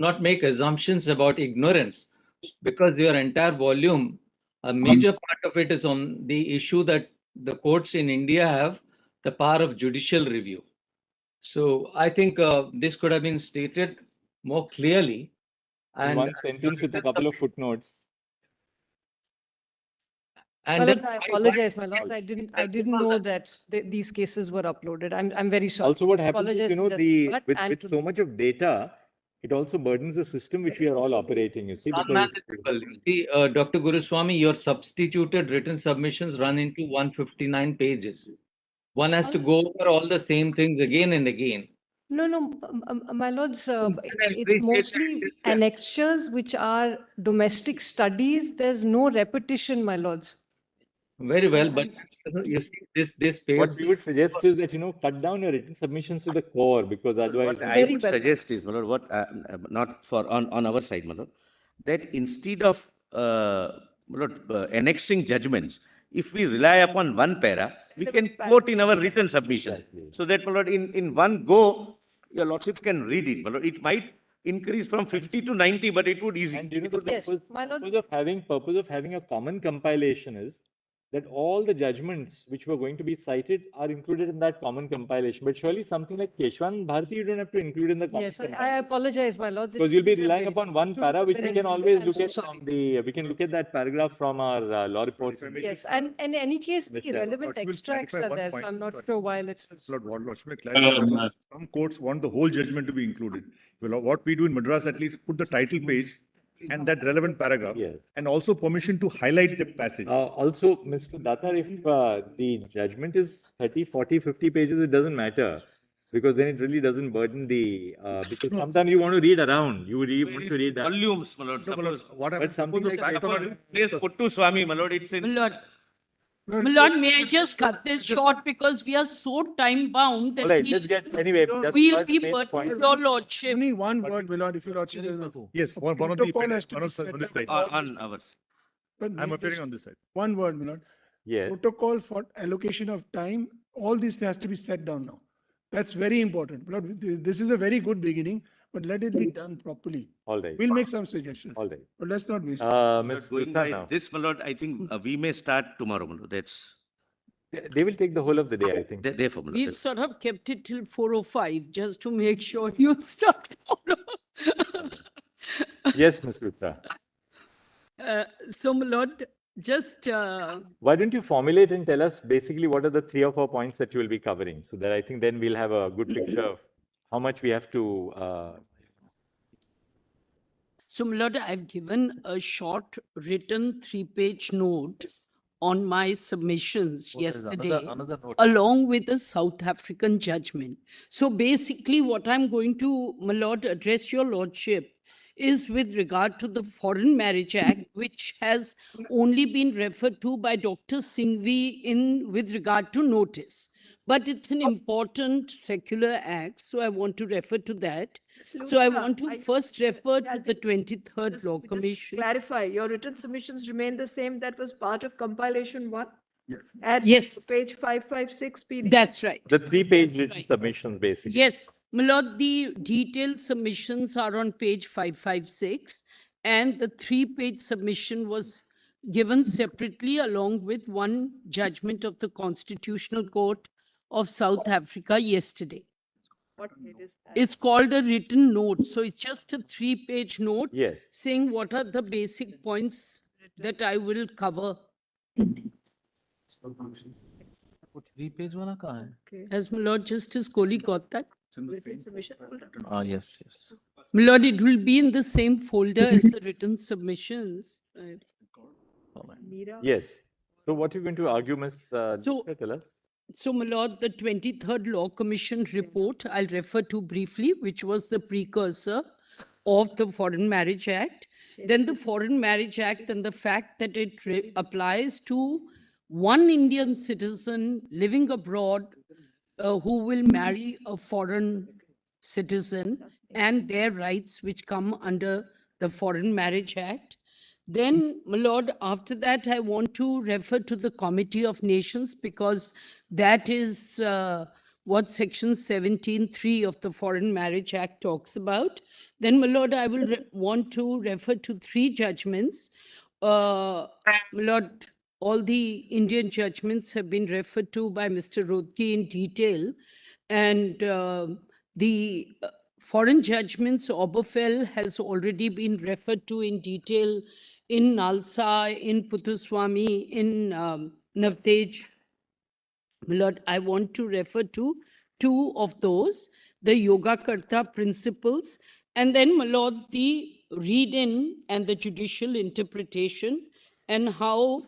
not make assumptions about ignorance, because your entire volume, a major part of it is on the issue that the courts in India have the power of judicial review. So I think this could have been stated more clearly. In And one sentence with a couple of footnotes. and Well, then I apologize, my lords. I didn't know that these cases were uploaded. I'm very sorry. Also, what happens is, Apologize you know, for that, and with to so much of data, it also burdens the system which we are all operating, you see. Because unmanageable. You see, Dr. Guruswamy, your substituted written submissions run into 159 pages. One has to go over all the same things again and again. No, my lords, it's appreciate mostly that. annexures which are domestic studies. There's no repetition, my lords. Very well, but you see, this page. what we would suggest is that, you know, cut down your written submissions to the core, because otherwise. What I Very would well. suggest is, my lord, what not for on our side, my lord, that instead of my lord, annexing judgments, if we rely upon one para, we can quote in our written submissions, so that, my lord, in one go, your lordships can read it. My lord, it might increase from 50 to 90, but it would easy. And you know, the Yes, purpose, my lord. purpose of having a common compilation is that all the judgments which were going to be cited are included in that common compilation. But surely something like Keshwan Bharati, you don't have to include in the common Yes, compilation. I apologize, my lords. Because you'll be relying upon one para, which we can always I'm look so at sorry. from the, we can look at that paragraph from our law reports. Yes, and in any case, the Mr. relevant Lord, will extracts clarify are one there. So point. I'm not sure why it's. Lord, what should we clarify? Because some courts want the whole judgment to be included. Well, what we do in Madras, at least put the title page and that relevant paragraph, Yes. and also permission to highlight the passage. Also, Mr. Datar, if the judgment is 30, 40, 50 pages, it doesn't matter. Because then it really doesn't burden the, because sometimes you want to read around, you want to read that. Volumes, my lord. No, my lord, Suppose, what happens? something Suppose the like fact of it- please put to Swami, my lord, it's in. My lord, my lord, may I just cut this short because we are so time bound that All right, let's get, anyway, just we'll first be main burdened point. with your lordship. Only one word, my lord, if your lordship doesn't know. Yes, one of the, Protocol has to one be of set on this up. side. On ours. But I'm make appearing this on this side. one word, my lord. Yes. Protocol for allocation of time, all this has to be set down now. That's very important. My lord, this is a very good beginning, but let it be done properly. All right. We'll make some suggestions, All right. but let's not waste. Ms. Going Gupta by now. this, my lord, I think we may start tomorrow, my lord. That's They will take the whole of the day, I think. therefore, my lord. We've that's- sort of kept it till 4:05 just to make sure you start tomorrow. Yes, Ms. Gupta. So, my lord, just Why don't you formulate and tell us basically what are the 3 or 4 points that you will be covering, so that I think then we'll have a good picture of how much we have to. So, my lord, I've given a short written 3-page note on my submissions yesterday, along with the South African judgment. So basically, what I'm going to, my lord, address your lordship is with regard to the Foreign Marriage Act, which has only been referred to by Dr. Singhvi in with regard to notice. But it's an important secular act, so I want to refer to that. So I want to first refer to the 23rd Law Commission. Clarify, your written submissions remain the same. That was part of compilation 1? Yes. At Yes. page 556 PD. That's right. The 3-page written right. submissions, basically. Yes, my lord, the detailed submissions are on page 556, and the 3-page submission was given separately along with one judgment of the Constitutional Court of South Africa yesterday. What page is that? It's called a written note, so it's just a 3-page note Yes. saying what are the basic points that I will cover. Has my Lord Justice Kohli got that? Written submission folder. Yes, yes. My Lord, it will be in the same folder as the written submissions. Meera? Yes. So what you're going to argue, Ms. So- Gupta, tell us? So, my lord, the 23rd Law Commission report I'll refer to briefly, which was the precursor of the Foreign Marriage Act. Then the Foreign Marriage Act and the fact that it applies to one Indian citizen living abroad who will marry a foreign citizen and their rights which come under the Foreign Marriage Act. Then, my lord, after that, I want to refer to the Committee of Nations because that is what Section 17(3) of the Foreign Marriage Act talks about, then, my lord, I will want to refer to 3 judgments. My lord, all the Indian judgments have been referred to by Mr. Rodki in detail, and the foreign judgments, Oberfell has already been referred to in detail in Nalsa, in Puthuswamy, in Navtej. My lord, I want to refer to 2 of those, the Yogakarta principles, and then, my lord, the read-in and the judicial interpretation, and how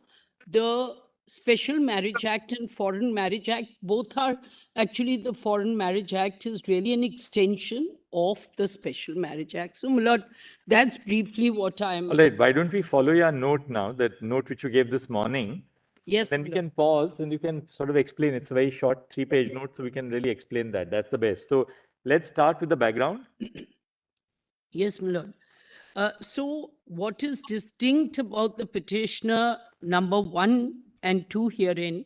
the Special Marriage Act and Foreign Marriage Act, both are actually, the Foreign Marriage Act is really an extension of the Special Marriage Act. So, my lord, that's briefly what I'm... All right, why don't we follow your note now, that note which you gave this morning? Yes, Then my we lord. can pause and you can sort of explain. It's a very short 3-page note, so we can really explain that. That's the best. So let's start with the background. Yes, my lord. So what is distinct about the petitioner number 1 and 2 herein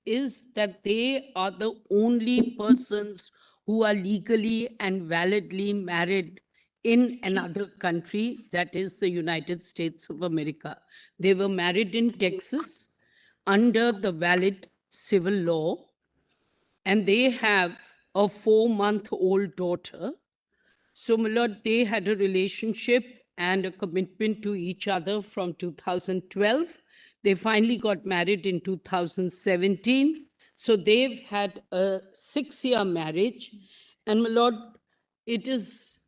is that they are the only persons who are legally and validly married in another country, that is the United States of America. They were married in Texas under the valid civil law, and they have a 4-month-old daughter. So, my lord, they had a relationship and a commitment to each other from 2012. They finally got married in 2017. So, they've had a 6-year marriage. And, my lord, it is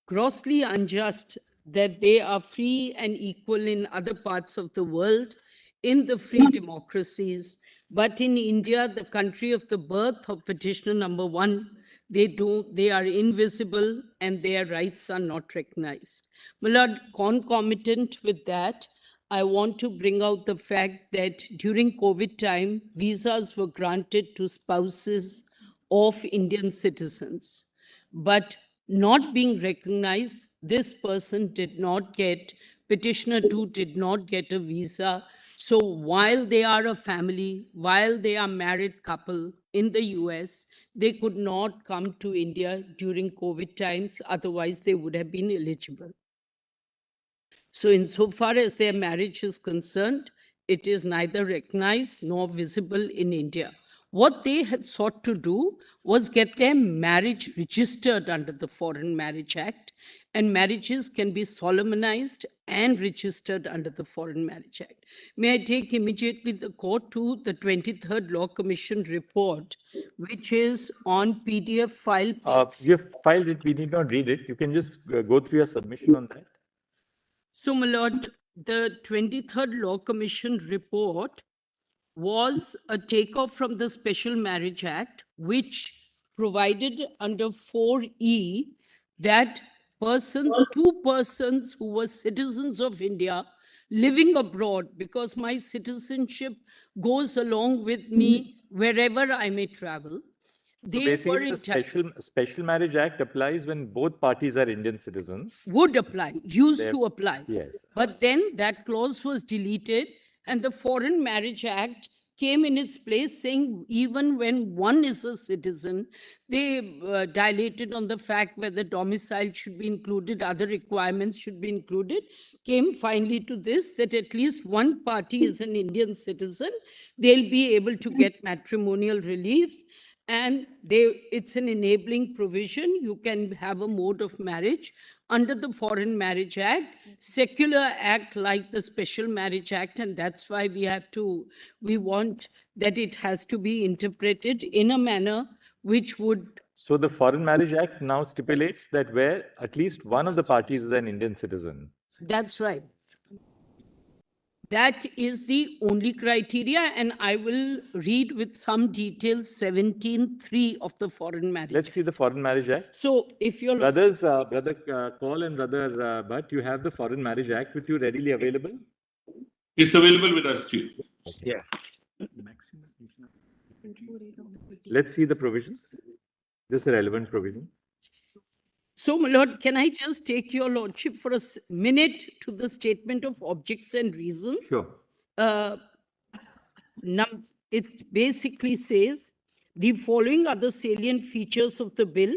grossly unjust that they are free and equal in other parts of the world, in the free democracies. But in India, the country of the birth of petitioner number 1, they are invisible and their rights are not recognized. My lord, concomitant with that, I want to bring out the fact that during COVID time, visas were granted to spouses of Indian citizens. But not being recognized, this person did not get, petitioner 2 did not get a visa. So while they are a family, while they are married couple in the US, they could not come to India during COVID times, otherwise they would have been eligible. So insofar as their marriage is concerned, it is neither recognized nor visible in India. What they had sought to do was get their marriage registered under the Foreign Marriage Act, and marriages can be solemnized and registered under the Foreign Marriage Act. May I take immediately the court to the 23rd Law Commission report, which is on PDF file. You've filed it, we need not read it. You can just go through your submission on that. So, my lord, the 23rd Law Commission report was a takeoff from the Special Marriage Act, which provided under 4E that two persons who were citizens of India living abroad, because my citizenship goes along with me wherever I may travel. So They were basically, the Special Marriage Act applies when both parties are Indian citizens. Would apply, used to apply. Yes. But then that clause was deleted, and the Foreign Marriage Act came in its place, saying even when one is a citizen, they dilated on the fact whether domicile should be included, other requirements should be included, came finally to this, that at least one party is an Indian citizen, they'll be able to get matrimonial relief. And it's an enabling provision. You can have a mode of marriage under the Foreign Marriage Act, secular act like the Special Marriage Act, and that's why we want that it has to be interpreted in a manner which would... So the Foreign Marriage Act now stipulates that where at least one of the parties is an Indian citizen. That's right. That is the only criteria, and I will read with some details 17(3) of the Foreign Marriage Let's see the Foreign Marriage Act. So if you're... Brothers, Brother Paul and Brother Bhatt, you have the Foreign Marriage Act with you readily available? It's available with us, Chief. Yeah. Let's see the provisions. This is a relevant provision. So, my lord, can I just take your lordship for a minute to the statement of objects and reasons? Sure. It basically says The following are the salient features of the bill.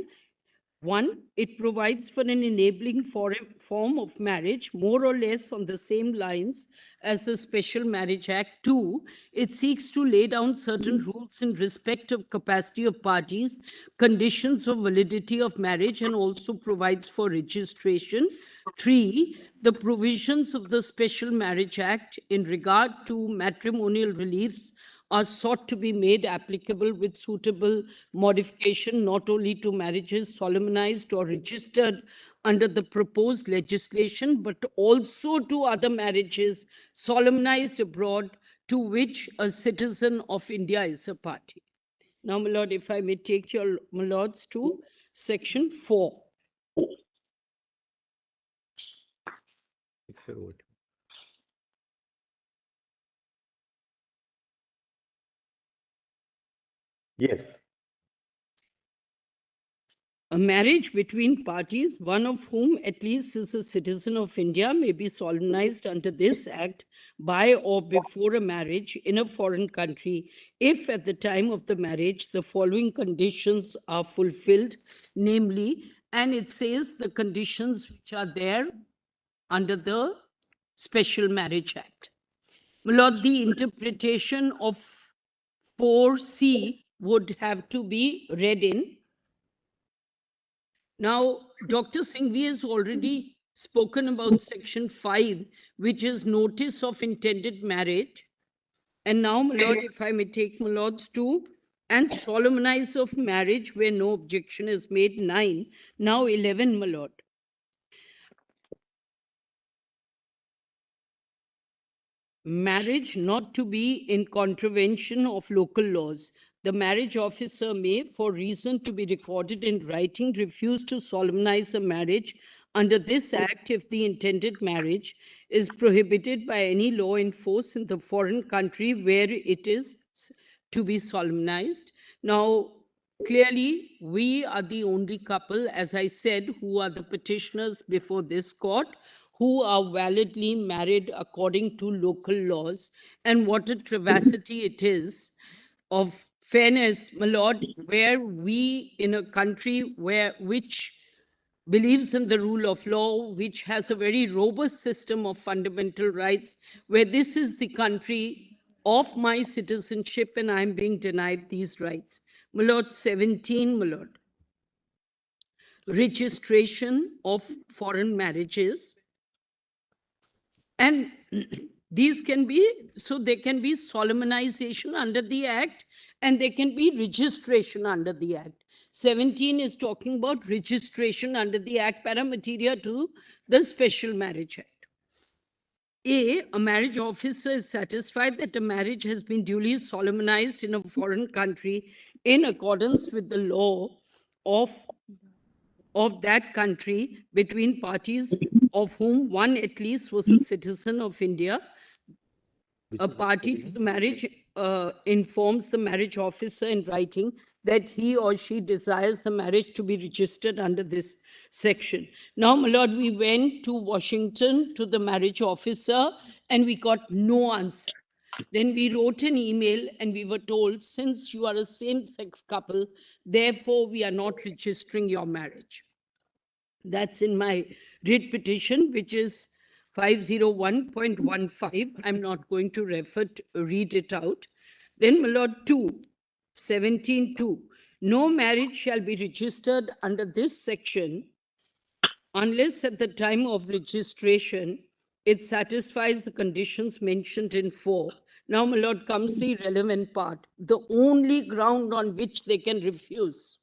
One, it provides for an enabling form of marriage more or less on the same lines as the Special Marriage Act. Two, it seeks to lay down certain rules in respect of capacity of parties, conditions of validity of marriage, and also provides for registration. Three, the provisions of the Special Marriage Act in regard to matrimonial reliefs are sought to be made applicable with suitable modification not only to marriages solemnized or registered under the proposed legislation, but also to other marriages solemnized abroad to which a citizen of India is a party. Now, my lord, if I may take your, my lords, to section 4. Yes. A marriage between parties, one of whom at least is a citizen of India, may be solemnized under this act by or before a marriage in a foreign country if at the time of the marriage the following conditions are fulfilled, namely, and it says the conditions which are there under the Special Marriage Act. My lord, the interpretation of 4C would have to be read in. Now, Dr. Singhvi has already spoken about section 5, which is notice of intended marriage. And now, my lord, if I may take my lords to, and solemnize of marriage where no objection is made, 9. Now 11, my lord. Marriage not to be in contravention of local laws. The marriage officer may, for reason to be recorded in writing, refuse to solemnize a marriage under this act if the intended marriage is prohibited by any law in force in the foreign country where it is to be solemnized. Now, clearly, we are the only couple, as I said, who are the petitioners before this court, who are validly married according to local laws. And what a travesty it is of fairness, my lord, where we in a country which believes in the rule of law, which has a very robust system of fundamental rights, where this is the country of my citizenship and I'm being denied these rights. My lord, 17, my lord. Registration of foreign marriages. And these can be, so there can be solemnization under the act and there can be registration under the act. 17 is talking about registration under the act, para materia to the Special Marriage Act. A marriage officer is satisfied that a marriage has been duly solemnized in a foreign country in accordance with the law of that country between parties of whom one at least was a citizen of India. A party to the marriage informs the marriage officer in writing that he or she desires the marriage to be registered under this section. Now, my lord, we went to Washington to the marriage officer and we got no answer. Then we wrote an email and we were told, since you are a same-sex couple, therefore we are not registering your marriage. That's in my writ petition, which is 501.15. I'm not going to read it out. Then, my lord, 2, 17.2. No marriage shall be registered under this section unless at the time of registration it satisfies the conditions mentioned in 4. Now, my lord, comes the relevant part. The only ground on which they can refuse.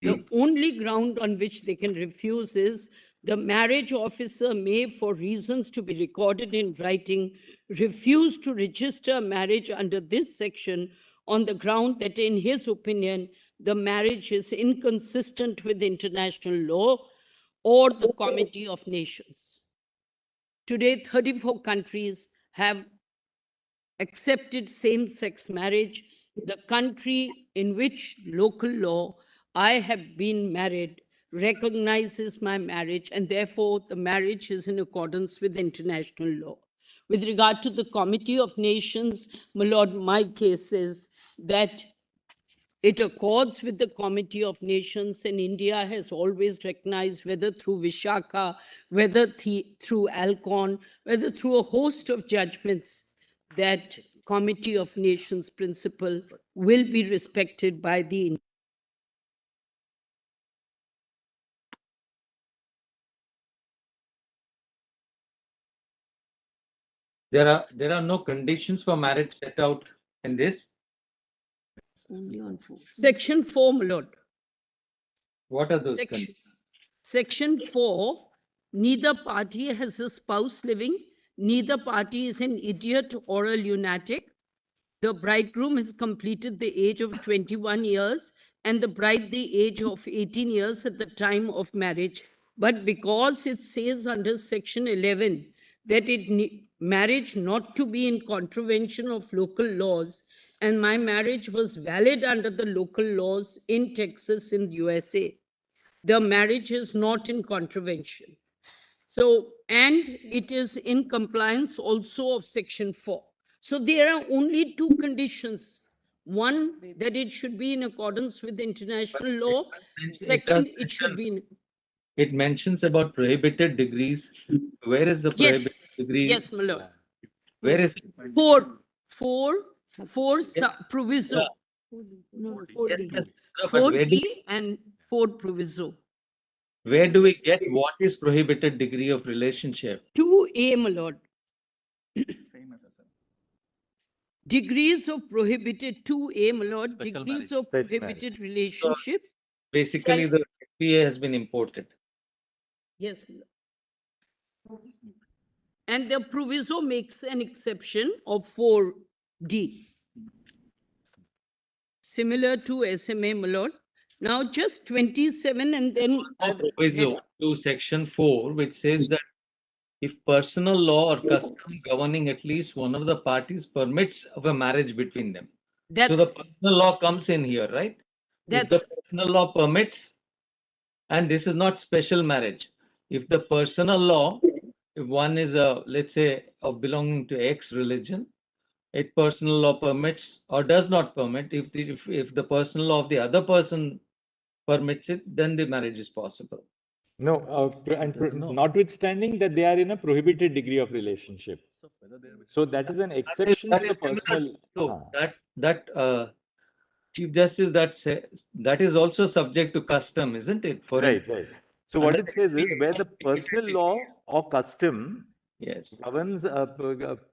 The only ground on which they can refuse is the marriage officer may, for reasons to be recorded in writing, refuse to register marriage under this section on the ground that, in his opinion, the marriage is inconsistent with international law or the Committee of Nations. Today, 34 countries have accepted same-sex marriage. The country in which local law I have been married recognizes my marriage, and therefore the marriage is in accordance with international law. With regard to the Committee of Nations, my lord, my case is that it accords with the Committee of Nations, and India has always recognized, whether through Vishaka, whether through Alcon, whether through a host of judgments, that Committee of Nations principle will be respected by the There are no conditions for marriage set out in this. only on 4. Section 4, my lord. What are those Section, conditions? Section 4, neither party has a spouse living, neither party is an idiot or a lunatic. The bridegroom has completed the age of 21 years and the bride the age of 18 years at the time of marriage. But because it says under section 11 that marriage not to be in contravention of local laws, and my marriage was valid under the local laws in Texas in the USA, the marriage is not in contravention. So, and it is in compliance also of section 4. So there are only two conditions. One, that it should be in accordance with international law. Second, it should be in... It mentions about prohibited degrees. Where is the prohibited Yes, degree? yes, my lord. Where is Four Yeah. proviso. Yeah. No, Yes, 4D. yes, but where do, 4D and 4 proviso. where do we get what is prohibited degree of relationship? 2A, my lord. Degrees of prohibited 2A, my lord, degrees of prohibited relationship. Basically, the FPA has been imported. Yes. my lord. And the proviso makes an exception of 4D. Similar to SMA, my lord. Now just 27 and then... Proviso to section 4, which says that if personal law or custom governing at least one of the parties permits of a marriage between them. So the personal law comes in here, right? If the personal law permits, and this is not special marriage. If the personal law, if one is let's say, of belonging to X religion, it personal law permits or does not permit. If the personal law of the other person permits it, then the marriage is possible. No, notwithstanding that they are in a prohibited degree of relationship. So that is an exception to the personal. So that Chief Justice, that is also subject to custom, isn't it? For Right. So what it says is where the personal law or custom governs,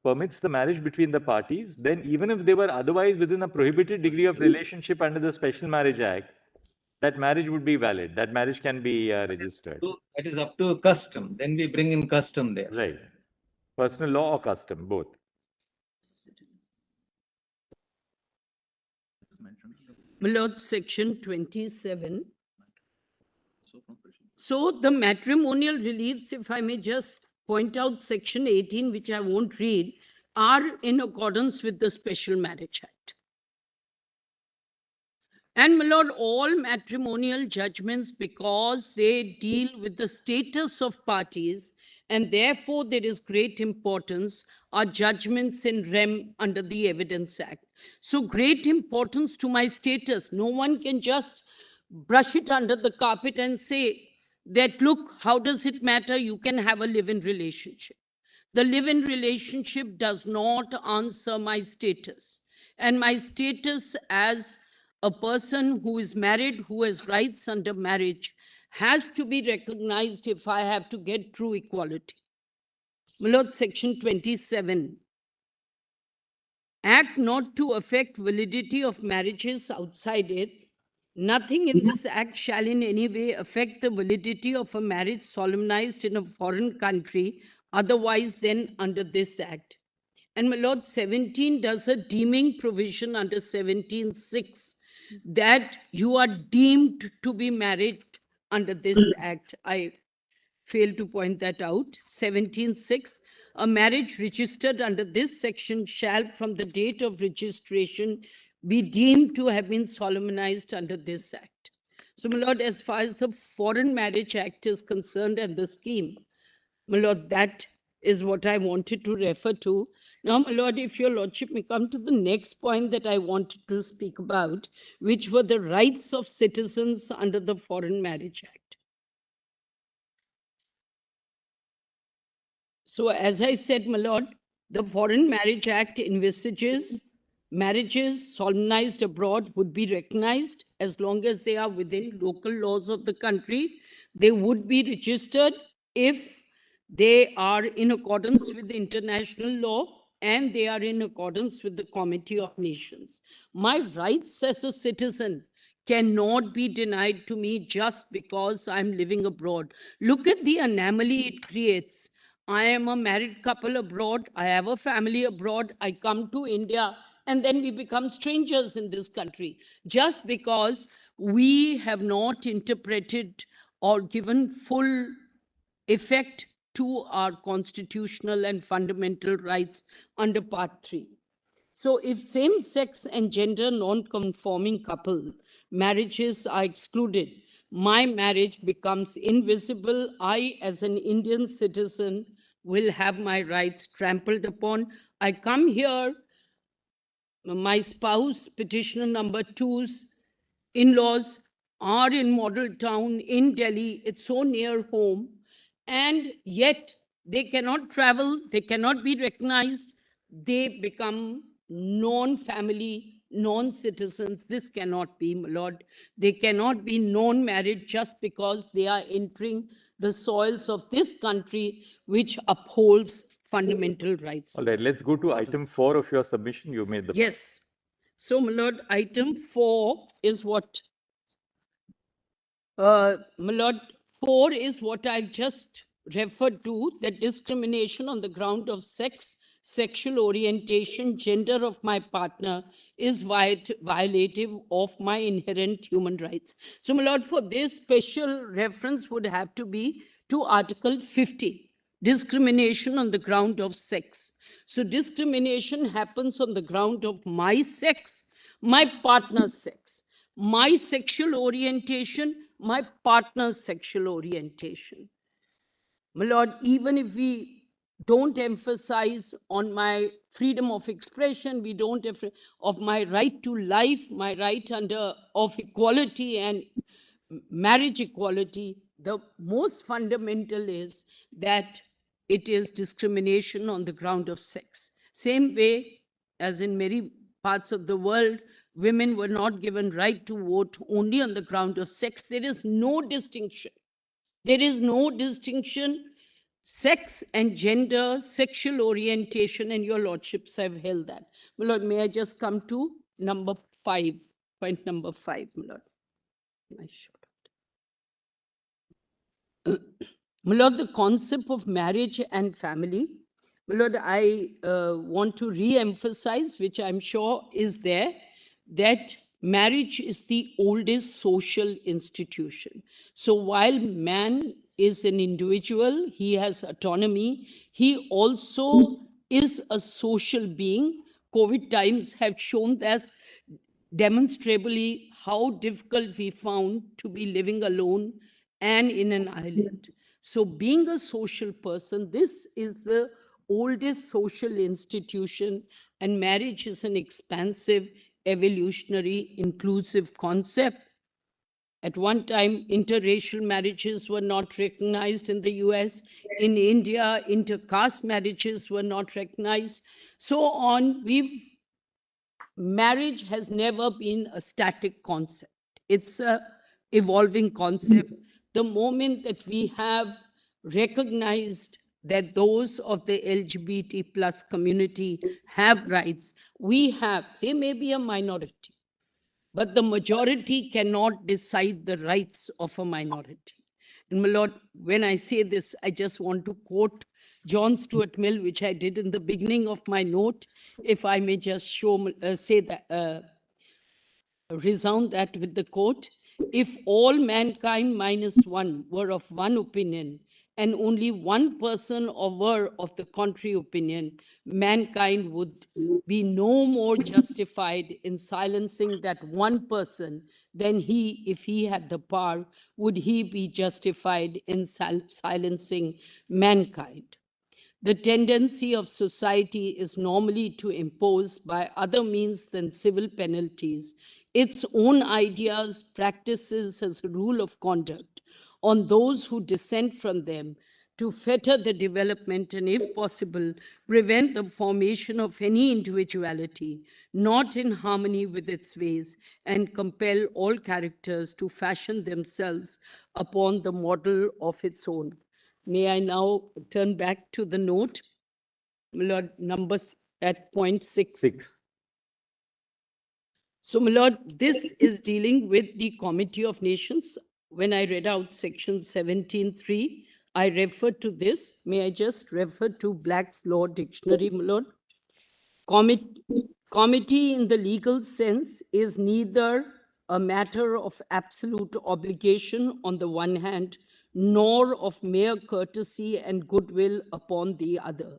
permits the marriage between the parties, then even if they were otherwise within a prohibited degree of relationship under the Special Marriage Act, that marriage would be valid. That marriage can be registered. So that is up to custom. Then we bring in custom there. Right. Personal law or custom, both. My lord, section 27. So the matrimonial reliefs, if I may just point out section 18, which I won't read, are in accordance with the Special Marriage Act. And my lord, all matrimonial judgments, because they deal with the status of parties, and therefore there is great importance, are judgments in rem under the Evidence Act. So great importance to my status. No one can just brush it under the carpet and say that, look, how does it matter? You can have a live-in relationship. The live-in relationship does not answer my status. And my status as a person who is married, who has rights under marriage, has to be recognized if I have to get true equality. My lord, section 27. Act not to affect validity of marriages outside it. Nothing in this act shall in any way affect the validity of a marriage solemnized in a foreign country, otherwise than under this act. And my lord, 17 does a deeming provision under 17(6) that you are deemed to be married under this act. I failed to point that out. 17(6), a marriage registered under this section shall from the date of registration be deemed to have been solemnized under this act. So, my lord, as far as the Foreign Marriage Act is concerned and the scheme, my lord, that is what I wanted to refer to. Now, my lord, if your lordship may come to the next point that I wanted to speak about, which were the rights of citizens under the Foreign Marriage Act. So, as I said, my lord, the Foreign Marriage Act envisages marriages solemnized abroad would be recognized as long as they are within local laws of the country. They would be registered if they are in accordance with the international law and they are in accordance with the Committee of Nations. My rights as a citizen cannot be denied to me just because I'm living abroad. Look at the anomaly it creates. I am a married couple abroad. I have a family abroad. I come to India and then we become strangers in this country just because we have not interpreted or given full effect to our constitutional and fundamental rights under Part 3. So if same-sex and gender non-conforming couple marriages are excluded, my marriage becomes invisible. I, as an Indian citizen, will have my rights trampled upon. I come here, my spouse, petitioner number 2's in-laws are in Model Town in Delhi. It's so near home. And yet they cannot travel, they cannot be recognized. They become non-family, non-citizens. This cannot be, my lord. They cannot be non-married just because they are entering the soils of this country, which upholds fundamental rights. All right, let's go to item 4 of your submission. You made the Yes. So, my lord, item 4 is what? My lord, 4 is what I've just referred to, that discrimination on the ground of sex, sexual orientation, gender of my partner is violative of my inherent human rights. So, my lord, for this, special reference would have to be to Article 50. Discrimination on the ground of sex. So discrimination happens on the ground of my sex, my partner's sex, my sexual orientation, my partner's sexual orientation. My lord, even if we don't emphasize on my freedom of expression, we don't of my right to life, my right of equality and marriage equality, the most fundamental is that it is discrimination on the ground of sex. Same way as in many parts of the world, women were not given right to vote only on the ground of sex. There is no distinction. There is no distinction. Sex and gender, sexual orientation, and your lordships have held that. My lord, may I just come to number 5, point number 5, my lord. I should. My lord, the concept of marriage and family, my lord, I want to re-emphasize, which I'm sure is there, that marriage is the oldest social institution. So while man is an individual, he has autonomy, he also is a social being. COVID times have shown that demonstrably how difficult we found to be living alone and in an island. So being a social person, this is the oldest social institution, and marriage is an expansive, evolutionary, inclusive concept. At one time, interracial marriages were not recognized in the US. In India, intercaste marriages were not recognized. So on, marriage has never been a static concept. It's a evolving concept. The moment that we have recognized that those of the LGBT plus community have rights, they may be a minority, but the majority cannot decide the rights of a minority. And my lord, when I say this, I just want to quote John Stuart Mill, which I did in the beginning of my note, if I may just resound that with the quote: if all mankind minus one were of one opinion, and only one person were of the contrary opinion, mankind would be no more justified in silencing that one person than he, if he had the power, would he be justified in silencing mankind. The tendency of society is normally to impose, by other means than civil penalties, its own ideas, practices as a rule of conduct on those who dissent from them, to fetter the development and, if possible, prevent the formation of any individuality not in harmony with its ways, and compel all characters to fashion themselves upon the model of its own. May I now turn back to the note, my Lord, numbers at point 6. 6. So, my Lord, this is dealing with the Committee of Nations. When I read out section 17.3, I referred to this. May I just refer to Black's Law Dictionary, my Lord? Committee in the legal sense is neither a matter of absolute obligation on the one hand, nor of mere courtesy and goodwill upon the other,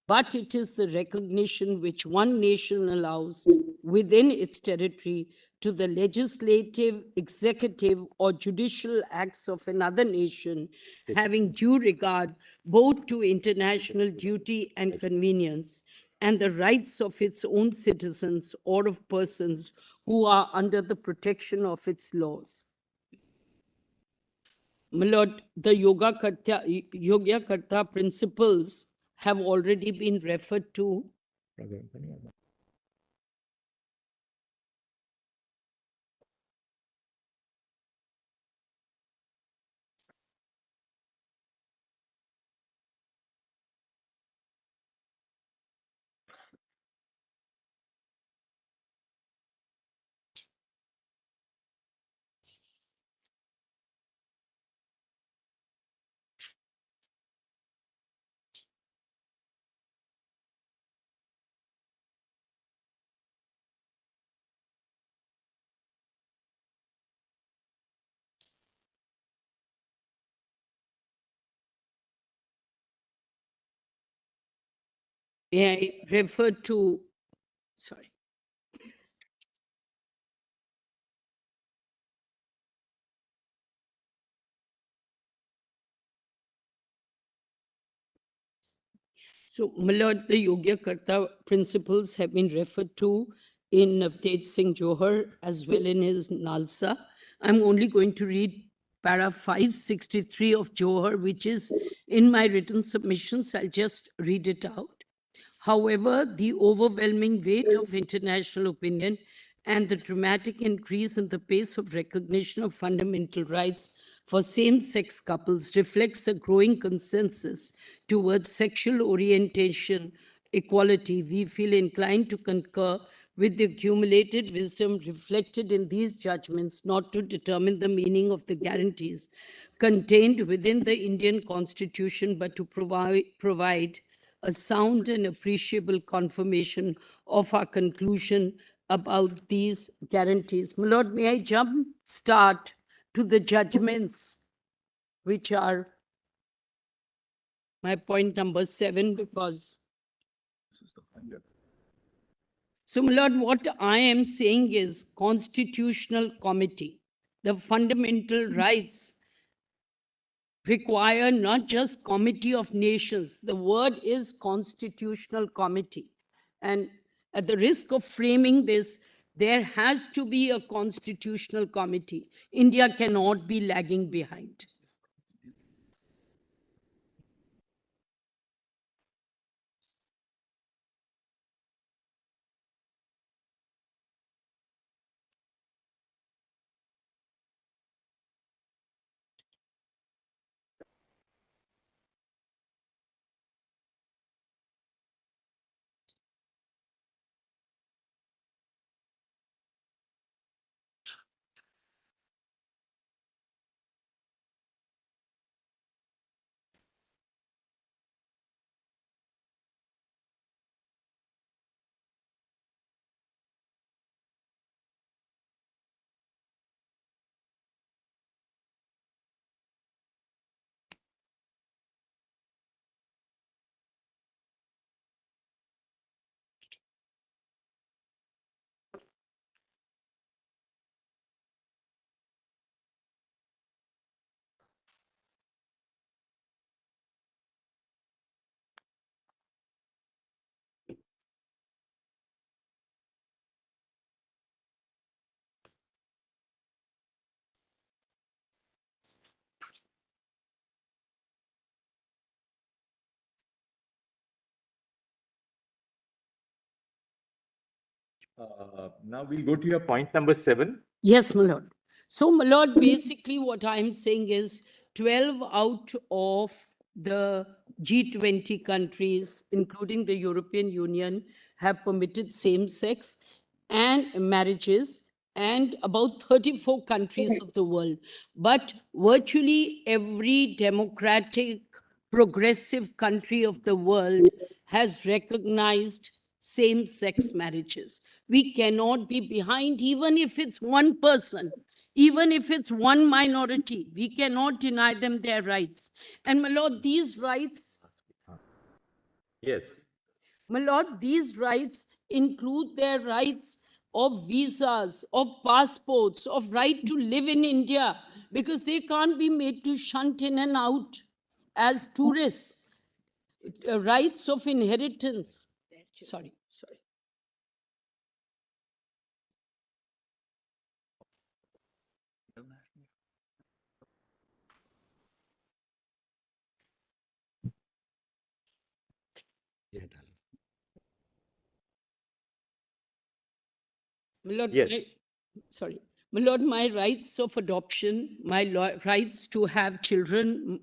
but it is the recognition which one nation allows within its territory to the legislative, executive, or judicial acts of another nation, having due regard both to international duty and convenience, and the rights of its own citizens or of persons who are under the protection of its laws. My Lord, the Yogyakarta principles have already been referred to. May I refer to, sorry. So, my Lord, the Yogyakarta principles have been referred to in Tej Singh Johar as well in his Nalsa. I'm only going to read para 563 of Johar, which is in my written submissions. I'll just read it out. However, the overwhelming weight of international opinion and the dramatic increase in the pace of recognition of fundamental rights for same-sex couples reflects a growing consensus towards sexual orientation equality. We feel inclined to concur with the accumulated wisdom reflected in these judgments, not to determine the meaning of the guarantees contained within the Indian Constitution, but to provide a sound and appreciable confirmation of our conclusion about these guarantees. My Lord, may I start to the judgments, which are my point number 7, because. So, my Lord, what I am saying is constitutional committee. The fundamental rights require not just committee of nations. The word is constitutional committee. And at the risk of framing this, there has to be a constitutional committee. India cannot be lagging behind. Now we'll go to your point number 7. Yes, my lord. So, my lord, basically what I'm saying is 12 out of the G20 countries, including the European Union, have permitted same-sex and marriages, and about 34 countries of the world. But virtually every democratic, progressive country of the world has recognized same-sex marriages. We cannot be behind, even if it's one person, even if it's one minority. We cannot deny them their rights. And my lord, these rights, Yes. my lord, these rights include their rights of visas, of passports, of right to live in India, because they can't be made to shunt in and out as tourists. Rights of inheritance. Sorry. My lord, Yes. My lord, my rights of adoption, my rights to have children,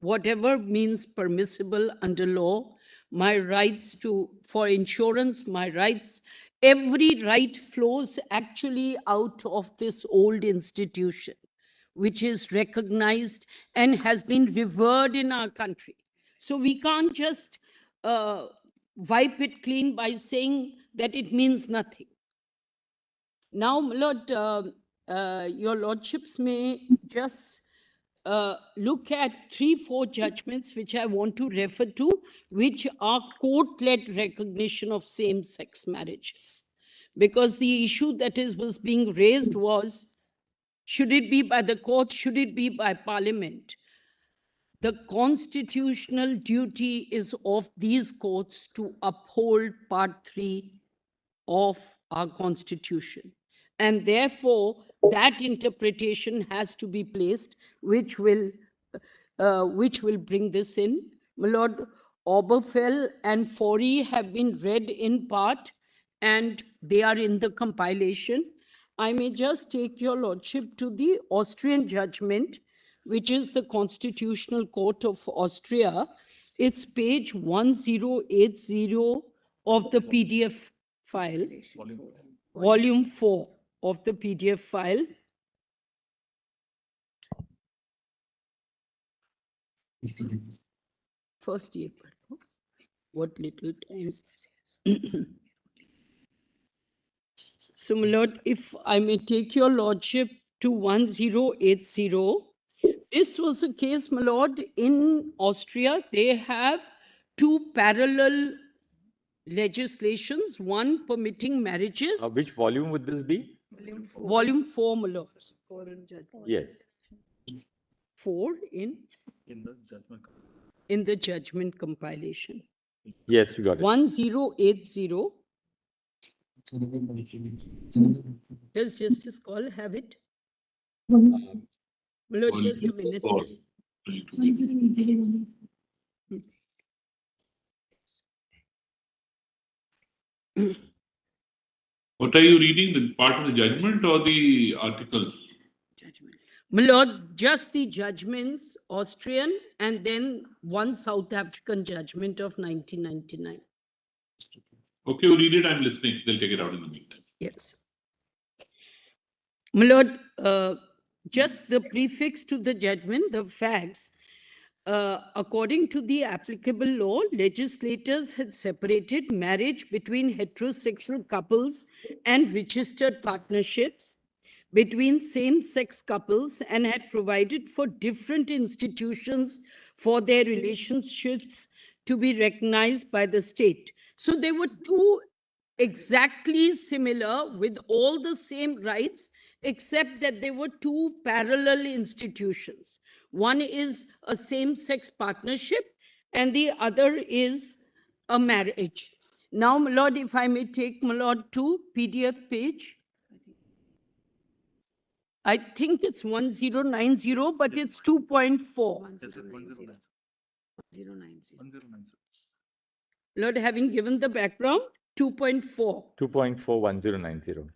whatever means permissible under law, my rights for insurance, my rights, every right flows actually out of this old institution, which is recognized and has been revered in our country. So we can't just wipe it clean by saying that it means nothing. Now, my lord, your lordships may just look at 3-4 judgments which I want to refer to, which are court-led recognition of same-sex marriages. Because the issue that was being raised was, should it be by the court, should it be by parliament? The constitutional duty is of these courts to uphold Part 3 of our constitution. And therefore, that interpretation has to be placed, which will bring this in. My lord, Oberfell and Forey have been read in part, and they are in the compilation. I may just take your lordship to the Austrian judgment, which is the Constitutional Court of Austria. It's page 1080 of the PDF file, volume 4 of the PDF file. First April. What little time. So, my lord, if I may take your lordship to 1080. This was a case, my lord, in Austria. They have 2 parallel legislations, one permitting marriages. Which volume would this be? Volume 4, my lord. Yes. 4 in the judgment compilation. Yes, we got it. 1080. Does Justice Call have it? My lord, just a minute. What are you reading? The part of the judgment or the articles? Judgment. My lord, just the judgments, Austrian, and then one South African judgment of 1999. Okay, you read it. I'm listening. They'll take it out in the meantime. Yes. My lord, just the prefix to the judgment, the facts. According to the applicable law, legislators had separated marriage between heterosexual couples and registered partnerships between same-sex couples, and had provided for different institutions for their relationships to be recognized by the state. So there were 2 exactly similar with all the same rights, except that there were 2 parallel institutions. One is a same-sex partnership and the other is a marriage. Now, my lord, if I may take, my lord, to PDF page. I think it's 1090, but it's 2.4. 1090. Lord, having given the background, 2.4. 2.41090.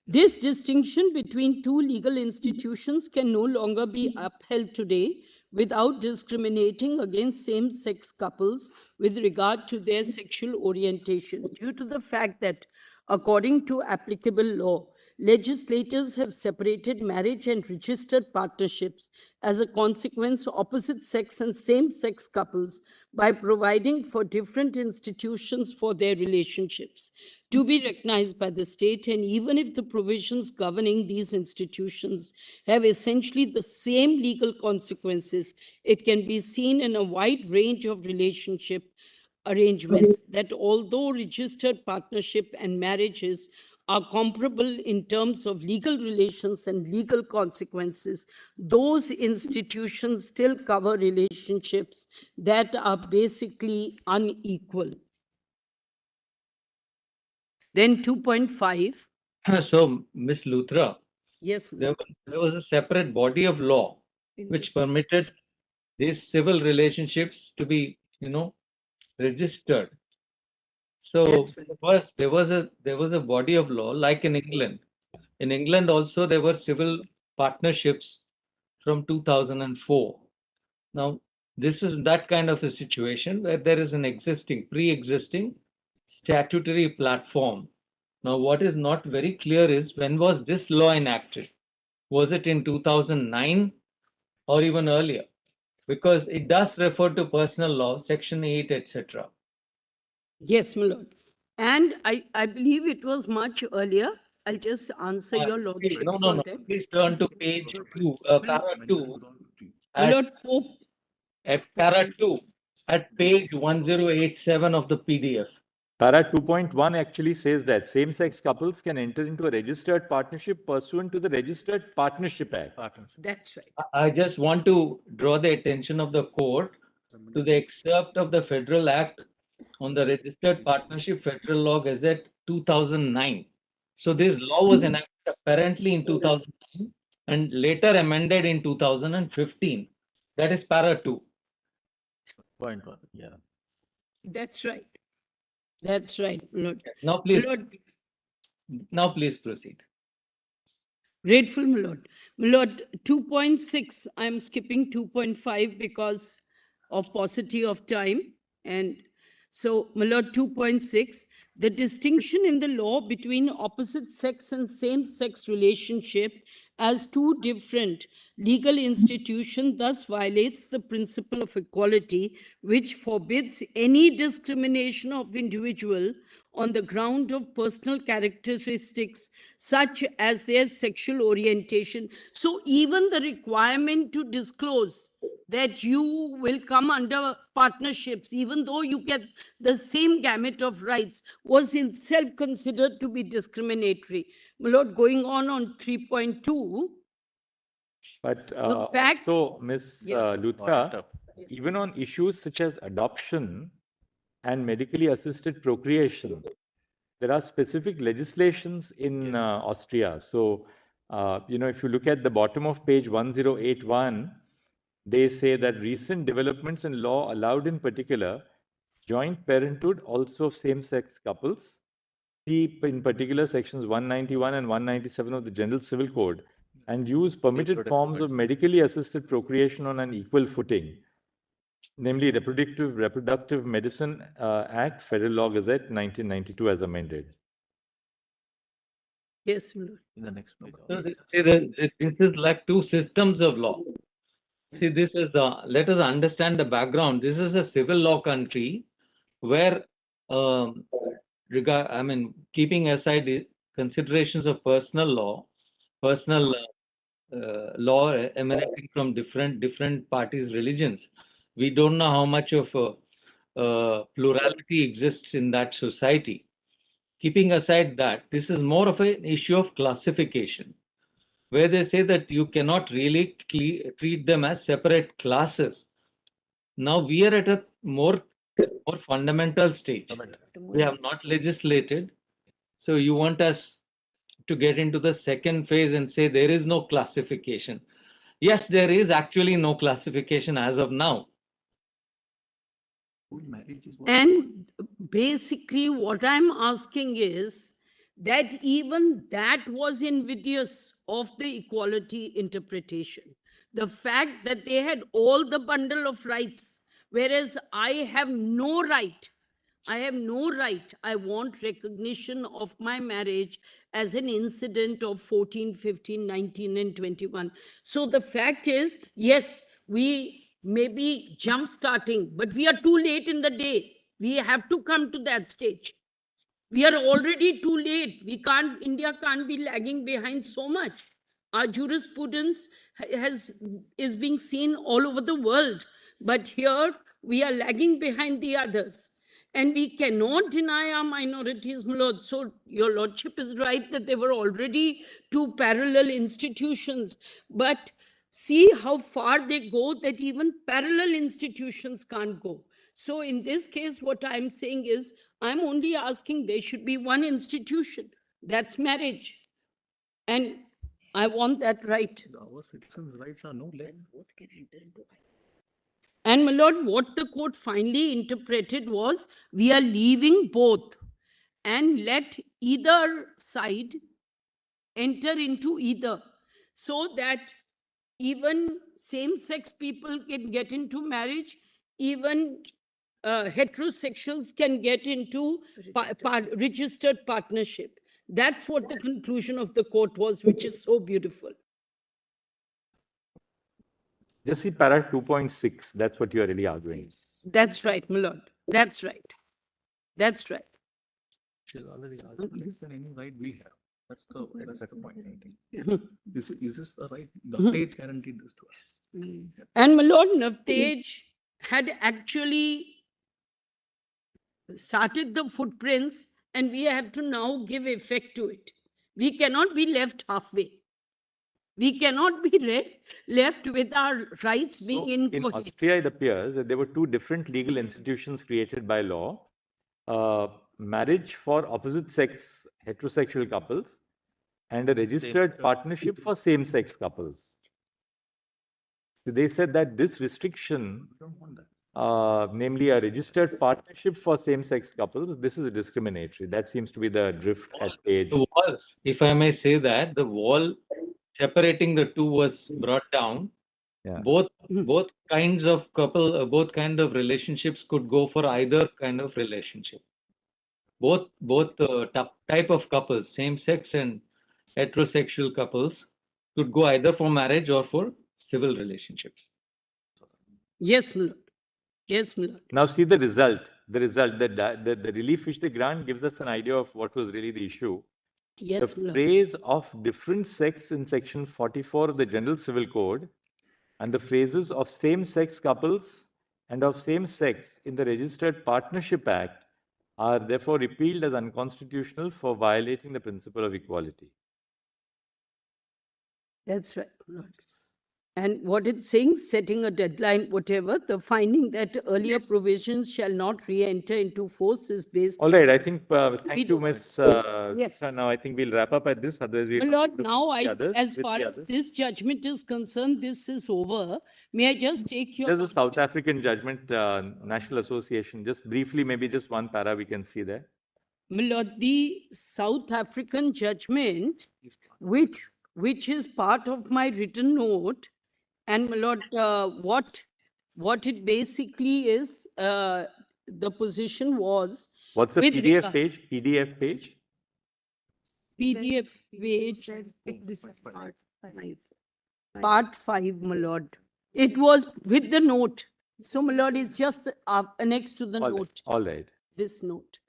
This distinction between two legal institutions can no longer be upheld today without discriminating against same-sex couples with regard to their sexual orientation, due to the fact that, according to applicable law, legislators have separated marriage and registered partnerships as a consequence of opposite-sex and same-sex couples by providing for different institutions for their relationships to be recognized by the state. And even if the provisions governing these institutions have essentially the same legal consequences, it can be seen in a wide range of relationship arrangements that although registered partnership and marriages are comparable in terms of legal relations and legal consequences, those institutions still cover relationships that are basically unequal. Then 2.5. So, Ms. Luthra, Yes, there was a separate body of law which permitted these civil relationships to be, registered. So there was a body of law like in England. In England also there were civil partnerships from 2004. Now this is that kind of a situation where there is an pre-existing statutory platform. Now what is not very clear is, when was this law enacted? Was it in 2009 or even earlier? Because it does refer to personal law, section 8, etc. Yes, my lord. And I believe it was much earlier. I'll just answer your lordship. No. Please turn to page 2, para 2. My lord, 4. At para 2, at page 1087 of the PDF. Para 2.1 actually says that same-sex couples can enter into a registered partnership pursuant to the Registered Partnership Act. That's right. I just want to draw the attention of the court to the excerpt of the Federal Act on the Registered Partnership Federal Law Gazette 2009. So this law was enacted apparently in 2009 and later amended in 2015. That is para 2. Point 1, yeah. That's right. That's right, my lord. Now please, My lord, now please proceed. grateful, my lord. My lord, 2.6, I'm skipping 2.5 because of paucity of time. And so, my lord, 2.6, the distinction in the law between opposite sex and same-sex relationship as two different legal institutions thus violates the principle of equality, which forbids any discrimination of individual on the ground of personal characteristics such as their sexual orientation. So even the requirement to disclose that you will come under partnerships, even though you get the same gamut of rights, was itself considered to be discriminatory. My lord, going on 3.2. But fact- so, Ms. Yeah. Luthra, even on issues such as adoption and medically assisted procreation, there are specific legislations in Austria. So, if you look at the bottom of page 1081, they say that recent developments in law allowed in particular joint parenthood also of same-sex couples. See in particular sections 191 and 197 of the General Civil Code, and use permitted forms of medically assisted procreation on an equal footing, namely Reproductive Medicine Act, Federal Law Gazette, 1992 as amended. Yes, my lord. In the next page. This is like two systems of law. See, this is let us understand the background. This is a civil law country where, keeping aside the considerations of personal law emanating from different parties' religions, we don't know how much of plurality exists in that society. Keeping aside that, this is more of an issue of classification, where they say that you cannot really treat them as separate classes. Now we are at a more fundamental stage. We have not legislated. So you want us to get into the second phase and say there is no classification. Yes, there is actually no classification as of now. And basically what I'm asking is that even that was invidious of the equality interpretation. The fact that they had all the bundle of rights, whereas I have no right. I have no right. I want recognition of my marriage as an incident of 14, 15, 19, and 21. So the fact is, yes, we may be jump starting, but we are too late in the day. We have to come to that stage. We are already too late. India can't be lagging behind so much. Our jurisprudence is being seen all over the world. But here we are lagging behind the others. And we cannot deny our minorities, my lord. So your lordship is right that there were already two parallel institutions. But see how far they go, that even parallel institutions can't go. So in this case, what I'm saying is, I'm only asking there should be one institution. That's marriage. And I want that right. Our citizens' rights are no less. And my lord, what the court finally interpreted was, we are leaving both and let either side enter into either, so that even same-sex people can get into marriage, even heterosexuals can get into registered partnership. That's what the conclusion of the court was, which is so beautiful. Just see para 2.6. That's what you are really arguing. That's right, my lord. That's right. That's right. She's already argued less than any right we have. That's the better point, I think. Is this a right? Navtej guaranteed this to us. And my lord, Navtej had actually started the footprints, and we have to now give effect to it. We cannot be left halfway. We cannot be left with our rights being incoherent. In Austria, it appears that there were two different legal institutions created by law. Marriage for opposite-sex heterosexual couples and a registered partnership for same-sex couples. So they said that this restriction, namely a registered partnership for same-sex couples, this is discriminatory. That seems to be the drift at page. The walls, if I may say that, the wall separating the two was brought down. Yeah. Both kinds of couple, both kind of relationships could go for either kind of relationship. Both type of couples, same-sex and heterosexual couples, could go either for marriage or for civil relationships. Yes, my lord. Yes, my lord. Now see the result. The relief which they grant gives us an idea of what was really the issue. Yes, the phrase of different sex in section 44 of the General Civil Code and the phrases of same-sex couples and of same sex in the Registered Partnership Act are therefore repealed as unconstitutional for violating the principle of equality. That's right, Lord. And what it's saying, setting a deadline, whatever, the finding that earlier provisions shall not re-enter into force is based. All right, I think, thank you, Ms. Yes. Now I think we'll wrap up at this, otherwise we'll... My Lord, now as far as this judgment is concerned, this is over. May I just take your... There's a South African judgment, National Association. Just briefly, maybe just one para we can see there. My Lord, the South African judgment, which is part of my written note, and my Lord, what it basically is, the position was... What's the PDF page? PDF page? PDF page. This is part 5. Part 5, my Lord. It was with the note. So, my Lord, it's just next to the note. All right. This note.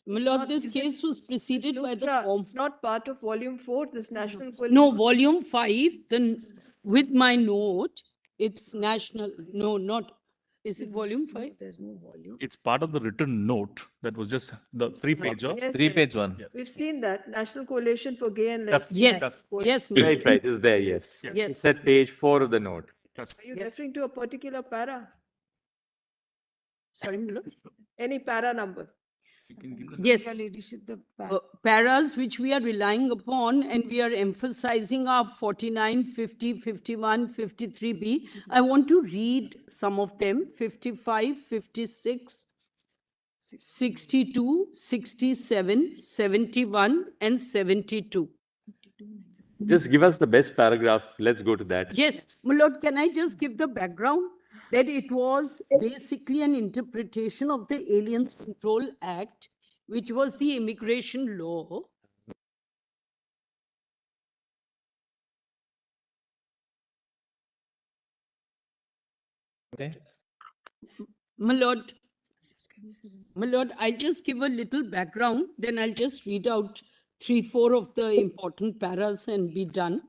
My Lord, this case was preceded by the form. It's not part of volume 4, this national coalition. No, volume 5, then with my note, it's national. No, not. Is it volume 5? There's no volume. It's part of the written note that was just the 3-pager. Yes, Three-page one. Yeah. We've seen that. National Coalition for Gay and Lesbian. Yes, yes, my Right, Lord. it's there, yes. Yes. It's at page 4 of the note. Are you referring to a particular para? Sorry, my Lord. Any para number? You can give the Yes. Your Ladyship, the Paras which we are relying upon, and we are emphasizing are 49, 50, 51, 53B. I want to read some of them: 55, 56, 62, 67, 71, and 72. Just give us the best paragraph. Let's go to that. Yes, my lord, can I just give the background? That it was basically an interpretation of the Aliens Control Act, which was the immigration law. Okay. My lord, I'll just give a little background, then I'll just read out 3-4 of the important paras and be done.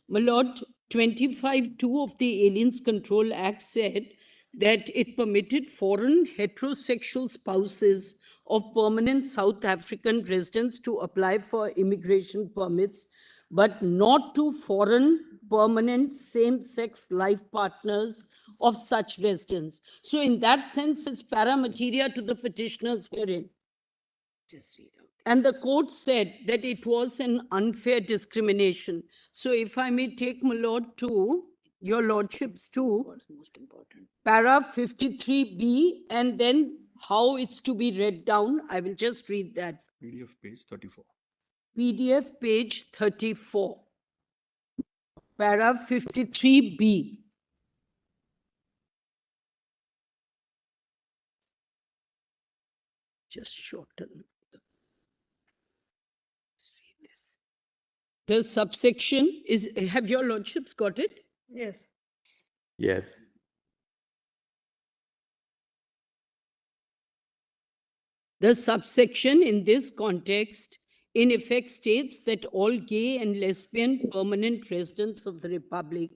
My lord, 25(2) of the Aliens Control Act said that it permitted foreign heterosexual spouses of permanent South African residents to apply for immigration permits, but not to foreign permanent same-sex life partners of such residents. So in that sense, it's para materia to the petitioners herein. And the court said that it was an unfair discrimination. So if I may take my lord to your lordships to para 53B, and then how it's to be read down, I will just read that. PDF page 34. PDF page 34, para 53B. Just shorten. The subsection is, have your lordships got it? Yes. Yes. The subsection in this context, in effect, states that all gay and lesbian permanent residents of the Republic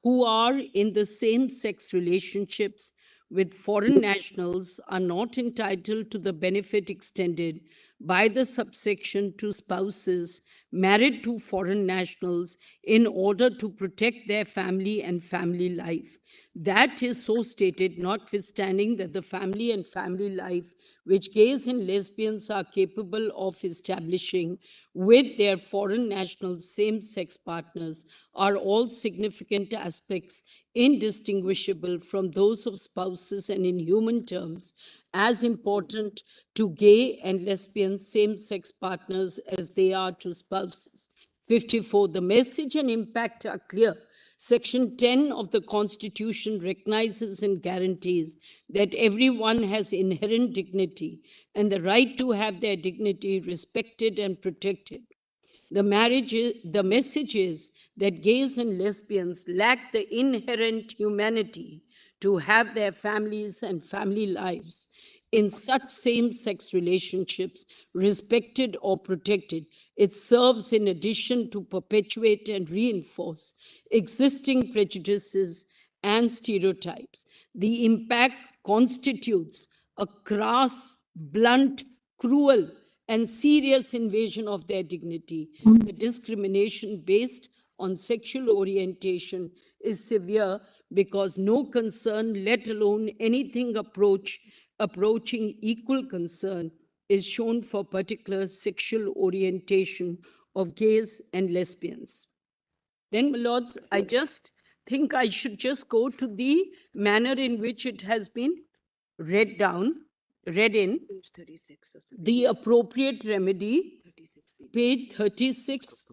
who are in the same-sex relationships with foreign nationals are not entitled to the benefit extended by the subsection to spouses married to foreign nationals in order to protect their family and family life. That is so stated, notwithstanding that the family and family life which gays and lesbians are capable of establishing with their foreign national same-sex partners are all significant aspects indistinguishable from those of spouses, and in human terms as important to gay and lesbian same-sex partners as they are to spouses. 54. The message and impact are clear. Section 10 of the Constitution recognizes and guarantees that everyone has inherent dignity and the right to have their dignity respected and protected. The message is that gays and lesbians lack the inherent humanity to have their families and family lives in such same-sex relationships respected or protected. It serves in addition to perpetuate and reinforce existing prejudices and stereotypes. The impact constitutes a crass, blunt, cruel, and serious invasion of their dignity. The discrimination based on sexual orientation is severe because no concern, let alone anything approaching equal concern, is shown for particular sexual orientation of gays and lesbians. Then, my lords, I just think I should just go to the manner in which it has been read in. The appropriate remedy, page 36,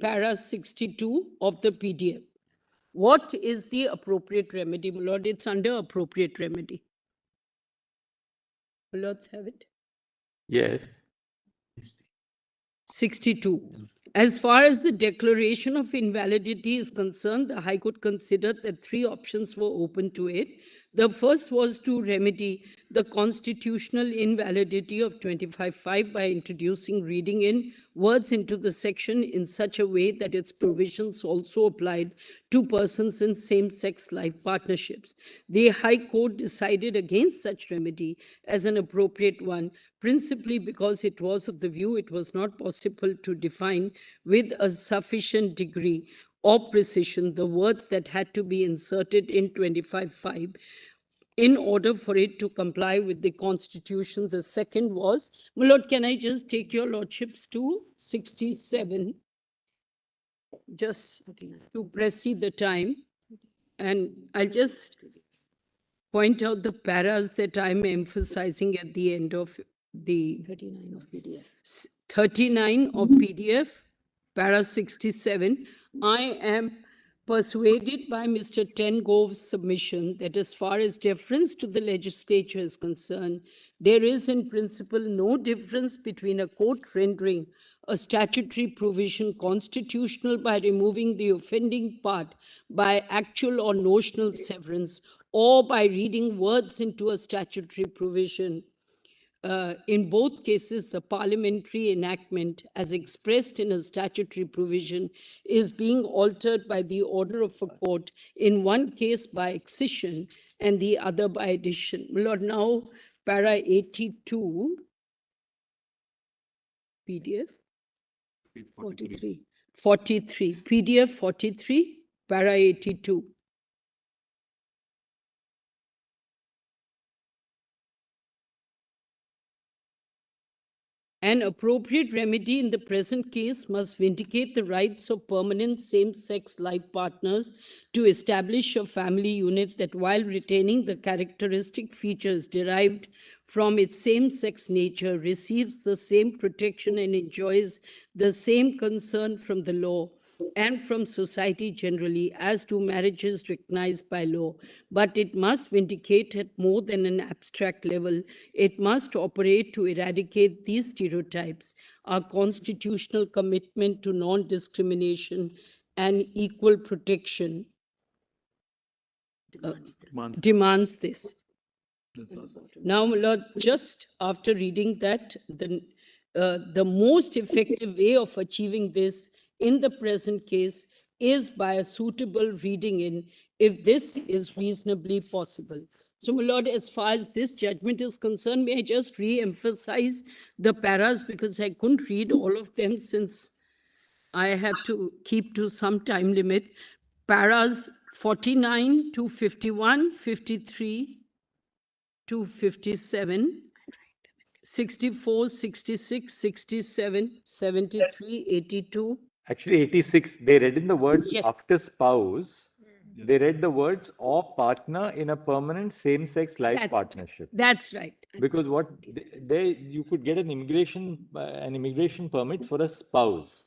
para 62 of the PDF. What is the appropriate remedy, my lord? It's under appropriate remedy. My lords have it? Yes. 62. As far as the declaration of invalidity is concerned, the High Court considered that 3 options were open to it. The first was to remedy the constitutional invalidity of 25(5) by introducing reading in words into the section in such a way that its provisions also applied to persons in same-sex life partnerships. The High Court decided against such remedy as an appropriate one, principally because it was of the view it was not possible to define with a sufficient degree of precision the words that had to be inserted in 25(5), in order for it to comply with the Constitution. The second was, my lord, can I just take your lordships to 67, just to precede the time, and I'll just point out the paras that I'm emphasizing at the end of the 39 of PDF. 39 of PDF, para 67. I am persuaded by Mr. Tengove's submission that as far as deference to the legislature is concerned, there is in principle no difference between a court rendering a statutory provision constitutional by removing the offending part by actual or notional severance, or by reading words into a statutory provision. In both cases, the parliamentary enactment, as expressed in a statutory provision, is being altered by the order of a court, in one case by accession and the other by addition. Lord, now para 82, PDF 43. 43, PDF 43, para 82. An appropriate remedy in the present case must vindicate the rights of permanent same-sex life partners to establish a family unit that, while retaining the characteristic features derived from its same-sex nature, receives the same protection and enjoys the same concern from the law and from society generally as do marriages recognized by law. But it must vindicate at more than an abstract level. It must operate to eradicate these stereotypes. Our constitutional commitment to non-discrimination and equal protection demands this. Now, Lord, just after reading that, the most effective way of achieving this in the present case is by a suitable reading in, if this is reasonably possible. So, my lord, as far as this judgment is concerned, may I just re-emphasize the paras, because I couldn't read all of them since I have to keep to some time limit. Paras 49 to 51, 53 to 57, 64, 66, 67, 73, 82. Actually, 86, they read in the words Yes. after spouse, they read the words or partner in a permanent same-sex life partnership. That's right. Because what you could get an immigration permit for a spouse.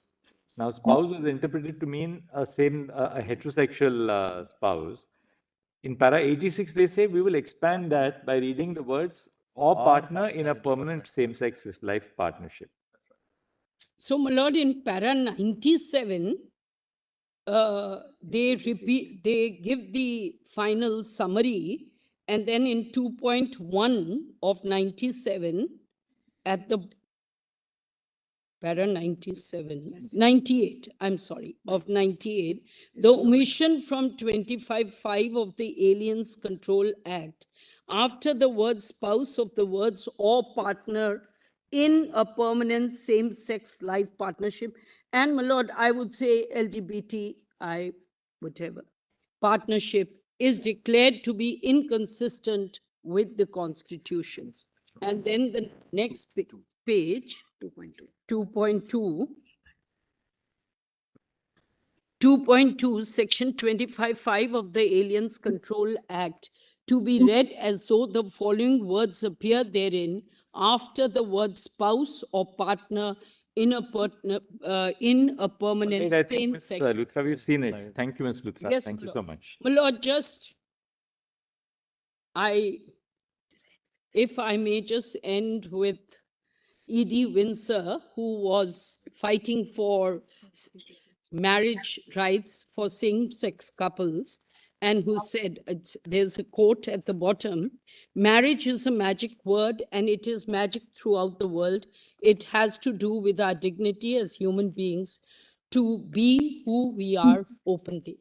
Now, spouse is interpreted to mean a heterosexual spouse. In para 86, they say we will expand that by reading the words or partner in a permanent same-sex life partnership. So, my lord, in para 97, they give the final summary, and then in 2.1 of 97, at the para 98, I'm sorry, of 98, the omission from 25.5 of the Aliens Control Act, after the word spouse of the words or partner in a permanent same-sex life partnership, and my lord, I would say LGBTI, whatever, partnership is declared to be inconsistent with the Constitution. And then the next page, 2.2, 2.2, section 25.5 of the Aliens Control Act, to be read as though the following words appear therein after the word spouse or partner in a permanent I think, Ms. same-sex. Luthra, we've seen it. Thank you, Ms. Luthra. Yes, Thank you my so much. My lord, if I may just end with E.D. Windsor, who was fighting for marriage rights for same-sex couples, and who said, there's a quote at the bottom, marriage is a magic word and it is magic throughout the world. It has to do with our dignity as human beings to be who we are openly.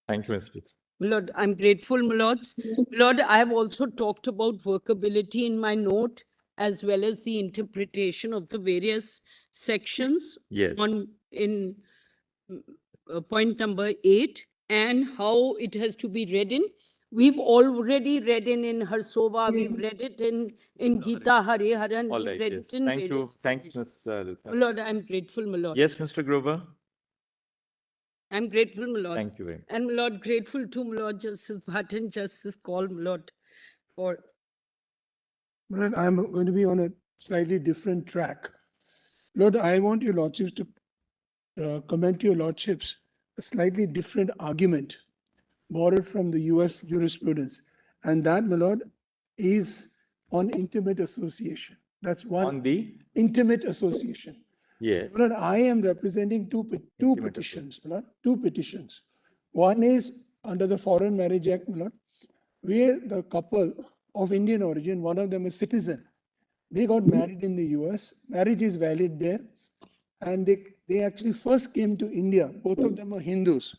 Thank you, Ms. Luthra. Lord, I'm grateful, my lords. Lord, I have also talked about workability in my note, as well as the interpretation of the various sections. Yes. In point number 8, and how it has to be read in. We've already read in Harsova, we've read it in Gita Hariharan, All we've right, read yes. it in Thank you. various Thank you, places. Ms. My Lord, I'm grateful, my Lord. Yes, Mr. Grover. I'm grateful, my Lord. Thank you very much. And my Lord, grateful to my Lord Justice Bhatt and Justice Kaul, my Lord, for. Lord, I'm going to be on a slightly different track. Lord, I want your lordships to comment to your lordships a slightly different argument borrowed from the US jurisprudence. And that, my lord, is on intimate association. That's one. On the? Intimate association. Yes. My lord, I am representing two petitions, my lord, two petitions. One is under the Foreign Marriage Act, my lord, where the couple of Indian origin, one of them a citizen, they got married in the US, marriage is valid there, and they actually first came to India, both of them are Hindus,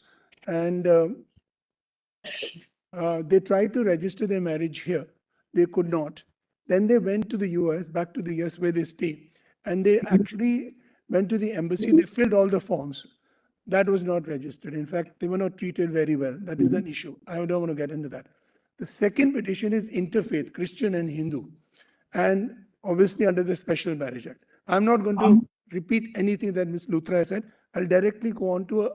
and they tried to register their marriage here. They could not. Then they went to the US, back to the US where they stay. And they actually went to the embassy. They filled all the forms. That was not registered. In fact, they were not treated very well. That is an issue. I don't want to get into that. The second petition is interfaith, Christian and Hindu. And obviously under the Special Marriage Act. I'm not going to repeat anything that Ms. Luthra said. I'll directly go on to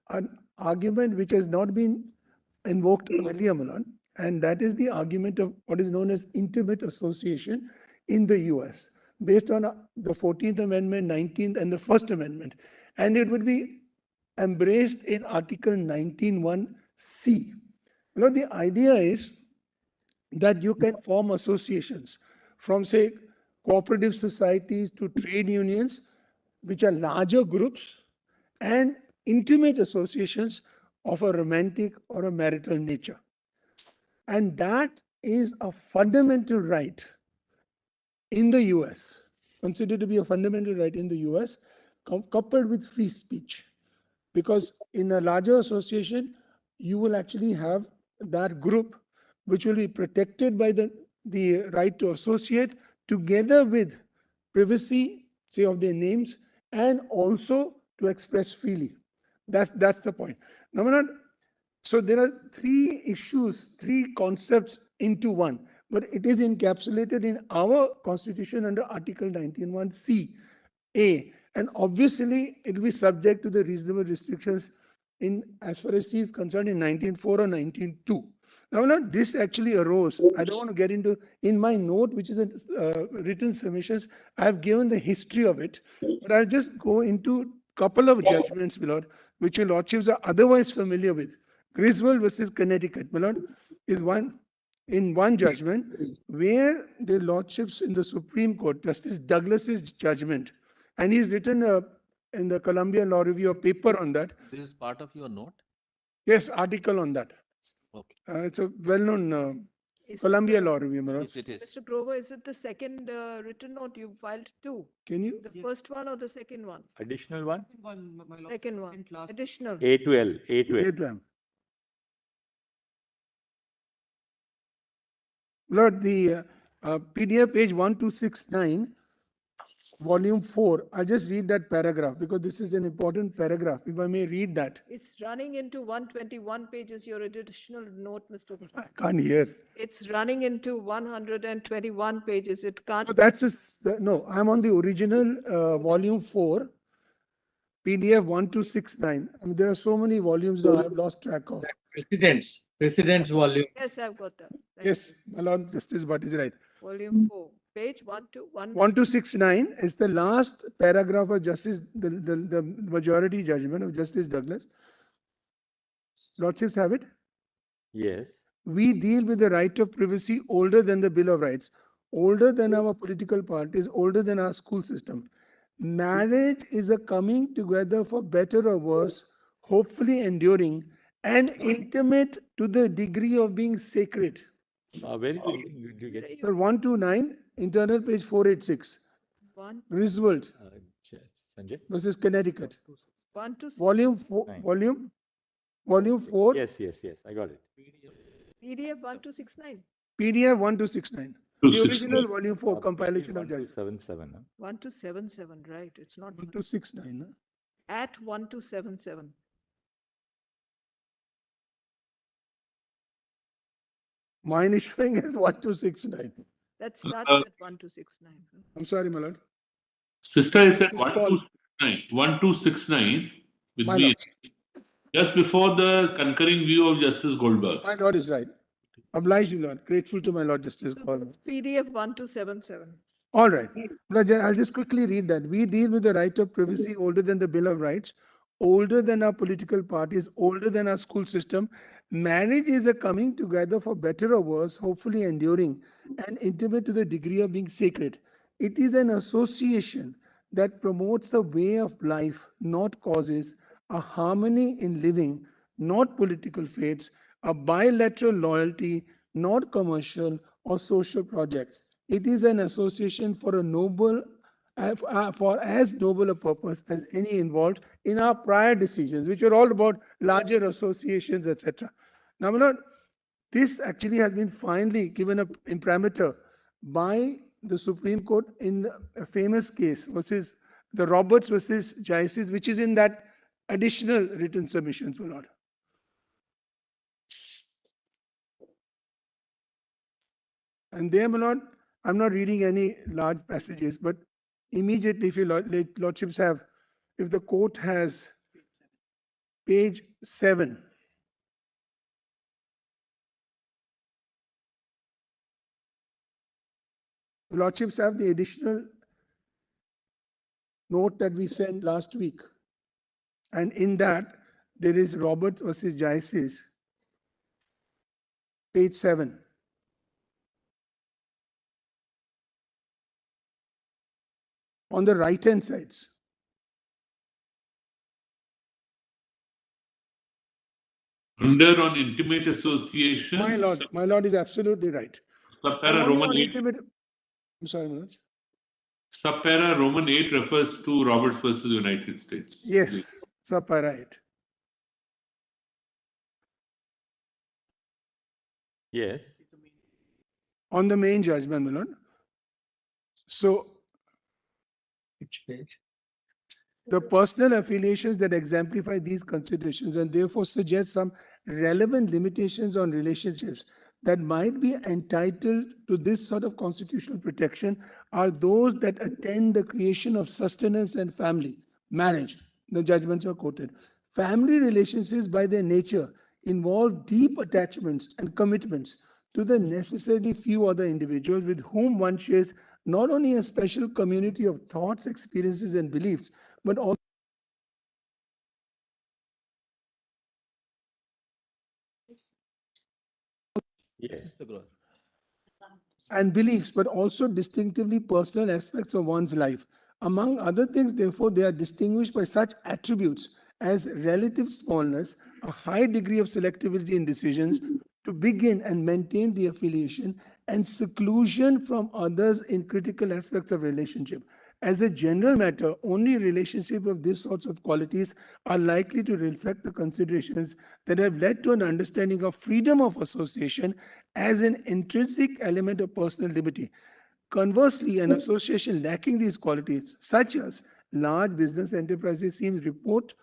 an argument which has not been invoked earlier, Milan, and that is the argument of what is known as intimate association in the US, based on the 14th Amendment, 19th, and the First Amendment. And it would be embraced in Article 19(1)(c). The idea is that you can form associations from, say, cooperative societies to trade unions, which are larger groups, and intimate associations of a romantic or a marital nature. And that is a fundamental right in the US, considered to be a fundamental right in the US, coupled with free speech. Because in a larger association, you will actually have that group which will be protected by the right to associate, together with privacy, say, of their names, and also to express freely. That's the point. Now, so there are three issues, three concepts into one, but it is encapsulated in our constitution under Article 19(1)(c), A. And obviously, it will be subject to the reasonable restrictions in as far as C is concerned in 19(4) or 19(2). Now, this actually arose. I don't want to get into, in my note, which is a written submissions, I have given the history of it, but I'll just go into a couple of judgments, my lord, which your lordships are otherwise familiar with. Griswold versus Connecticut, my lord, is one judgment where the lordships in the Supreme Court, Justice Douglas's judgment, and he's written in the Columbia Law Review a paper on that. This is part of your note? Yes, article on that. Okay. It's a well-known Columbia Law Review, my lord. Yes, it is. Mr. Grover, is it the second written note? You filed two. Can you? The first one or the second one? Additional one? Second one. Additional. A to L. A to L. A to M. Lord, the PDF page 1269, volume 4. I'll just read that paragraph because this is an important paragraph. If I may read that. It's running into 121 pages, your additional note, Mr. I can't hear. It's running into 121 pages. It can't. No, no, I'm on the original volume 4, PDF 1269. I mean, there are so many volumes now I've lost track of. Precedents volume. Yes, I've got that. Yes, my Lord Justice Bhatt is right. Volume 4, page 121. 1269 is the last paragraph of Justice, the majority judgment of Justice Douglas. Lordships have it? Yes. We deal with the right of privacy older than the Bill of Rights, older than our political parties, older than our school system. Marriage is a coming together for better or worse, hopefully enduring, and intimate to the degree of being sacred. Where did you get it? 129, internal page 486. Griswold Sanjay? versus Connecticut. 126. Volume 4. Yes, I got it. PDF 1269. PDF 1269. The original volume 4 compilation of justice. 1277. 1277, right. It's not 1269. at 1277. Mine is showing as 1269. That's Uh, at 1269. I'm sorry, my lord. Sister, it said This is called 1269 with my me. lord. Just before the concurring view of Justice Goldberg. My lord is right. Obliged, you, lord. Grateful to my lord Justice Goldberg. PDF 1277. All right. But I'll just quickly read that. We deal with the right of privacy older than the Bill of Rights, older than our political parties, older than our school system. Marriage is a coming together for better or worse, hopefully enduring and intimate to the degree of being sacred. It is an association that promotes a way of life, not causes, a harmony in living, not political faiths, a bilateral loyalty, not commercial or social projects. It is an association for a noble, for as noble a purpose as any involved in our prior decisions, which are all about larger associations, etc. Now, my lord, this actually has been finally given a imprimatur by the Supreme Court in a famous case versus the Roberts versus Jaisis, which is in that additional written submissions, my lord. And there, my lord, I'm not reading any large passages, but immediately, if your lordships have, if the court has page 7, the lordships have the additional note that we sent last week. And in that, there is Robert versus Jaisis, page 7. On the right-hand sides. Under on intimate association. My lord is absolutely right. Subpara Roman 8. I'm sorry, my lord. Subpara Roman 8 refers to Roberts versus United States. Yes, subpara 8. Yes. On the main judgment, my lord. So, Which page? the personal affiliations that exemplify these considerations and therefore suggest some relevant limitations on relationships that might be entitled to this sort of constitutional protection are those that attend the creation of sustenance and family, marriage. The judgments are quoted. Family relationships by their nature involve deep attachments and commitments to the necessarily few other individuals with whom one shares not only a special community of thoughts, experiences, and beliefs, but also Yes. and beliefs, but also distinctively personal aspects of one's life. Among other things, therefore, they are distinguished by such attributes as relative smallness, a high degree of selectivity in decisions to begin and maintain the affiliation, and seclusion from others in critical aspects of relationship. As a general matter, only relationships of these sorts of qualities are likely to reflect the considerations that have led to an understanding of freedom of association as an intrinsic element of personal liberty. Conversely, an association lacking these qualities, such as large business enterprises, seems report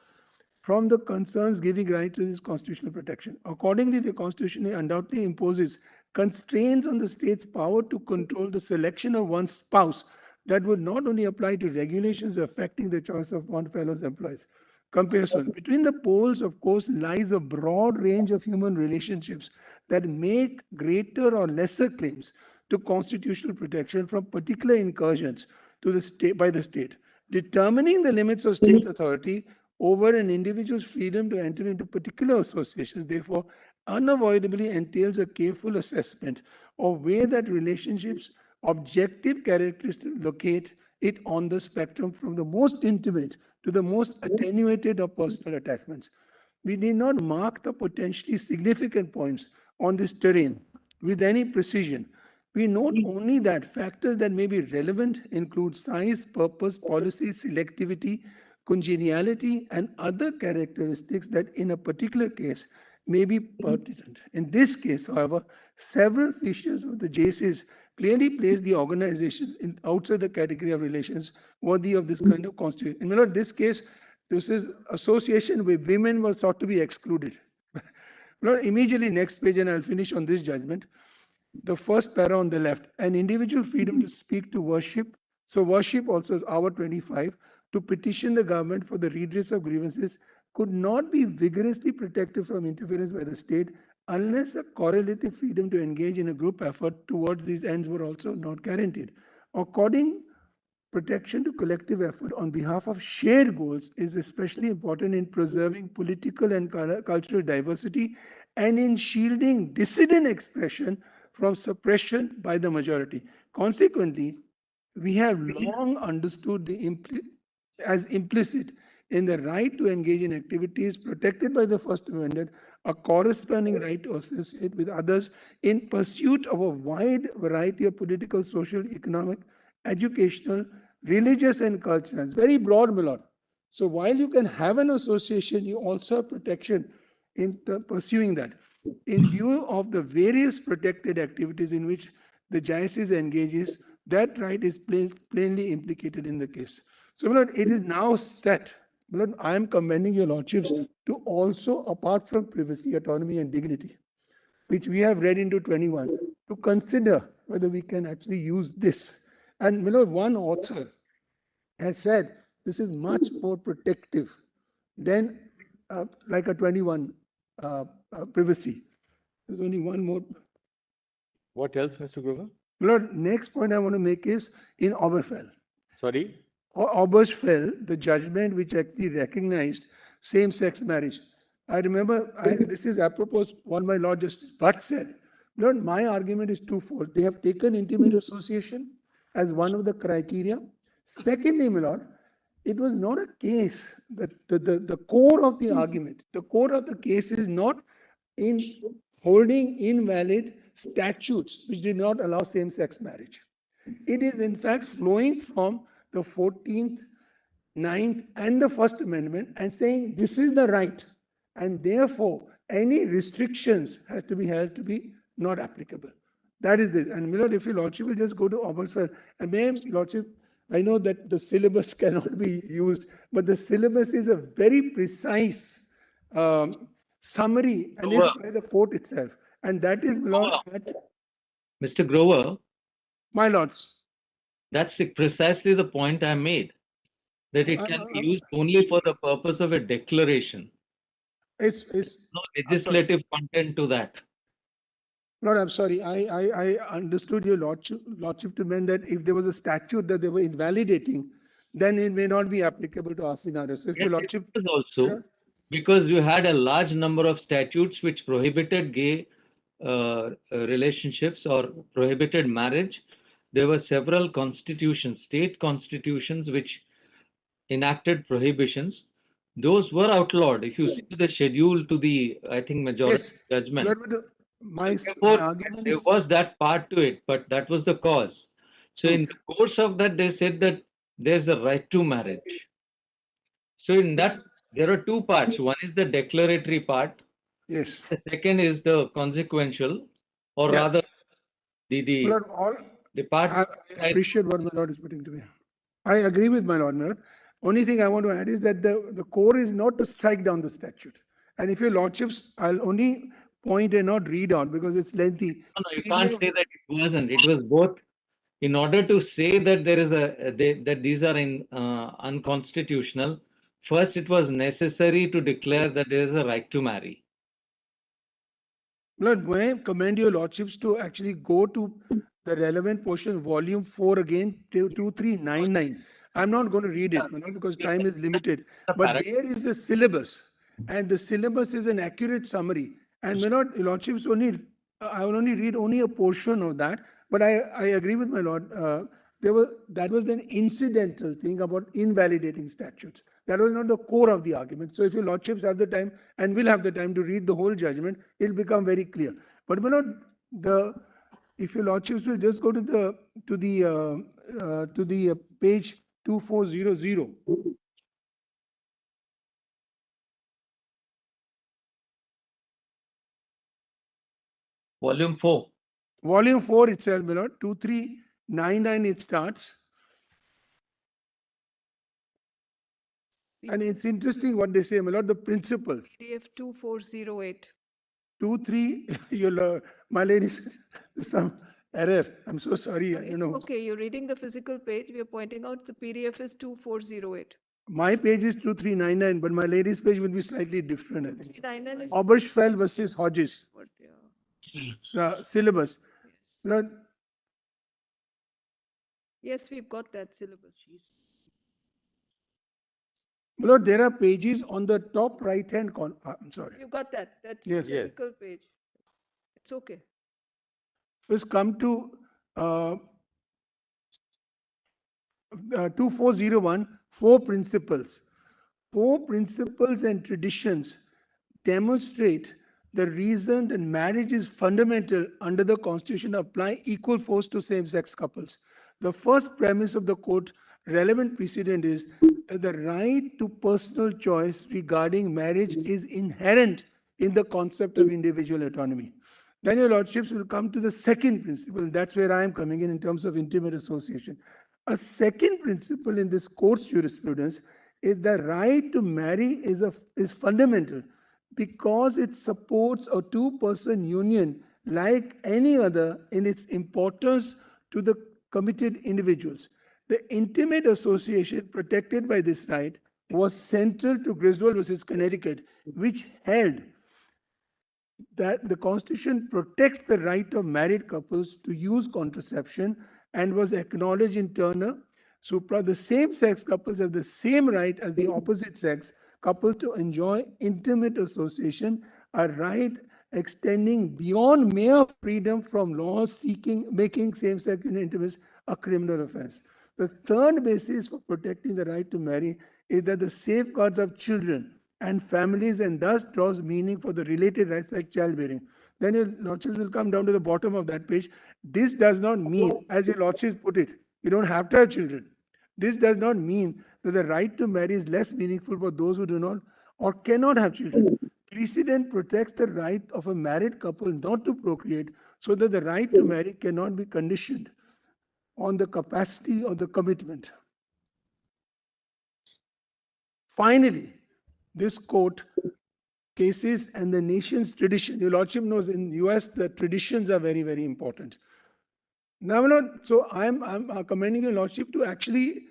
from the concerns giving right to this constitutional protection. Accordingly, the Constitution undoubtedly imposes constraints on the state's power to control the selection of one's spouse that would not only apply to regulations affecting the choice of one fellow's employees. Comparison. Between the poles, of course, lies a broad range of human relationships that make greater or lesser claims to constitutional protection from particular incursions to the state by the state. Determining the limits of state authority over an individual's freedom to enter into particular associations, therefore, unavoidably entails a careful assessment of where that relationship's objective characteristics locate it on the spectrum from the most intimate to the most attenuated of personal attachments. We need not mark the potentially significant points on this terrain with any precision. We note only that factors that may be relevant include size, purpose, policy, selectivity, congeniality, and other characteristics that in a particular case may be pertinent. In this case, however, several features of the JCs clearly place the organization outside the category of relations worthy of this kind of constitution. In this case, this is association with women were sought to be excluded. Immediately next page, and I'll finish on this judgment. the first para on the left, an individual freedom to speak, to worship. So worship also is our 25, to petition the government for the redress of grievances could not be vigorously protected from interference by the state unless a correlative freedom to engage in a group effort towards these ends were also not guaranteed. According protection to collective effort on behalf of shared goals is especially important in preserving political and cultural diversity and in shielding dissident expression from suppression by the majority. Consequently, we have long understood as implicit in the right to engage in activities protected by the First Amendment a corresponding right to associate with others in pursuit of a wide variety of political, social, economic, educational, religious, and cultural. It's very broad, my lord. So while you can have an association, you also have protection in pursuing that. In view of the various protected activities in which the diocese engages, that right is plainly implicated in the case. So, my lord, it is now set. My lord, I am commending your lordships to also, apart from privacy, autonomy, and dignity, which we have read into 21, to consider whether we can actually use this. And, my lord, one author has said this is much more protective than like a 21 privacy. There's only one more. What else, Mr. Grover? Lord, next point I want to make is in Oberfell. Sorry? Oberfell, the judgment which actually recognized same-sex marriage. I remember, this is apropos what my Lord Justice Butt said. Lord, my argument is twofold. They have taken intimate association as one of the criteria. Secondly, my Lord, it was not a case that the core of the argument, the core of the case is not in holding invalid statutes which did not allow same-sex marriage. It is in fact flowing from the 14th, 9th, and the First Amendment and saying this is the right, and therefore any restrictions have to be held to be not applicable. That is this. And Milord, if your Lordship will just go to Oberstfeld, and may Lordship, I know that the syllabus cannot be used, but the syllabus is a very precise summary and is by the court itself. And that is, Milord, Mr. Grover, my lords. that's precisely the point I made, that it can be used only for the purpose of a declaration. It's no legislative content to that. Lord, I'm sorry. I understood your lordship to mean that if there was a statute that they were invalidating, then it may not be applicable to our scenario. So if your lordship also, because you had a large number of statutes which prohibited gay relationships or prohibited marriage, there were several constitutions, state constitutions, which enacted prohibitions. Those were outlawed. If you see the schedule to the, I think, majority judgment. Therefore, there was that part to it, but that was the cause. So in the course of that, they said that there's a right to marriage. So in that, there are two parts. One is the declaratory part. Yes. The second is the consequential, or rather, the part. I appreciate what my lord is putting to me. I agree with my lord. Only thing I want to add is that the core is not to strike down the statute. And if your lordships, I'll only point and not read out because it's lengthy. No, you can't say that it wasn't. It was both. In order to say that there is that these are unconstitutional, first it was necessary to declare that there is a right to marry. Lord, may I commend your lordships to actually go to the relevant portion, volume 4 again, 2399. I'm not going to read it because time is limited. But there is the syllabus, and the syllabus is an accurate summary. And my lord, lordships only, I will only read only a portion of that. But I agree with my lord. That was an incidental thing about invalidating statutes. That was not the core of the argument. So if your lordships have the time and will have the time to read the whole judgment, it'll become very clear. But my lord, if your lordships will just go to the page 2400. Volume 4. Volume 4 itself, my lord, 2399 it starts. And it's interesting what they say, my lord, the principle. PDF 2408. 2, 3, my ladies, some error. I'm so sorry. I don't know. Okay, you're reading the physical page. We are pointing out the PDF is 2408. My page is 2399, but my ladies' page will be slightly different, I think. 399 is Obergefell versus Hodges, what, yeah. the syllabus. Now, Yes, we've got that syllabus. there are pages on the top right-hand corner. I'm sorry. You've got that. That's Yes. the physical page. It's okay. Let's come to 2401, four principles. Four principles and traditions demonstrate the reason that marriage is fundamental under the Constitution apply equal force to same-sex couples. The first premise of the court relevant precedent is that the right to personal choice regarding marriage is inherent in the concept of individual autonomy. Then your lordships will come to the second principle, and that's where I am coming in terms of intimate association. A second principle in this court's jurisprudence is the right to marry is fundamental because it supports a two-person union like any other in its importance to the committed individuals. The intimate association protected by this right was central to Griswold versus Connecticut, which held that the Constitution protects the right of married couples to use contraception and was acknowledged in Turner. Supra, the same-sex couples have the same right as the opposite sex couple to enjoy intimate association, a right extending beyond mere freedom from laws making same-sex intimacy a criminal offense. The third basis for protecting the right to marry is that the safeguards of children and families and thus draws meaning for the related rights like childbearing. Then your lordships will come down to the bottom of that page. This does not mean, as your lordships put it, you don't have to have children. This does not mean that the right to marry is less meaningful for those who do not or cannot have children. Precedent protects the right of a married couple not to procreate so that the right to marry cannot be conditioned on the capacity or the commitment. Finally, this court cases and the nation's tradition. Your lordship knows in the US the traditions are very, very important. Now, so I'm commending your lordship to actually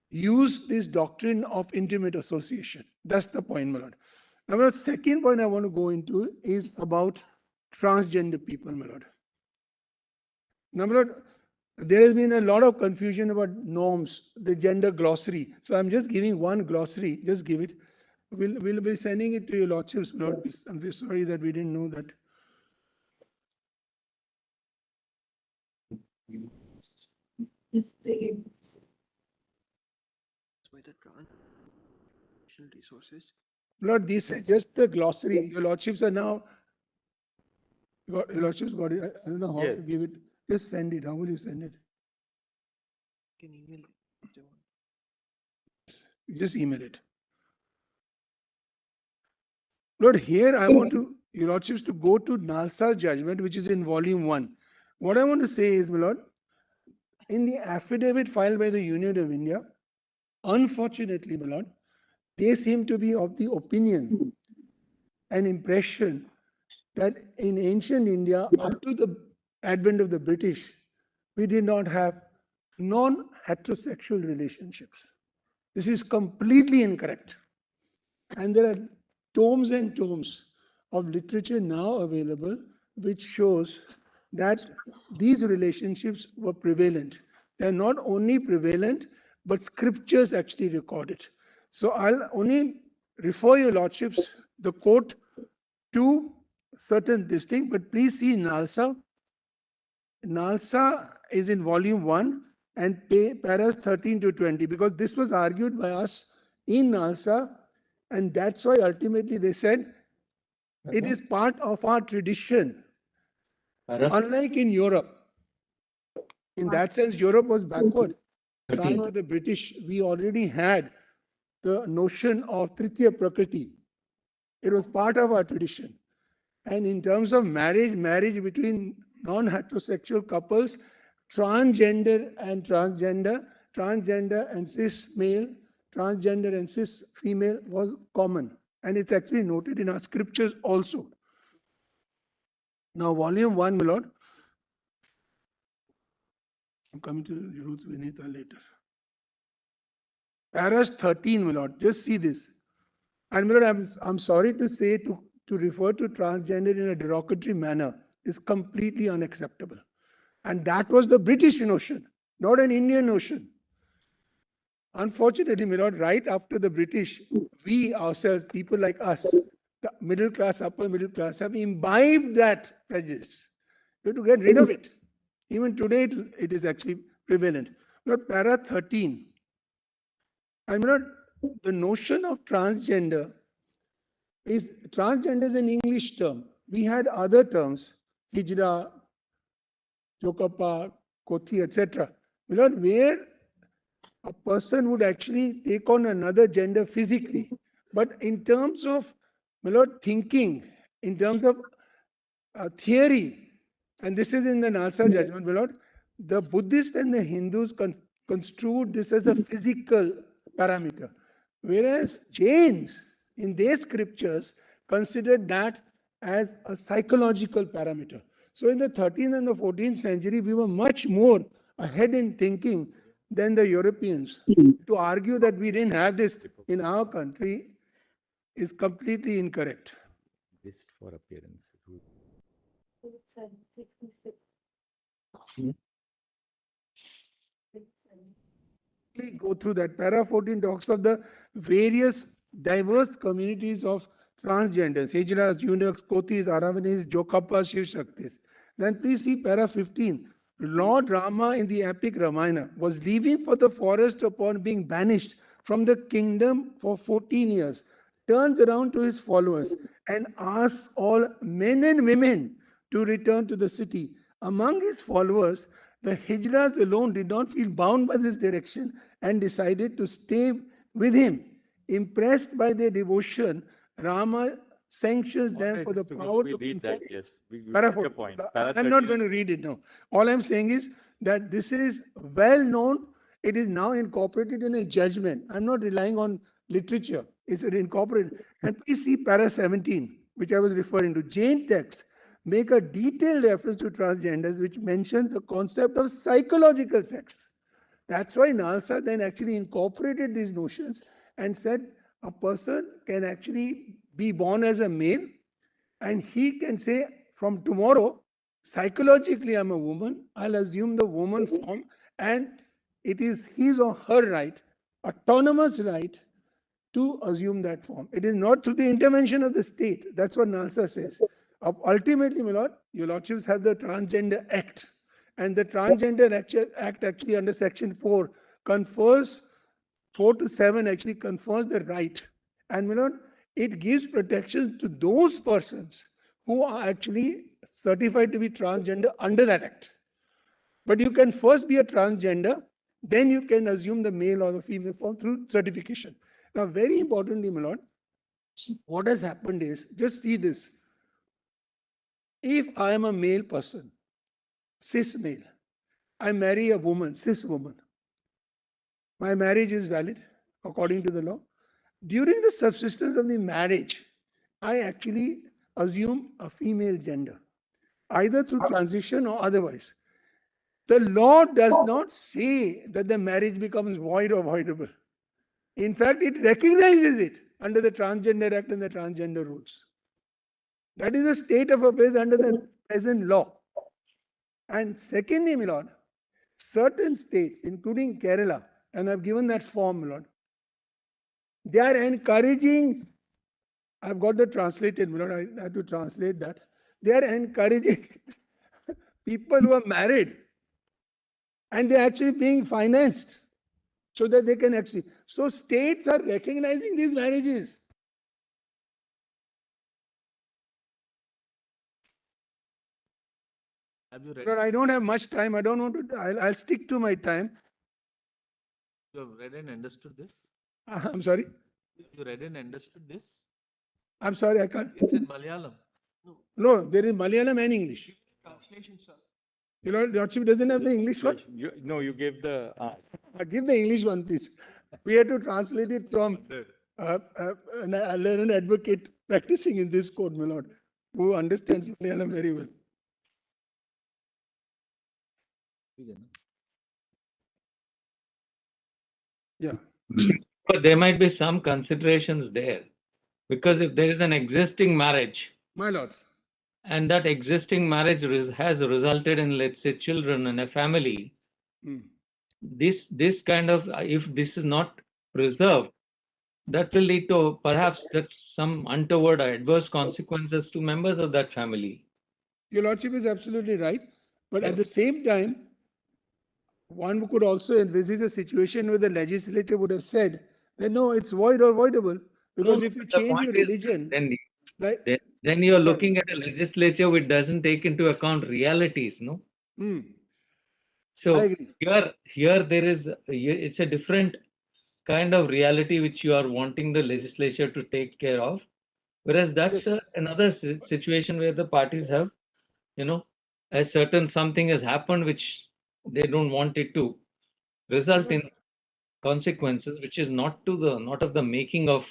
use this doctrine of intimate association. That's the point, my lord. Now, the second point I want to go into is about transgender people, my lord. Now, my lord, there has been a lot of confusion about norms, the gender glossary. So I'm just giving one glossary. Just give it. We'll be sending it to your lordships, my lord. I'm very sorry that we didn't know that. Resources. Lord, this is just the glossary. Your lordships are now. Your lordships got it. I don't know how to give it. Just send it. How will you send it? You can email it. You just email it. Lord, here I want to your lordships to go to NALSA judgment, which is in volume 1. What I want to say is, my lord, in the affidavit filed by the Union of India, unfortunately, my lord, they seem to be of the opinion and impression that in ancient India, up to the advent of the British, we did not have non-heterosexual relationships. This is completely incorrect. And there are tomes and tomes of literature now available which shows that these relationships were prevalent. They're not only prevalent, but scriptures actually record it. So I'll only refer your lordships, the court, to certain distinct, but please see NALSA. NALSA is in volume 1 and paras 13 to 20, because this was argued by us in NALSA, and that's why ultimately they said it is part of our tradition. Unlike in Europe, in that sense, Europe was backward. Prior to the British, we already had the notion of Tritiya Prakriti. It was part of our tradition. And in terms of marriage between non-heterosexual couples, transgender and cis male, transgender and cis female was common. And it's actually noted in our scriptures also. Now, volume 1, my lord. I'm coming to Ruth Vinita later. Paras 13, my lord. Just see this. And my lord, I'm sorry to say to refer to transgender in a derogatory manner is completely unacceptable. And that was the British notion, not an Indian notion. Unfortunately, my lord, right after the British, we ourselves, people like us, the middle class, upper middle class, have imbibed that prejudice. We have to get rid of it. Even today, it is actually prevalent. But para 13, I'm not, the notion of transgender is an English term. We had other terms, hijra, chokapa, kothi, etc. Where a person would actually take on another gender physically. But in terms of thinking, in terms of theory, and this is in the Nalsa judgment, the Buddhists and the Hindus construed this as a physical parameter, whereas Jains, in their scriptures, considered that as a psychological parameter. So in the 13th and the 14th century, we were much more ahead in thinking than the Europeans. To argue that we didn't have this in our country is completely incorrect. Just for appearance. Go through that. Para 14 talks of the various diverse communities of transgenders, Hijras, eunuchs, Kotis, Aravanis, Jokapas, Shivshaktis. Then please see para 15. Lord Rama in the epic Ramayana was leaving for the forest upon being banished from the kingdom for 14 years, turns around to his followers and asks all men and women to return to the city. Among his followers, the Hijras alone did not feel bound by this direction and decided to stay with him. Impressed by their devotion, Rama sanctions them for the power to read that. Yes, your point. I'm not going to read it now. All I'm saying is that this is well known. It is now incorporated in a judgment. I'm not relying on literature. It's incorporated. And please see para 17, which I was referring to. Jain texts make a detailed reference to transgenders, which mentions the concept of psychological sex. That's why Nalsa then actually incorporated these notions and said a person can actually be born as a male and he can say from tomorrow, psychologically I'm a woman, I'll assume the woman form and it is his or her right, autonomous right to assume that form. It is not through the intervention of the state. That's what Nalsa says. Ultimately, my lord, your lordships have the Transgender Act. And the Transgender Act actually under section 4 confers, 4 to 7 actually confers the right. And my lord, it gives protection to those persons who are actually certified to be transgender under that act. But you can first be a transgender, then you can assume the male or the female form through certification. Now, very importantly, my lord, what has happened is, just see this. If I am a male person, cis male, I marry a woman, cis woman, my marriage is valid according to the law. During the subsistence of the marriage, I actually assume a female gender, either through transition or otherwise. The law does not say that the marriage becomes void or voidable. In fact, it recognizes it under the Transgender Act and the transgender rules. That is the state of affairs under the present law. And secondly, my lord, certain states, including Kerala, and I've given that form, my lord, they are encouraging, I've got the translated, my lord, I have to translate that. They are encouraging people who are married and they're actually being financed so that they can actually. So states are recognizing these marriages. But I don't have much time. I don't want to. I'll stick to my time. You have read and understood this? I'm sorry. You read and understood this? I'm sorry, I can't. It's in Malayalam. No, there is Malayalam and English. Translation, sir. You know, Lordship doesn't have the English one? No, you gave the... Give the English one, please. We had to translate it from an advocate practicing in this court, my lord, who understands Malayalam very well. Yeah. But there might be some considerations there, because if there is an existing marriage, My lords. and that existing marriage has resulted in, let's say, children and a family, this kind of, if this is not preserved, that will lead to perhaps that some untoward adverse consequences to members of that family. Your lordship is absolutely right. But at the same time, one could also envisage a situation where the legislature would have said that no, it's void or voidable. Because if you change your religion, then you're looking at a legislature which doesn't take into account realities, no? So here there is, it's a different kind of reality which you are wanting the legislature to take care of, whereas that's another situation where the parties have, a certain something has happened which they don't want it to result in consequences, which is not of the making of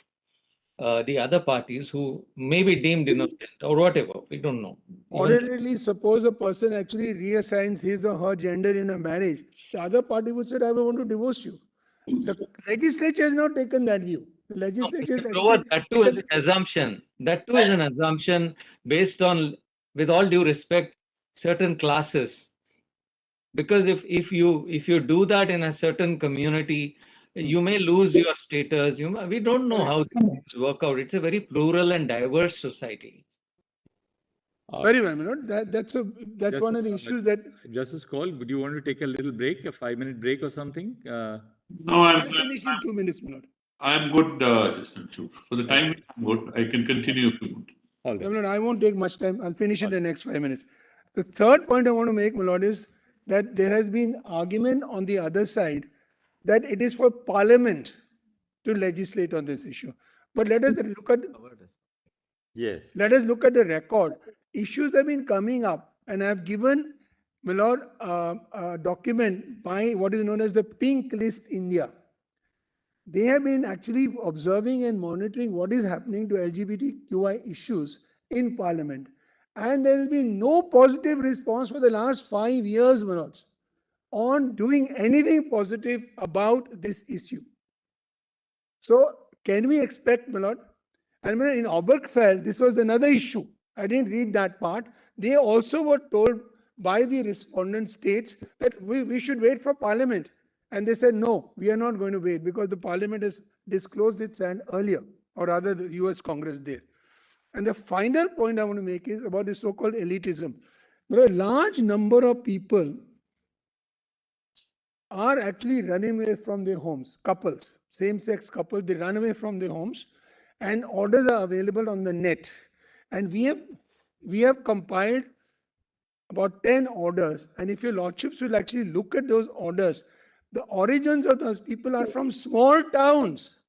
the other parties who may be deemed innocent or whatever. We don't know. Ordinarily, suppose a person actually reassigns his or her gender in a marriage, the other party would say, I want to divorce you. The legislature has not taken that view. The legislature has actually that too is an assumption. That too is an assumption based on, with all due respect, certain classes. Because if you do that in a certain community, you may lose your status. We don't know how things work out. It's a very plural and diverse society. Very well, Manoj. That's one of the issues that. Justice Call, would you want to take a little break, a 5-minute break or something? No, I'll finish in 2 minutes, Manoj. I'm good, Justice Chu. For the time, I'm good. I can continue if you want. Manoj, I won't take much time. I'll finish in the next 5 minutes. The third point I want to make, my lord, is that there has been argument on the other side that it is for Parliament to legislate on this issue. But let us look at. Yes. Let us look at the record. Issues have been coming up, and I have given, my lord, a document by what is known as the Pink List India. They have been actually observing and monitoring what is happening to LGBTQI issues in Parliament. And there has been no positive response for the last 5 years, Manoj, on doing anything positive about this issue. So, can we expect, my lord? And in Obergefell, this was another issue. I didn't read that part. They also were told by the respondent states that we should wait for Parliament. And they said, no, we are not going to wait because the Parliament has disclosed its hand earlier, or rather the US Congress did. And the final point I want to make is about the so-called elitism. There are a large number of people are actually running away from their homes, couples, same-sex couples, they run away from their homes, and orders are available on the net. And we have compiled about 10 orders. And if your lordships will actually look at those orders, the origins of those people are from small towns.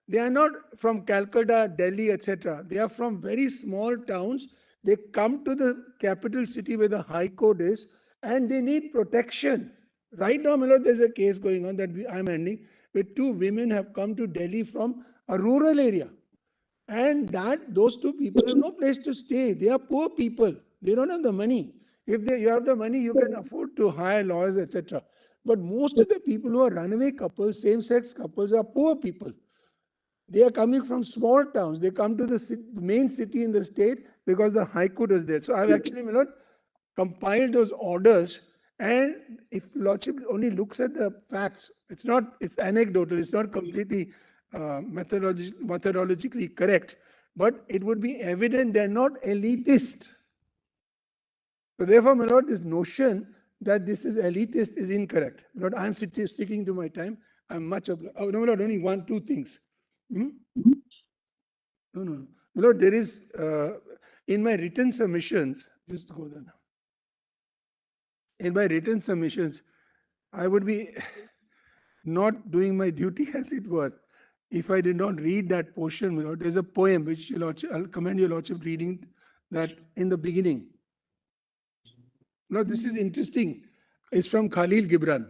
They are not from Calcutta, Delhi, etc. They are from very small towns. They come to the capital city where the High Court is, and they need protection. Right now, my lord, there's a case going on that I'm ending, where 2 women have come to Delhi from a rural area. And those 2 people have no place to stay. They are poor people. They don't have the money. If you have the money, you can afford to hire lawyers, etc. But most of the people who are runaway couples, same-sex couples, are poor people. They are coming from small towns. They come to the main city in the state because the High Court is there. So I've actually, my lord, compiled those orders. And if lordship only looks at the facts, it's anecdotal, it's not completely methodologically correct, but it would be evident they're not elitist. So therefore, my lord, this notion that this is elitist is incorrect. Lord, I'm sticking to my time. I'm much obliged. Oh, no, my lord, only 1-2 things. No. My lord, there is, in my written submissions, just go there now. In my written submissions, I would be not doing my duty, as it were, if I did not read that portion. My lord, there's a poem which your lordship, I'll commend your lordship reading that in the beginning. Now, this is interesting. It's from Khalil Gibran.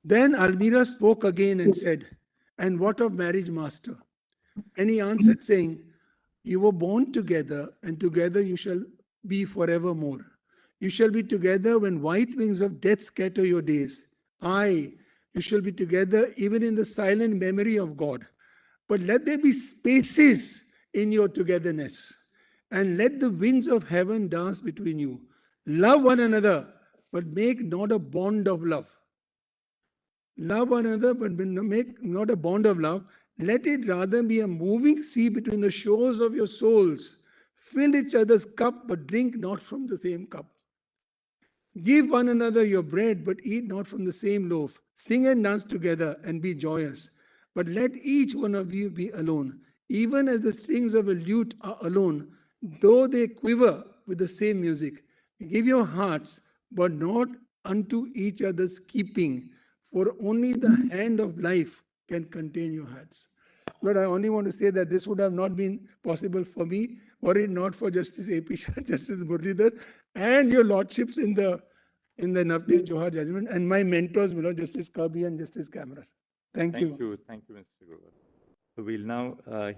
Then Almira spoke again and said, and what of marriage, master? And he answered, saying, you were born together, and together you shall be forevermore. You shall be together when white wings of death scatter your days. Aye, you shall be together even in the silent memory of God. But let there be spaces in your togetherness, and let the winds of heaven dance between you. Love one another, but make not a bond of love. Love one another, but make not a bond of love. Let it rather be a moving sea between the shores of your souls. Fill each other's cup, but drink not from the same cup. Give one another your bread, but eat not from the same loaf. Sing and dance together and be joyous. But let each one of you be alone, even as the strings of a lute are alone, though they quiver with the same music. Give your hearts, but not unto each other's keeping, for only the hand of life can contain your hearts. But I only want to say that this would have not been possible for me, were it not for Justice A.P. Shah, Justice Muralidhar, and your lordships in the Navtej Johar judgment, and my mentors, Justice Kirby and Justice Cameron. Thank you. Thank you, Mr. Grover. So we'll now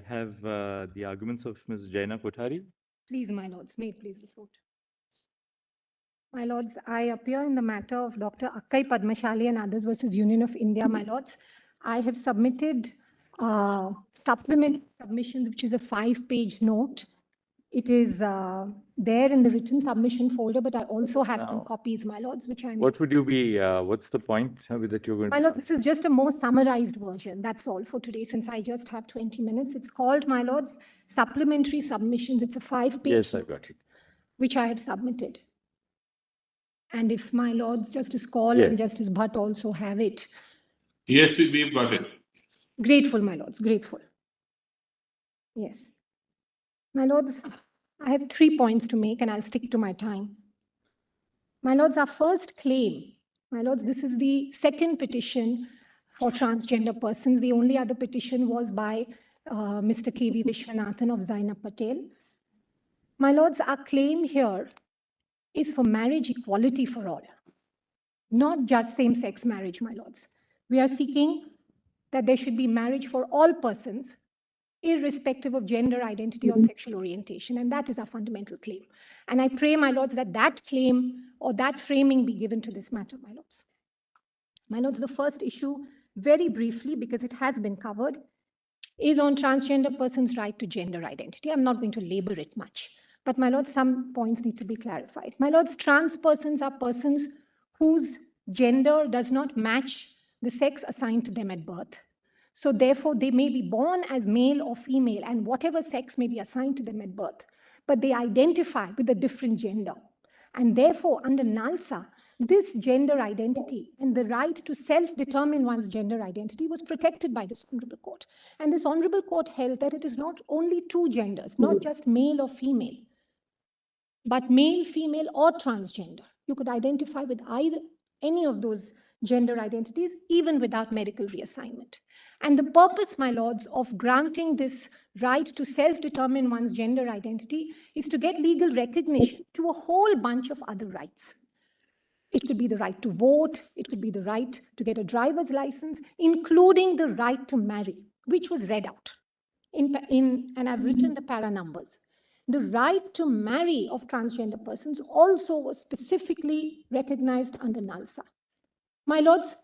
have the arguments of Ms. Jaina Kothari. Please, my lords, may it please the court. My lords, I appear in the matter of Dr. Akkai Padmashali and others versus Union of India, my lords. I have submitted supplement submissions, which is a 5-page note. It is there in the written submission folder, but I also have some copies, my lords, which I'm... What would you be, what's the point that you're going to... My lord, this is just a more summarized version. That's all for today, since I just have 20 minutes. It's called, my lords, supplementary submissions. It's a 5-page Yes, I've got it. Which I have submitted. And if my lords, Justice Kaul and Justice Bhatt also have it. Yes, we've got it. Grateful, my lords, grateful. Yes. My lords, I have 3 points to make and I'll stick to my time. My lords, our first claim, my lords, this is the second petition for transgender persons. The only other petition was by Mr. K.V. Vishwanathan of Zainab Patel. My lords, our claim here is for marriage equality for all, not just same-sex marriage, my lords. We are seeking that there should be marriage for all persons, irrespective of gender identity or sexual orientation, and that is our fundamental claim. And I pray, my lords, that that claim or that framing be given to this matter, my lords. My lords, the first issue, very briefly, because it has been covered, is on transgender persons' right to gender identity. I'm not going to labor it much, but my lords, some points need to be clarified. My lords, trans persons are persons whose gender does not match the sex assigned to them at birth. So therefore, they may be born as male or female, and whatever sex may be assigned to them at birth, but they identify with a different gender. And therefore, under NALSA, this gender identity and the right to self-determine one's gender identity was protected by this Honorable Court. And this Honorable Court held that it is not only two genders, not just male or female, but male, female, or transgender. You could identify with either any of those gender identities, even without medical reassignment. And the purpose, my lords, of granting this right to self-determine one's gender identity is to get legal recognition to a whole bunch of other rights. It could be the right to vote, it could be the right to get a driver's license, including the right to marry, which was read out. And I've written the para numbers. The right to marry of transgender persons also was specifically recognized under NALSA. My lords,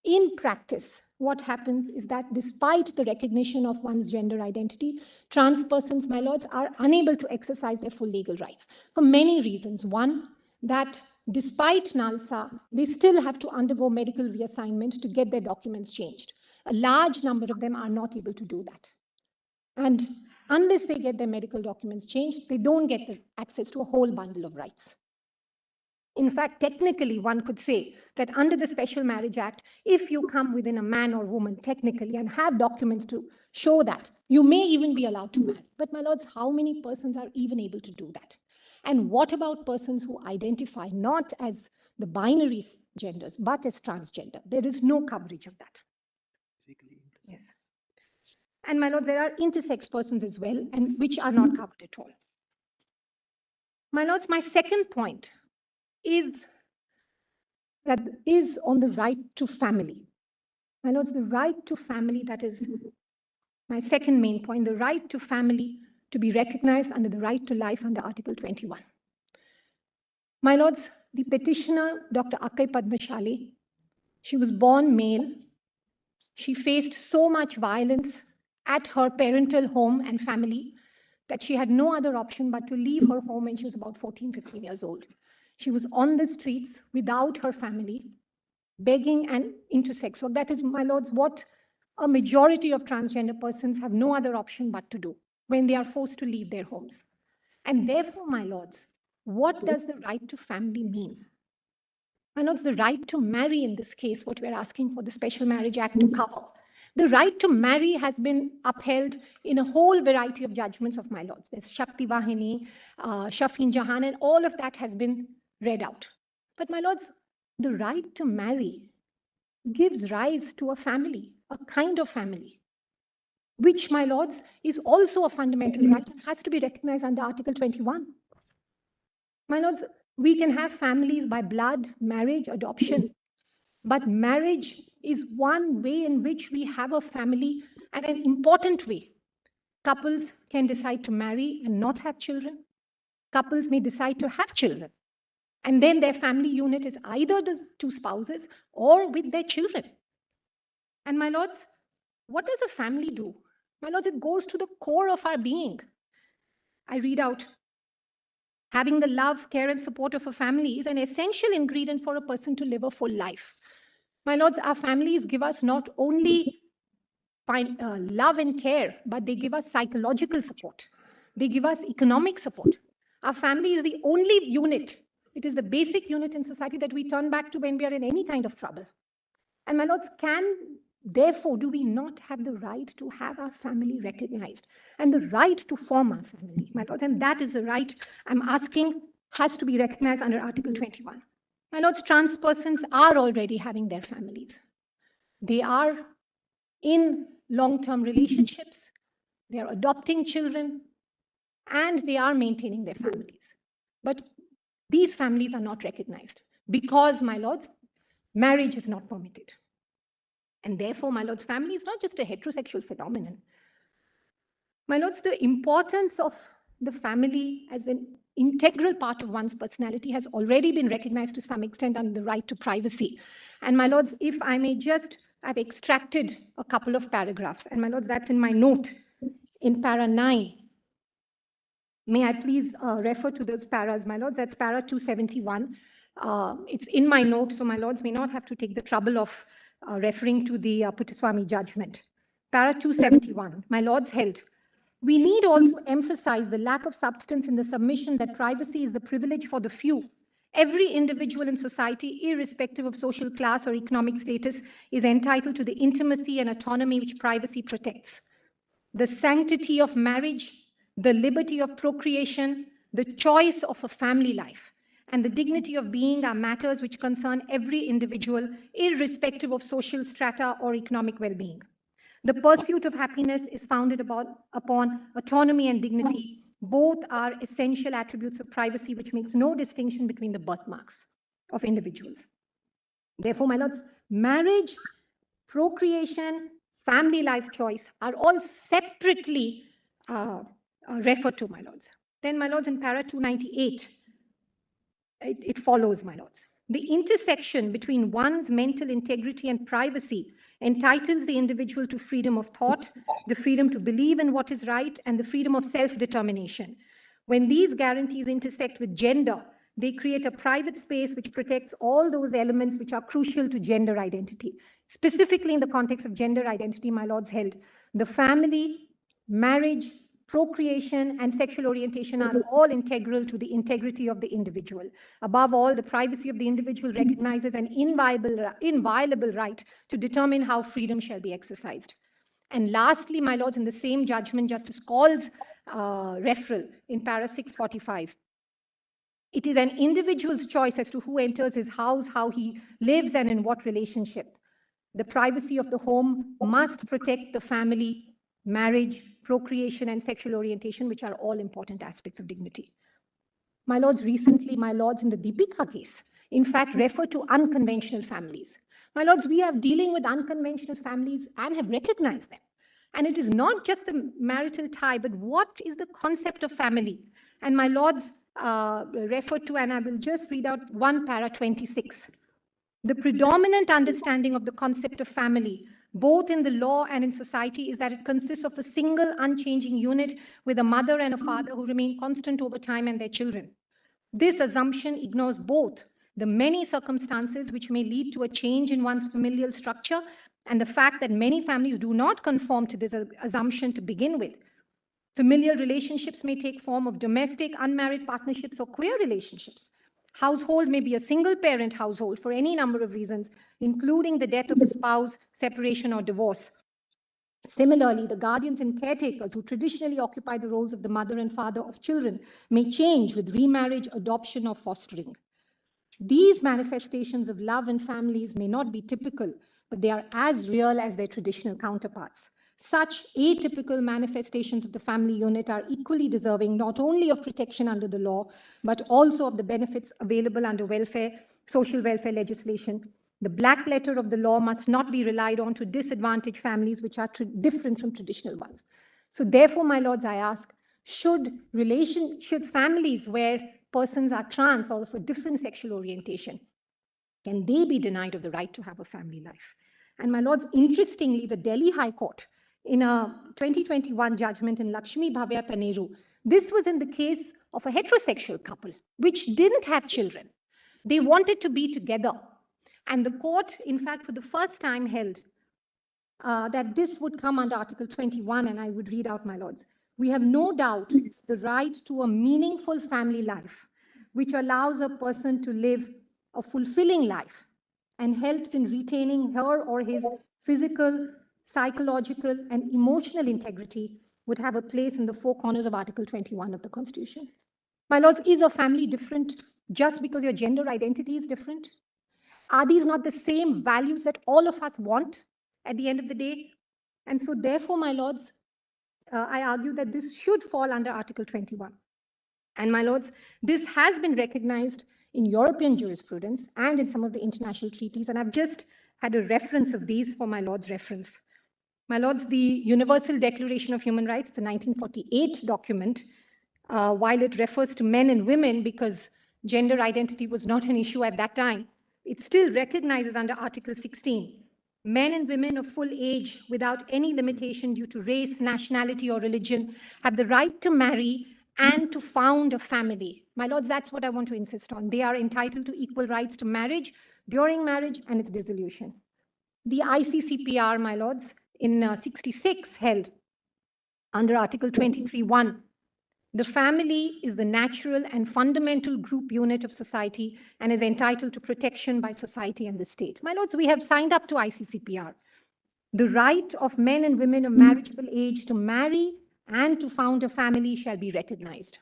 in practice, what happens is that despite the recognition of one's gender identity, trans persons, my lords, are unable to exercise their full legal rights for many reasons. One, that despite NALSA, they still have to undergo medical reassignment to get their documents changed. A large number of them are not able to do that. And unless they get their medical documents changed, they don't get the access to a whole bundle of rights. In fact, technically, one could say that under the Special Marriage Act, if you come within a man or woman technically and have documents to show that, you may even be allowed to marry. But my lords, how many persons are even able to do that? And what about persons who identify not as the binary genders, but as transgender? There is no coverage of that. Yes. And my lords, there are intersex persons as well, and which are not covered at all. My lords, my second point is on the right to family. My lords, the right to family, that is my second main point, the right to family to be recognized under the right to life under Article 21. My lords, the petitioner, Dr. Akai Padmashali, she was born male. She faced so much violence at her parental home and family that she had no other option but to leave her home when she was about 14, 15 years old. She was on the streets without her family, begging and into sex work. That is, my lords, what a majority of transgender persons have no other option but to do when they are forced to leave their homes. And therefore, my lords, what does the right to family mean? My lords, the right to marry in this case, what we're asking for the Special Marriage Act to cover. The right to marry has been upheld in a whole variety of judgments of my lords. There's Shakti Vahini, Shafin Jahan, and all of that has been read out. But my lords, the right to marry gives rise to a family, a kind of family, which, my lords, is also a fundamental right and has to be recognized under Article 21. My lords, we can have families by blood, marriage, adoption, but marriage is one way in which we have a family, and an important way. Couples can decide to marry and not have children. Couples may decide to have children. And then their family unit is either the two spouses or with their children. And my lords, what does a family do? My lords, it goes to the core of our being. I read out, having the love, care, and support of a family is an essential ingredient for a person to live a full life. My lords, our families give us not only love and care, but they give us psychological support. They give us economic support. Our family is the only unit. It is the basic unit in society that we turn back to when we are in any kind of trouble. And my lords, therefore, do we not have the right to have our family recognized and the right to form our family, my lords? And that is the right I'm asking has to be recognized under Article 21. My lords, trans persons are already having their families. They are in long-term relationships, they are adopting children, and they are maintaining their families. But these families are not recognized because, my lords, marriage is not permitted. And therefore, my lords, family is not just a heterosexual phenomenon. My lords, the importance of the family as an integral part of one's personality has already been recognized to some extent under the right to privacy. And my lords, if I may just, I've extracted a couple of paragraphs. And my lords, that's in my note in para 9. May I please refer to those paras, my lords? That's para 271. It's in my note, so my lords may not have to take the trouble of referring to the Puttaswamy judgment. Para 271, my lords held. We need also emphasize the lack of substance in the submission that privacy is the privilege for the few. Every individual in society, irrespective of social class or economic status, is entitled to the intimacy and autonomy which privacy protects. The sanctity of marriage, the liberty of procreation, the choice of a family life, and the dignity of being are matters which concern every individual, irrespective of social strata or economic well-being. The pursuit of happiness is founded upon autonomy and dignity. Both are essential attributes of privacy, which makes no distinction between the birthmarks of individuals. Therefore, my lords, marriage, procreation, family life choice are all separately referred to, my lords. Then, my lords, in para 298, it follows, my lords. The intersection between one's mental integrity and privacy entitles the individual to freedom of thought, the freedom to believe in what is right, and the freedom of self-determination. When these guarantees intersect with gender, they create a private space which protects all those elements which are crucial to gender identity. Specifically in the context of gender identity, my lords held, the family, marriage, procreation, and sexual orientation are all integral to the integrity of the individual. Above all, the privacy of the individual recognizes an inviolable right to determine how freedom shall be exercised. And lastly, my lords, in the same judgment, Justice Call's referral in para 645, it is an individual's choice as to who enters his house, how he lives, and in what relationship. The privacy of the home must protect the family, marriage, procreation, and sexual orientation, which are all important aspects of dignity. My lords, recently, my lords, in the Deepika case, in fact, refer to unconventional families. My lords, we are dealing with unconventional families and have recognized them. And it is not just the marital tie, but what is the concept of family? And my lords, referred to, and I will just read out one para 26. The predominant understanding of the concept of family, both in the law and in society, is that it consists of a single unchanging unit with a mother and a father who remain constant over time and their children. This assumption ignores both the many circumstances which may lead to a change in one's familial structure and the fact that many families do not conform to this assumption to begin with. Familial relationships may take form of domestic, unmarried partnerships or queer relationships. Household may be a single-parent household for any number of reasons, including the death of a spouse, separation, or divorce. Similarly, the guardians and caretakers who traditionally occupy the roles of the mother and father of children may change with remarriage, adoption, or fostering. These manifestations of love in families may not be typical, but they are as real as their traditional counterparts. Such atypical manifestations of the family unit are equally deserving not only of protection under the law, but also of the benefits available under social welfare legislation. The black letter of the law must not be relied on to disadvantage families which are different from traditional ones. So therefore, my lords, I ask, should families where persons are trans or of a different sexual orientation, can they be denied of the right to have a family life? And my lords, interestingly, the Delhi High Court, in a 2021 judgment in Lakshmi Bhavya Taneru, this was in the case of a heterosexual couple, which didn't have children. They wanted to be together. And the court, in fact, for the first time held that this would come under Article 21, and I would read out, my lords. We have no doubt the right to a meaningful family life, which allows a person to live a fulfilling life and helps in retaining her or his physical, psychological, and emotional integrity, would have a place in the four corners of Article 21 of the Constitution. My lords, is a family different just because your gender identity is different? Are these not the same values that all of us want at the end of the day? And so therefore, my lords, I argue that this should fall under Article 21. And my lords, this has been recognized in European jurisprudence and in some of the international treaties. And I've just had a reference of these for my lords' reference. My lords, the Universal Declaration of Human Rights, the 1948 document, while it refers to men and women because gender identity was not an issue at that time, it still recognizes under Article 16, men and women of full age without any limitation due to race, nationality, or religion have the right to marry and to found a family. My lords, that's what I want to insist on. They are entitled to equal rights to marriage, during marriage, and its dissolution. The ICCPR, my lords, in 66 held under Article 23(1), the family is the natural and fundamental group unit of society and is entitled to protection by society and the state. My lords, we have signed up to ICCPR. The right of men and women of marriageable age to marry and to found a family shall be recognized.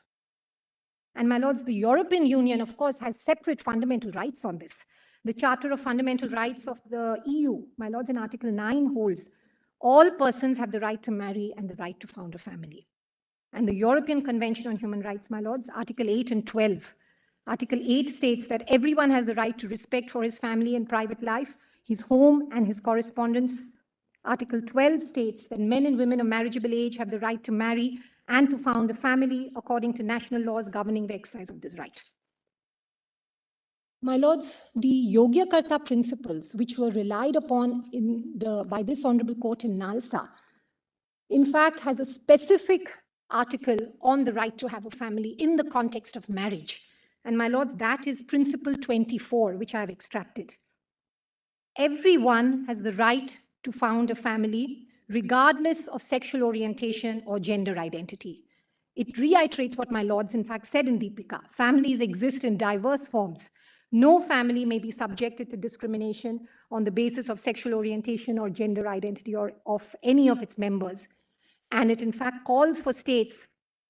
And my lords, the European Union, of course, has separate fundamental rights on this. The Charter of Fundamental Rights of the EU, my lords, in Article 9 holds all persons have the right to marry and the right to found a family. And the European Convention on Human Rights, my lords, Article 8 and 12. Article 8 states that everyone has the right to respect for his family and private life, his home and his correspondence. Article 12 states that men and women of marriageable age have the right to marry and to found a family according to national laws governing the exercise of this right. My lords, the Yogyakarta principles, which were relied upon by this honorable court in Nalsa, in fact, has a specific article on the right to have a family in the context of marriage. And my lords, that is Principle 24, which I have extracted. Everyone has the right to found a family, regardless of sexual orientation or gender identity. It reiterates what my lords, in fact, said in Deepika. Families exist in diverse forms. No family may be subjected to discrimination on the basis of sexual orientation or gender identity or of any of its members. And it, in fact, calls for states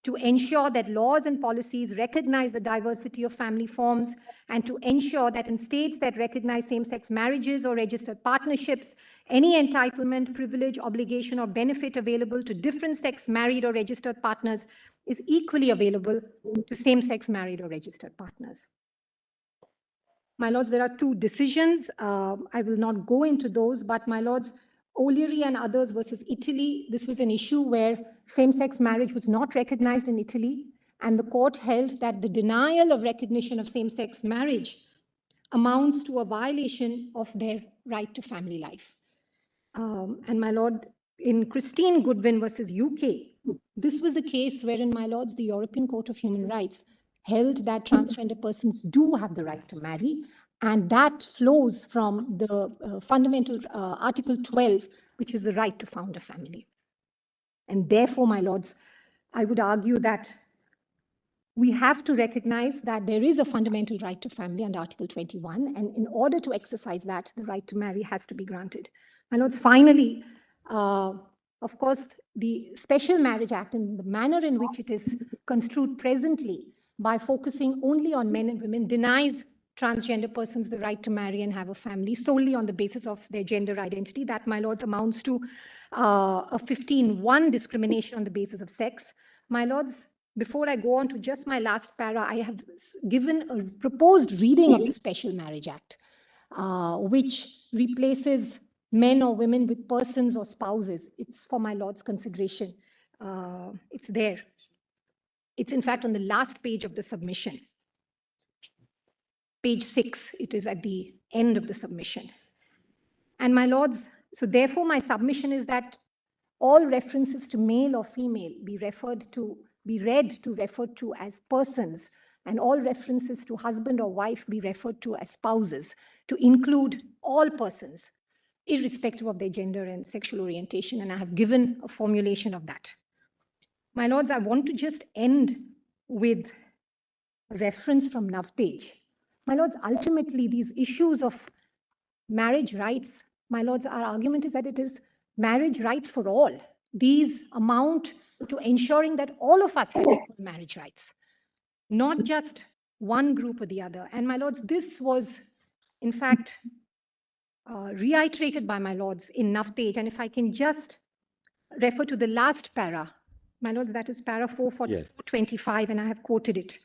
to ensure that laws and policies recognize the diversity of family forms and to ensure that in states that recognize same-sex marriages or registered partnerships, any entitlement, privilege, obligation, or benefit available to different sex married or registered partners is equally available to same-sex married or registered partners. My lords, there are two decisions. I will not go into those, but my lords, O'Leary and others versus Italy, this was an issue where same-sex marriage was not recognized in Italy, And the court held that the denial of recognition of same-sex marriage amounts to a violation of their right to family life. And my lord, in Christine Goodwin versus UK, this was a case wherein, my lords, the European Court of Human Rights held that transgender persons do have the right to marry, and that flows from the fundamental Article 12, which is the right to found a family. And therefore, my lords, I would argue that we have to recognize that there is a fundamental right to family under Article 21, and in order to exercise that, the right to marry has to be granted. My lords, finally, of course, the Special Marriage Act and the manner in which it is construed presently by focusing only on men and women denies transgender persons the right to marry and have a family solely on the basis of their gender identity. That, my lords, amounts to a 15(1) discrimination on the basis of sex. My lords, before I go on to just my last para, I have given a proposed reading of the Special Marriage Act, which replaces men or women with persons or spouses. It's for my lord's consideration. It's there. It's in fact on the last page of the submission. Page 6, it is at the end of the submission. And my lords, so therefore my submission is that all references to male or female be read to refer to as persons, and all references to husband or wife be referred to as spouses, to include all persons, irrespective of their gender and sexual orientation, and I have given a formulation of that. My lords, I want to just end with a reference from Navtej. My lords, ultimately, these issues of marriage rights, my lords, our argument is that it is marriage rights for all. These amount to ensuring that all of us have equal marriage rights, not just one group or the other. And my lords, this was, in fact, reiterated by my lords in Navtej. And if I can just refer to the last para, my lords, that is para 425, and I have quoted it.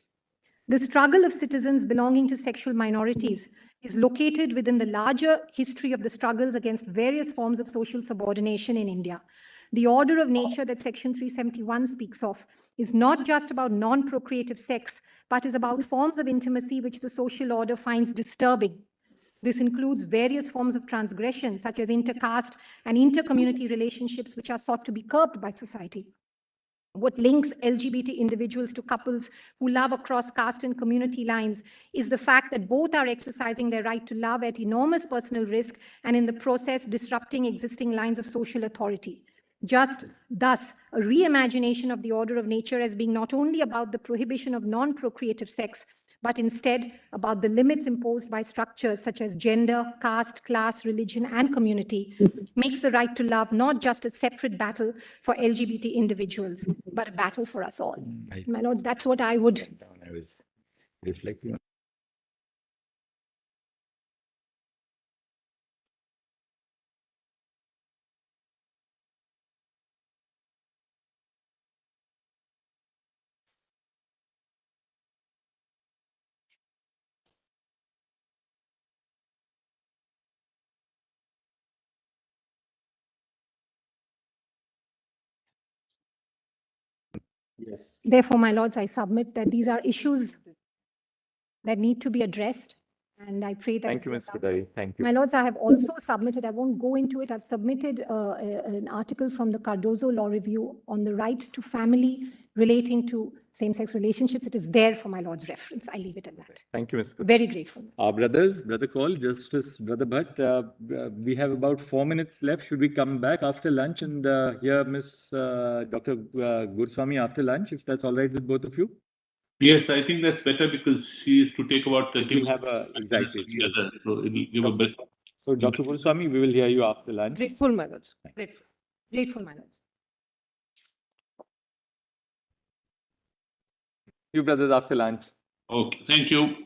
The struggle of citizens belonging to sexual minorities is located within the larger history of the struggles against various forms of social subordination in India. The order of nature that Section 371 speaks of is not just about non-procreative sex, but is about forms of intimacy which the social order finds disturbing. This includes various forms of transgression, such as intercaste and intercommunity relationships, which are sought to be curbed by society. What links LGBT individuals to couples who love across caste and community lines is the fact that both are exercising their right to love at enormous personal risk and in the process disrupting existing lines of social authority. Just thus, a reimagination of the order of nature as being not only about the prohibition of non-procreative sex, but instead about the limits imposed by structures such as gender, caste, class, religion, and community, makes the right to love not just a separate battle for LGBT individuals, but a battle for us all. My lords, that's what I would. I was reflecting. Yes. Therefore, my lords, I submit that these are issues that need to be addressed. And I pray that. Thank you, Ms. Kodari. Thank you. My lords, I have also submitted, I won't go into it, I've submitted an article from the Cardozo Law Review on the right to family relating to same-sex relationships. It is there for my lord's reference. I leave it at that. Thank you, Ms. Kodari. Very grateful. Our brothers, Brother Call, Justice Brother Bhatt, we have about 4 minutes left. Should we come back after lunch and hear Ms. Dr. Gurswamy after lunch, if that's all right with both of you? Yes, I think that's better because she is to take about 30 We'll have a, exactly. together, so it will give a best. So, Dr. Gurswamy, we will hear you after lunch. Grateful, my lords. Grateful. Grateful, my lords. You brothers after lunch. Okay, thank you.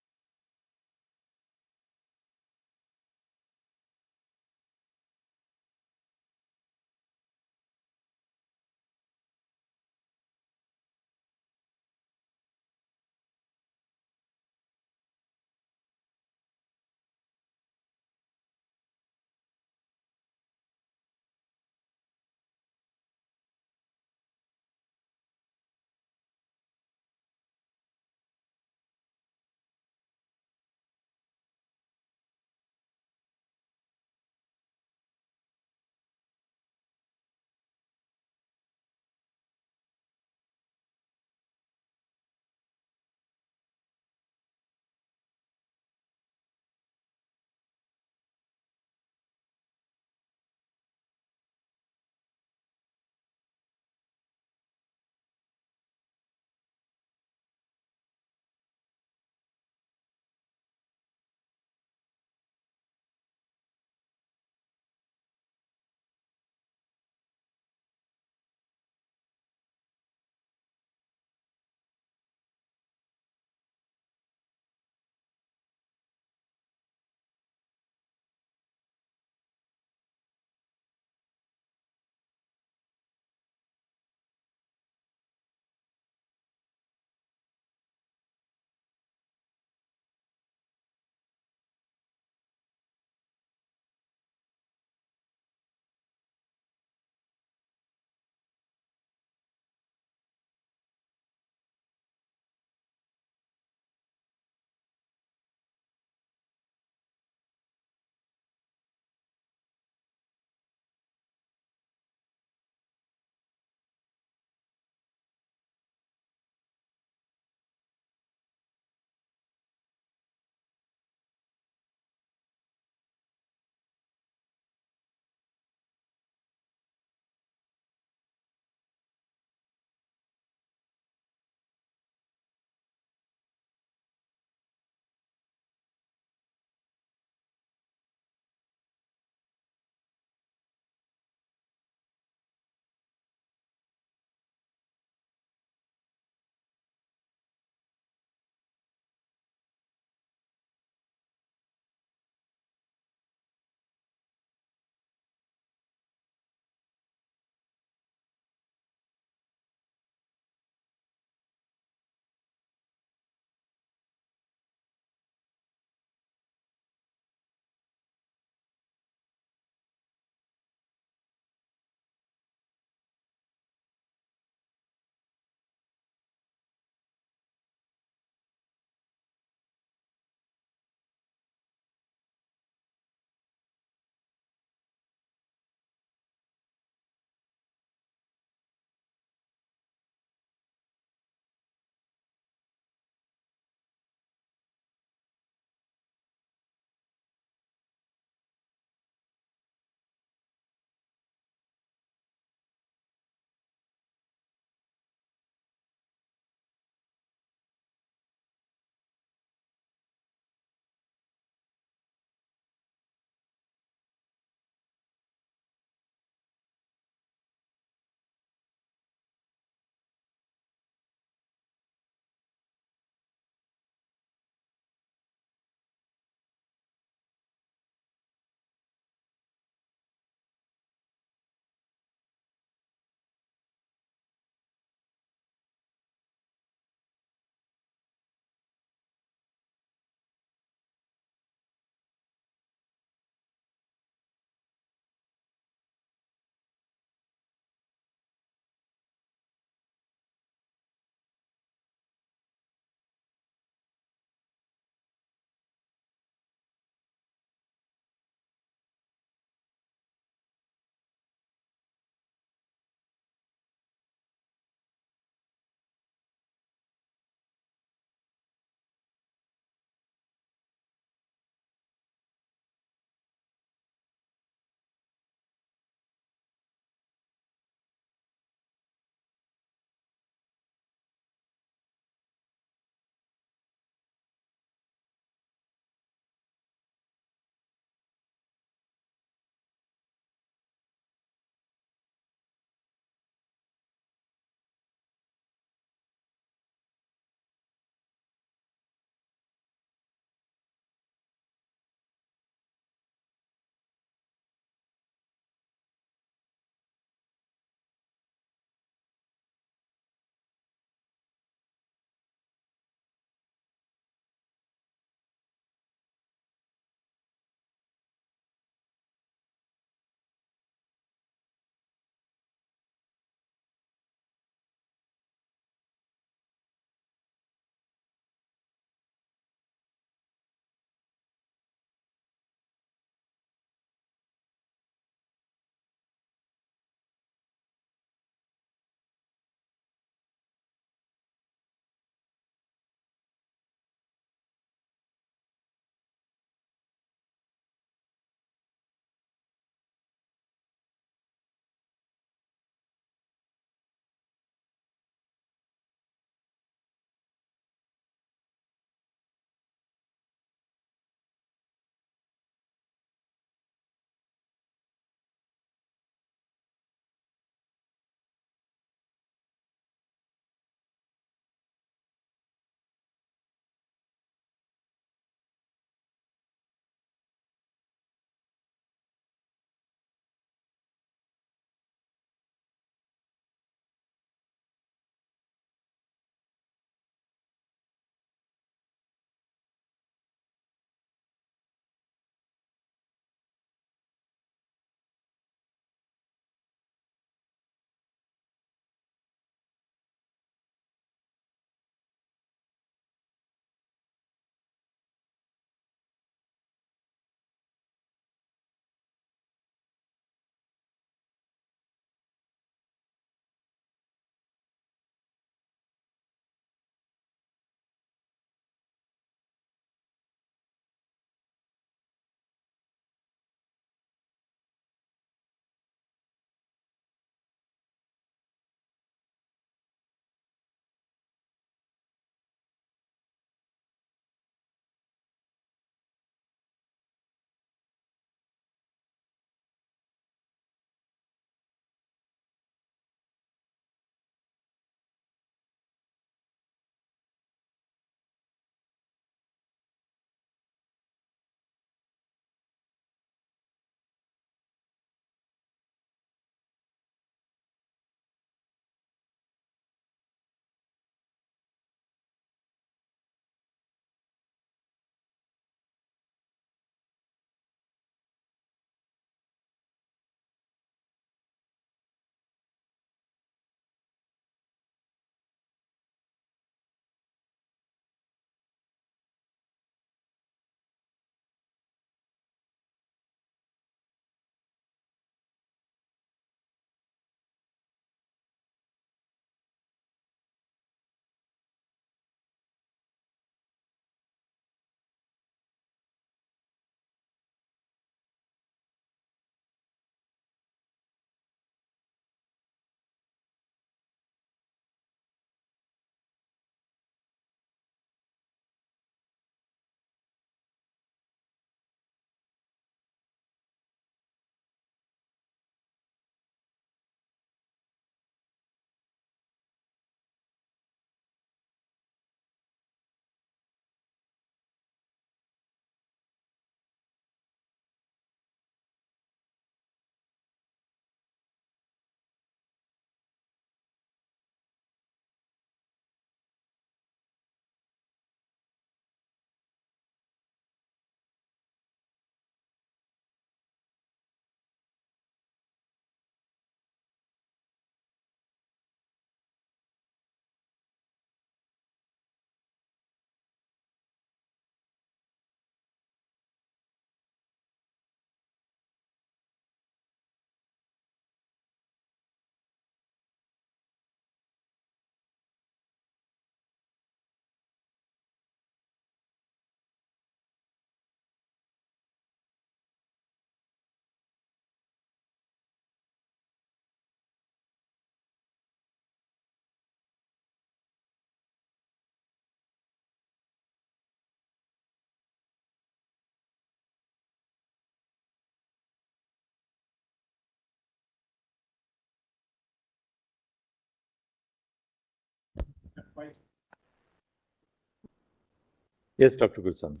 Yes, Dr. Guruswamy.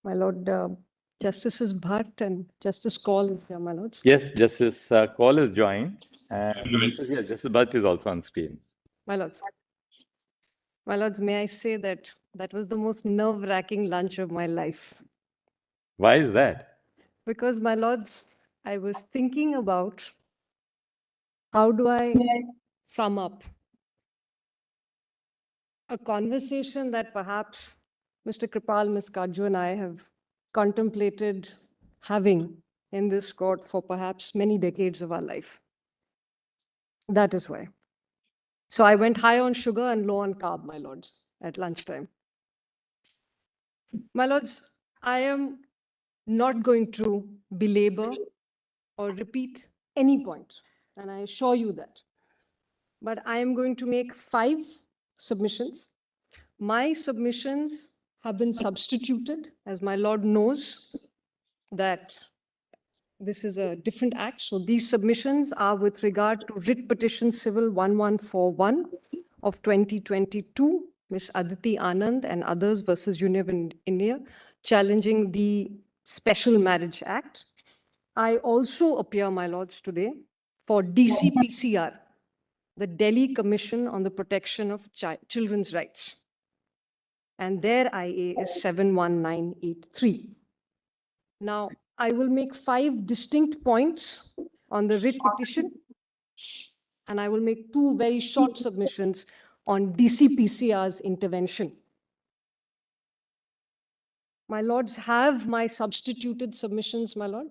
My Lord, Justices Bhatt and Justice Kaul is here, my lords. Yes, Justice Kaul is joined. And Justice Bhatt is also on screen. My lords. My lords, may I say that that was the most nerve-wracking lunch of my life. Why is that? Because, my lords, I was thinking about how do I sum up a conversation that perhaps Mr. Kripal, Ms. Kaju and I have contemplated having in this court for perhaps many decades of our life. That is why. So I went high on sugar and low on carb, my lords, at lunchtime. My lords, I am not going to belabor or repeat any point, and I assure you that. But I am going to make 5 submissions. My submissions have been substituted, as my lord knows that this is a different act. So these submissions are with regard to writ petition civil 1141 of 2022, Ms. Aditi Anand and others versus Union of India, challenging the Special Marriage Act. I also appear, my lords, today for DCPCR, the Delhi Commission on the Protection of Children's Rights. And their IA is 71983. Now, I will make 5 distinct points on the writ petition, and I will make 2 very short submissions on DCPCR's intervention. My lords have my substituted submissions, my lord.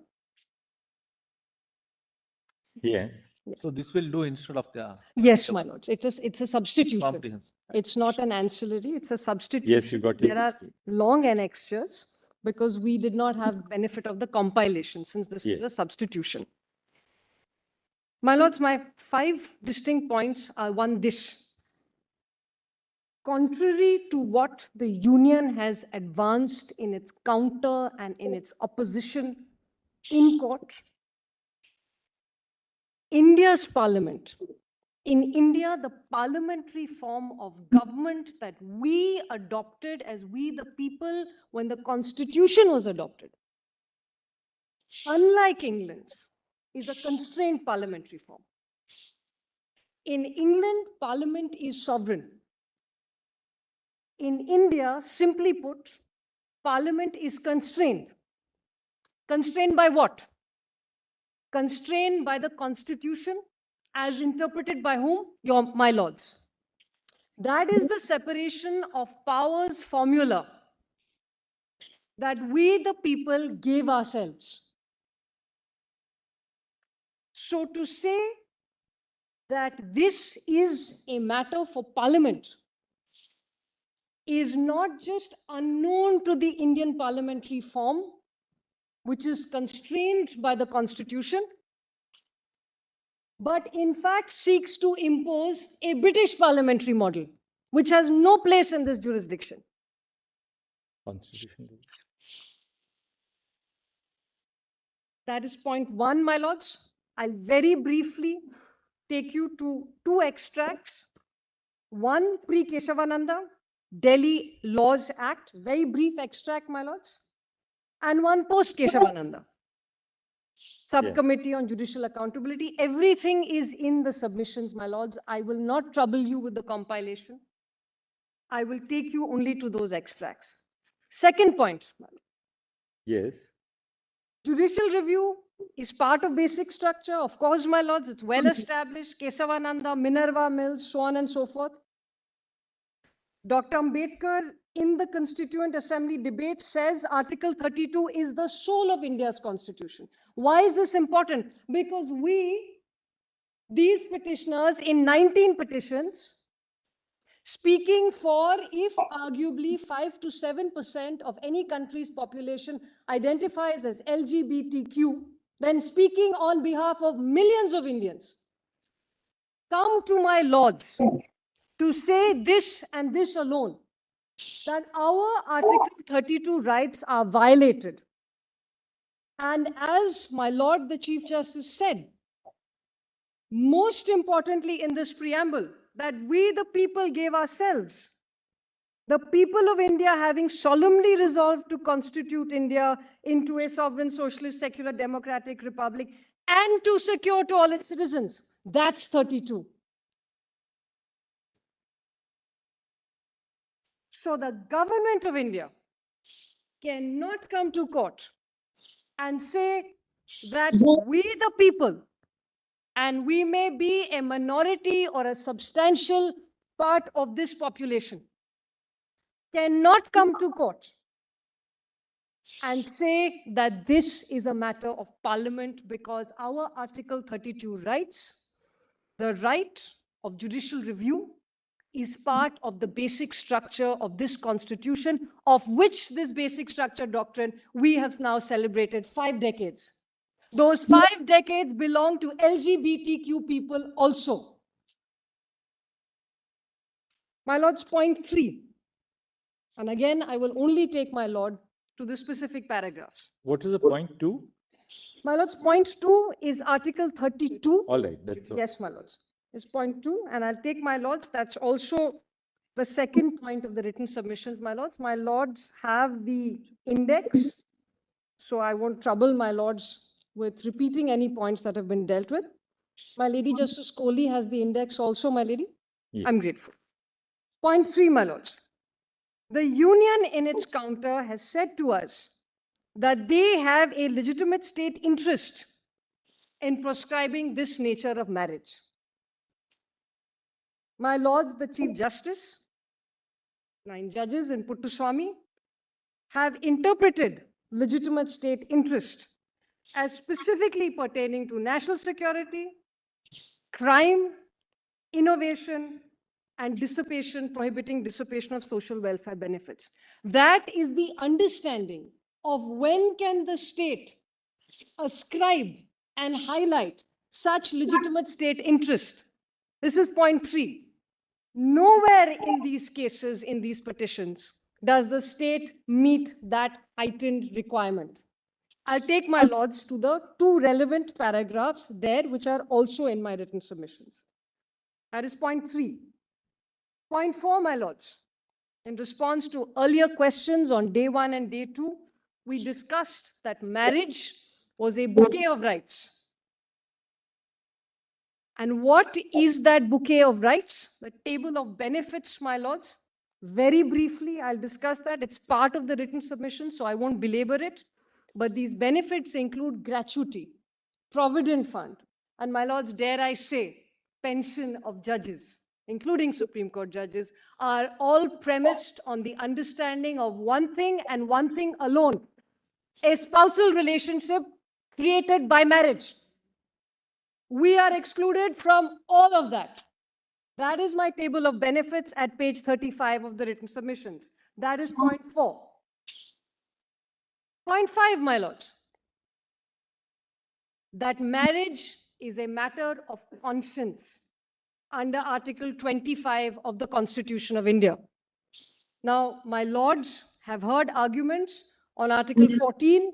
Yes. So this will do instead of the. Yes, my lords. It's a substitution. Comprehensive. It's not an ancillary, it's a substitution. Yes, you got it. There are long annexures because we did not have benefit of the compilation since this is a substitution. My lords, my 5 distinct points are one, this. Contrary to what the union has advanced in its counter and in its opposition in court, India's parliament, in India, the parliamentary form of government that we adopted as we the people when the constitution was adopted, unlike England's, is a constrained parliamentary form. In England, parliament is sovereign. In India, simply put, parliament is constrained. Constrained by what? Constrained by the constitution as interpreted by whom? My lords. That is the separation of powers formula that we the people gave ourselves. So to say that this is a matter for parliament is not just unknown to the Indian parliamentary form, which is constrained by the constitution, but in fact seeks to impose a British parliamentary model, which has no place in this jurisdiction. Constitution. That is point 1, my lords. I'll very briefly take you to 2 extracts. One, pre-Keshavananda, Delhi Laws Act, very brief extract, my lords. And one post-Keshavananda, Subcommittee on Judicial Accountability. Everything is in the submissions, my lords. I will not trouble you with the compilation. I will take you only to those extracts. Second point. Yes. Judicial review is part of basic structure. Of course, my lords, it's well established. Kesavananda, Minerva Mills, so on and so forth. Dr. Ambedkar in the Constituent Assembly debate says Article 32 is the soul of India's constitution. Why is this important? Because these petitioners in 19 petitions, speaking for, if arguably 5 to 7% of any country's population identifies as LGBTQ, then speaking on behalf of millions of Indians, come to my lords to say this and this alone, that our Article 32 rights are violated. And as my Lord the Chief Justice said, most importantly in this preamble, that we the people gave ourselves. The people of India having solemnly resolved to constitute India into a sovereign, socialist, secular, democratic republic and to secure to all its citizens. That's 32. So the government of India cannot come to court and say that we the people, and we may be a minority or a substantial part of this population, cannot come to court and say that this is a matter of parliament, because our Article 32 rights, the right of judicial review, is part of the basic structure of this constitution, of which this basic structure doctrine we have now celebrated 5 decades. Those 5 decades belong to LGBTQ people also. My lords, point 3. And again, I will only take, my lord, to the specific paragraphs. What is the point 2? My lords, point 2 is Article 32. All right, that's all. Yes, my lords. Is point 2, and I'll take, my lords, that's also the second point of the written submissions, my lords. My lords have the index, so I won't trouble my lords with repeating any points that have been dealt with. My Lady Justice Kohli has the index also, my lady. Yeah. I'm grateful. Point 3, my lords. The union in its counter has said to us that they have a legitimate state interest in prescribing this nature of marriage. My lords, the Chief Justice, 9 judges in Puttaswamy, have interpreted legitimate state interest as specifically pertaining to national security, crime, innovation, and dissipation, prohibiting dissipation of social welfare benefits. That is the understanding of when can the state ascribe and highlight such legitimate state interest. This is point 3. Nowhere in these cases, in these petitions, does the state meet that heightened requirement. I'll take, my lords, to the 2 relevant paragraphs there, which are also in my written submissions. That is point 3. Point 4, my lords. In response to earlier questions on day 1 and day 2, we discussed that marriage was a bouquet of rights. And what is that bouquet of rights? The table of benefits, my lords. Very briefly, I'll discuss that. It's part of the written submission, so I won't belabor it. But these benefits include gratuity, provident fund, and, my lords, dare I say, pension of judges, including Supreme Court judges, are all premised on the understanding of one thing and one thing alone: a spousal relationship created by marriage. We are excluded from all of that. That is my table of benefits at page 35 of the written submissions. That is point 4. Point 5, my lords, that marriage is a matter of conscience under Article 25 of the Constitution of India. Now, my lords have heard arguments on Article 14,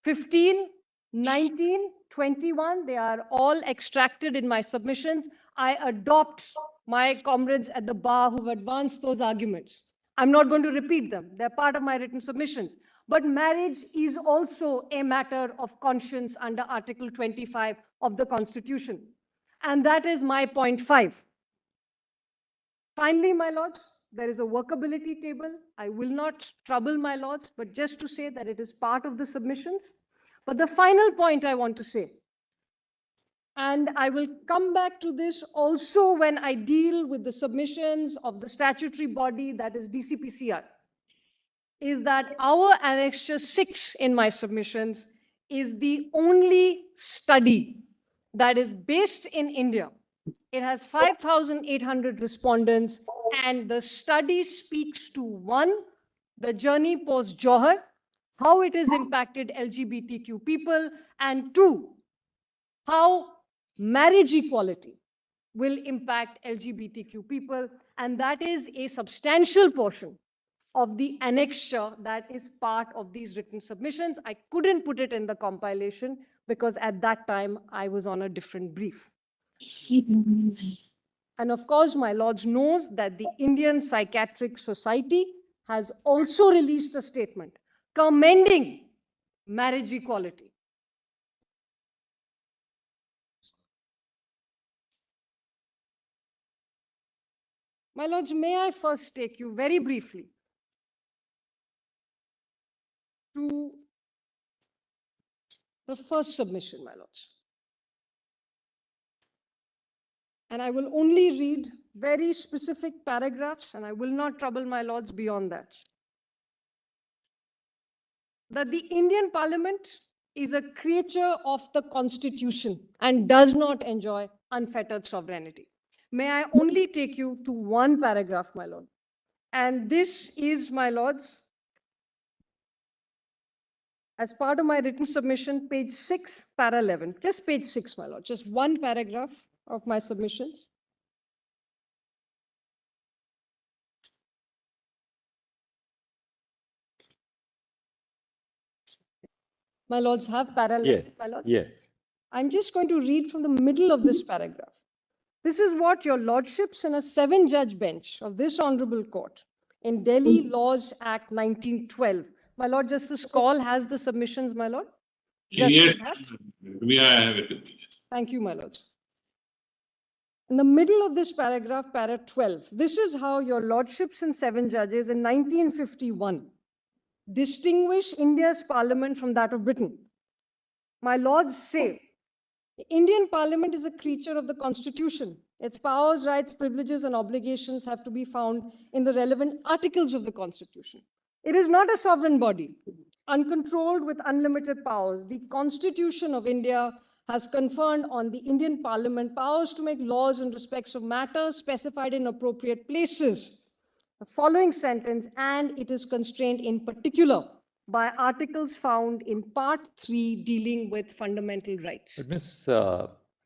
15, 19, 21. They are all extracted in my submissions. I adopt my comrades at the bar who've advanced those arguments. I'm not going to repeat them. They're part of my written submissions. But marriage is also a matter of conscience under Article 25 of the Constitution. And that is my point 5. Finally, my lords, there is a workability table. I will not trouble my lords, but just to say that it is part of the submissions. But the final point I want to say, and I will come back to this also when I deal with the submissions of the statutory body, that is DCPCR, is that our Annexure 6 in my submissions is the only study that is based in India. It has 5,800 respondents, and the study speaks to, 1, the journey post-Johar, how it has impacted LGBTQ people, and 2, how marriage equality will impact LGBTQ people, and that is a substantial portion of the annexure that is part of these written submissions. I couldn't put it in the compilation because at that time I was on a different brief. And of course, my lords knows that the Indian Psychiatric Society has also released a statement commending marriage equality. My lords, may I first take you very briefly to the first submission, my lords. And I will only read very specific paragraphs, and I will not trouble my lords beyond that. That the Indian Parliament is a creature of the Constitution and does not enjoy unfettered sovereignty. May I only take you to one paragraph, my lord? And this is, my lords, as part of my written submission, page 6, para 11. Just page 6, my lord. Just one paragraph of my submissions. My lords have parallel. Yes. My lord? Yes. I'm just going to read from the middle of this paragraph. This is what your lordships in a 7-judge bench of this honorable court in Delhi Laws Act 1912. My Lord Justice Kaul has the submissions, my lord. Yes, Justice Hat? we have it with me. Yes. Thank you, my lords. In the middle of this paragraph, para 12, this is how your lordships and 7 judges in 1951 distinguish India's parliament from that of Britain. My lords say, the Indian Parliament is a creature of the Constitution. Its powers, rights, privileges, and obligations have to be found in the relevant articles of the Constitution. It is not a sovereign body, uncontrolled with unlimited powers. The Constitution of India has conferred on the Indian Parliament powers to make laws in respects of matters specified in appropriate places. The following sentence, and it is constrained in particular by articles found in Part 3 dealing with fundamental rights. But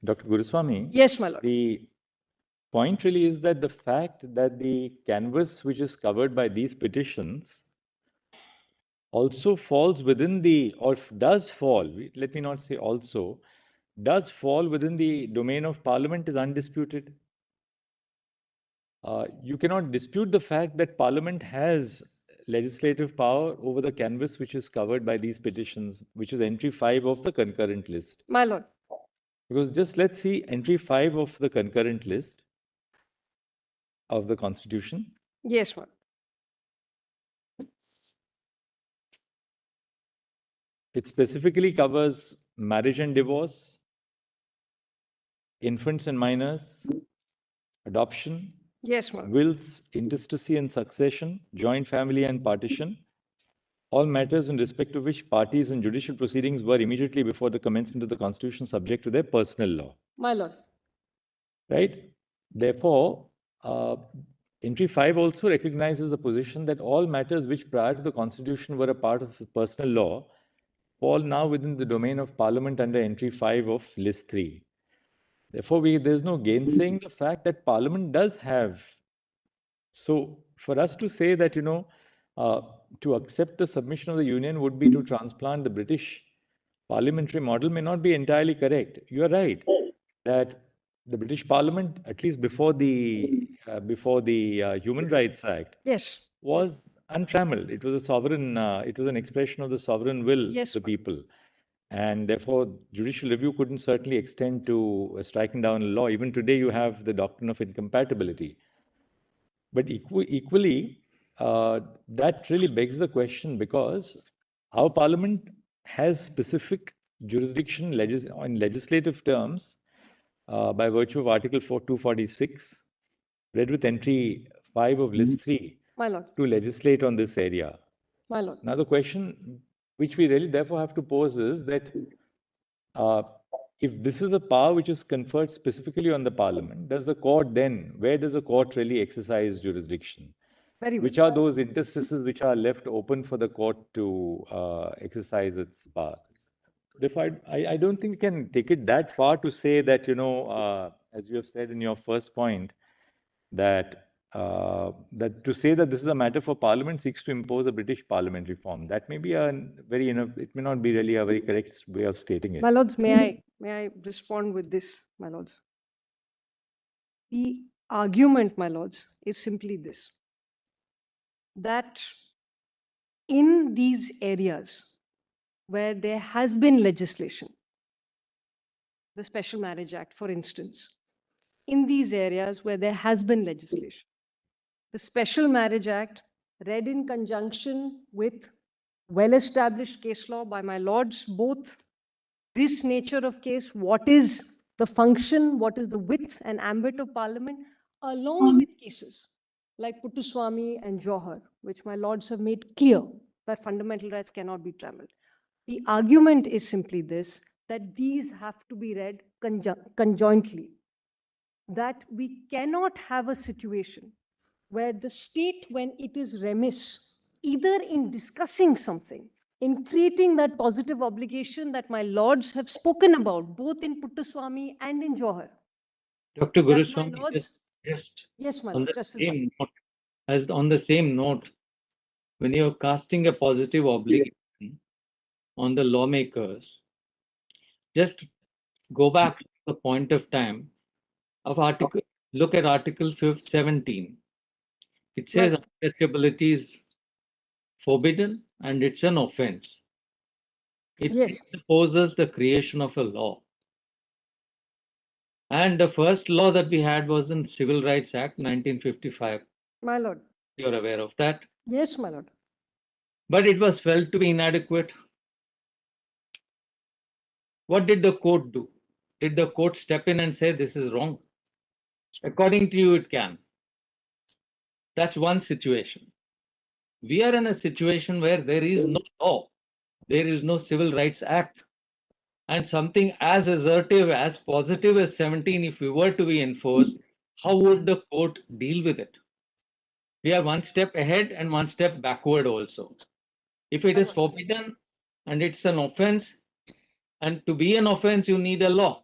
Dr. Guruswamy, Yes, my lord. The point really is that the fact that the canvas which is covered by these petitions also falls within the, or does fall, let me not say also, does fall within the domain of Parliament is undisputed. You cannot dispute the fact that Parliament has legislative power over the canvas which is covered by these petitions, which is entry 5 of the concurrent list. My lord. Because just let's see entry 5 of the concurrent list of the Constitution. Yes, ma'am. It specifically covers marriage and divorce, infants and minors, adoption, Yes, ma'am. wills, intestacy and succession, joint family and partition, all matters in respect of which parties in judicial proceedings were immediately before the commencement of the Constitution subject to their personal law. My lord. Right? Therefore, entry 5 also recognizes the position that all matters which prior to the Constitution were a part of the personal law fall now within the domain of Parliament under entry 5 of list 3. Therefore, there's no gainsaying the fact that Parliament does have. So, for us to say that, to accept the submission of the Union would be to transplant the British parliamentary model may not be entirely correct. You are right that the British Parliament, at least before the Human Rights Act, yes, was untrammeled. It was a sovereign. It was an expression of the sovereign will yes, of the people, and therefore judicial review couldn't certainly extend to striking down a law. Even today, you have the doctrine of incompatibility. But equally, that really begs the question, because our Parliament has specific jurisdiction in legislative terms by virtue of Article 246, read with entry 5 of List 3, my lord, to legislate on this area. My lord. Now, the question which we really therefore have to pose is that if this is a power which is conferred specifically on the Parliament, does the court then, where does the court really exercise jurisdiction? Very Which are those interstices which are left open for the court to exercise its power? Therefore, I don't think we can take it that far to say that, as you have said in your first point, that that to say that this is a matter for Parliament seeks to impose a British parliamentary form. That may be a very, it may not be really a very correct way of stating it. My lords, may I respond with this, my lords? The argument, my lords, is simply this, that in these areas where there has been legislation, the Special Marriage Act, for instance, in these areas where there has been legislation, the Special Marriage Act, read in conjunction with well-established case law by my lords, both this nature of case, what is the function, what is the width and ambit of parliament, along with cases like Puttaswamy and Johar, which my lords have made clear that fundamental rights cannot be trammeled. The argument is simply this, that these have to be read conjointly, that we cannot have a situation where the state, when it is remiss, either in discussing something, in creating that positive obligation that my lords have spoken about, both in Puttaswamy and in Johar. Dr. That my Guruswamy, lords, just yes, my on lord, the Justice same note, as on the same note, when you're casting a positive obligation on the lawmakers, just go back to the point of time of article. Look at Article 17. It says untouchability is forbidden and it's an offense. It presupposes the creation of a law. And the first law that we had was in Civil Rights Act 1955. My lord. You're aware of that? Yes, my lord. But it was felt to be inadequate. What did the court do? Did the court step in and say this is wrong? According to you, it can. That's one situation. We are in a situation where there is no law. There is no Civil Rights Act. And something as assertive, as positive as 17, if we were to be enforced, how would the court deal with it? We are one step ahead and one step backward also. If it is forbidden and it's an offense, and to be an offense, you need a law.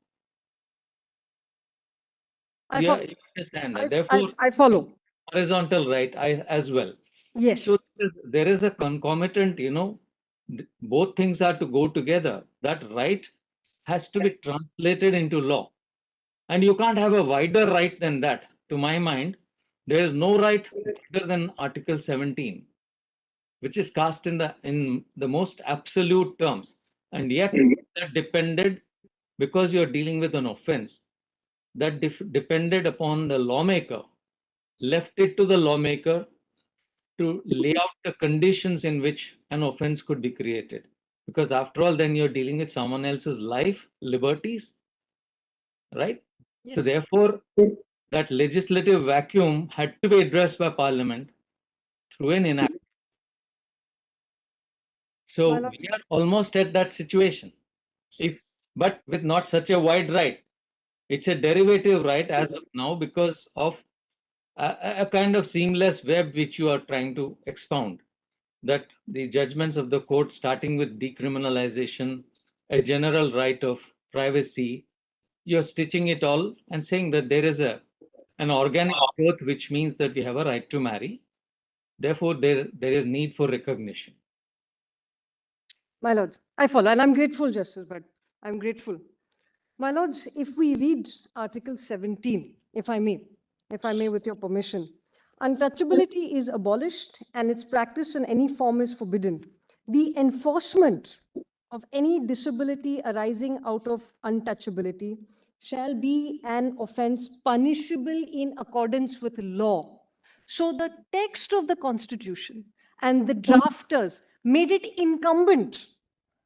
You understand that. Therefore, I follow. Horizontal right as well. Yes. So there is a concomitant, both things are to go together. That right has to be translated into law. And you can't have a wider right than that. To my mind, there is no right other than Article 17, which is cast in the most absolute terms. And yet that depended, because you're dealing with an offense, that depended upon the lawmaker, left it to the lawmaker to lay out the conditions in which an offense could be created. Because after all, then you're dealing with someone else's life, liberties, right? Yes. So therefore, that legislative vacuum had to be addressed by Parliament through an enactment. So we are almost at that situation, but with not such a wide right. It's a derivative right as of now because of a kind of seamless web which you are trying to expound. That the judgments of the court, starting with decriminalization, a general right of privacy, you're stitching it all and saying that there is an organic growth, which means that we have a right to marry. Therefore, there is need for recognition. My lords, I follow, and I'm grateful, Justice, but I'm grateful. My lords, if we read Article 17, if I may, with your permission, untouchability is abolished and its practice in any form is forbidden. The enforcement of any disability arising out of untouchability shall be an offense punishable in accordance with law. So the text of the Constitution and the drafters made it incumbent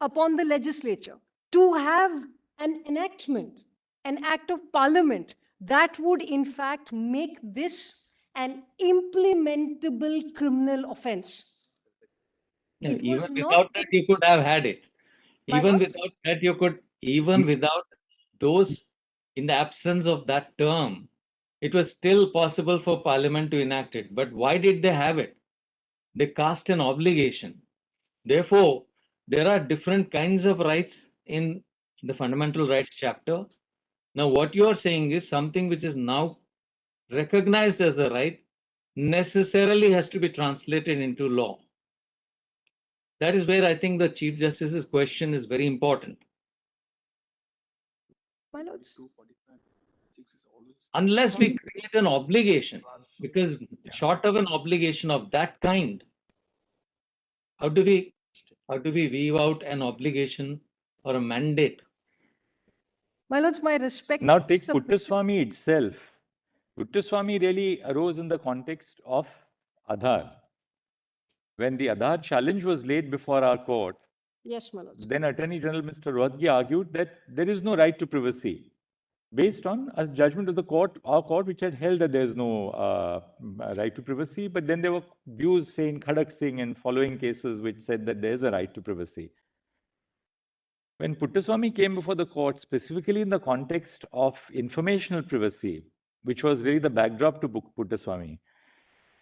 upon the legislature to have an enactment, an act of parliament that would in fact make this an implementable criminal offense. Even without that, you could have had it. Even without that, you could, even without those, in the absence of that term, it was still possible for Parliament to enact it. But why did they have it? They cast an obligation. Therefore, there are different kinds of rights in the Fundamental Rights chapter. Now, what you are saying is something which is now recognized as a right necessarily has to be translated into law. That is where I think the Chief Justice's question is very important. My lords. unless we create an obligation, because short of an obligation of that kind, how do we weave out an obligation or a mandate? My lords, my respect. Now take Puttaswamy itself. Puttaswamy really arose in the context of Aadhaar. When the Aadhaar challenge was laid before our court, Yes, my lords. then Attorney General Mr. Rohatgi argued that there is no right to privacy, based on a judgment of the court, our court, which had held that there is no right to privacy. But then there were views, say in Khadak Singh and following cases, which said that there is a right to privacy. When Puttaswamy came before the court, specifically in the context of informational privacy, which was really the backdrop to Puttaswamy,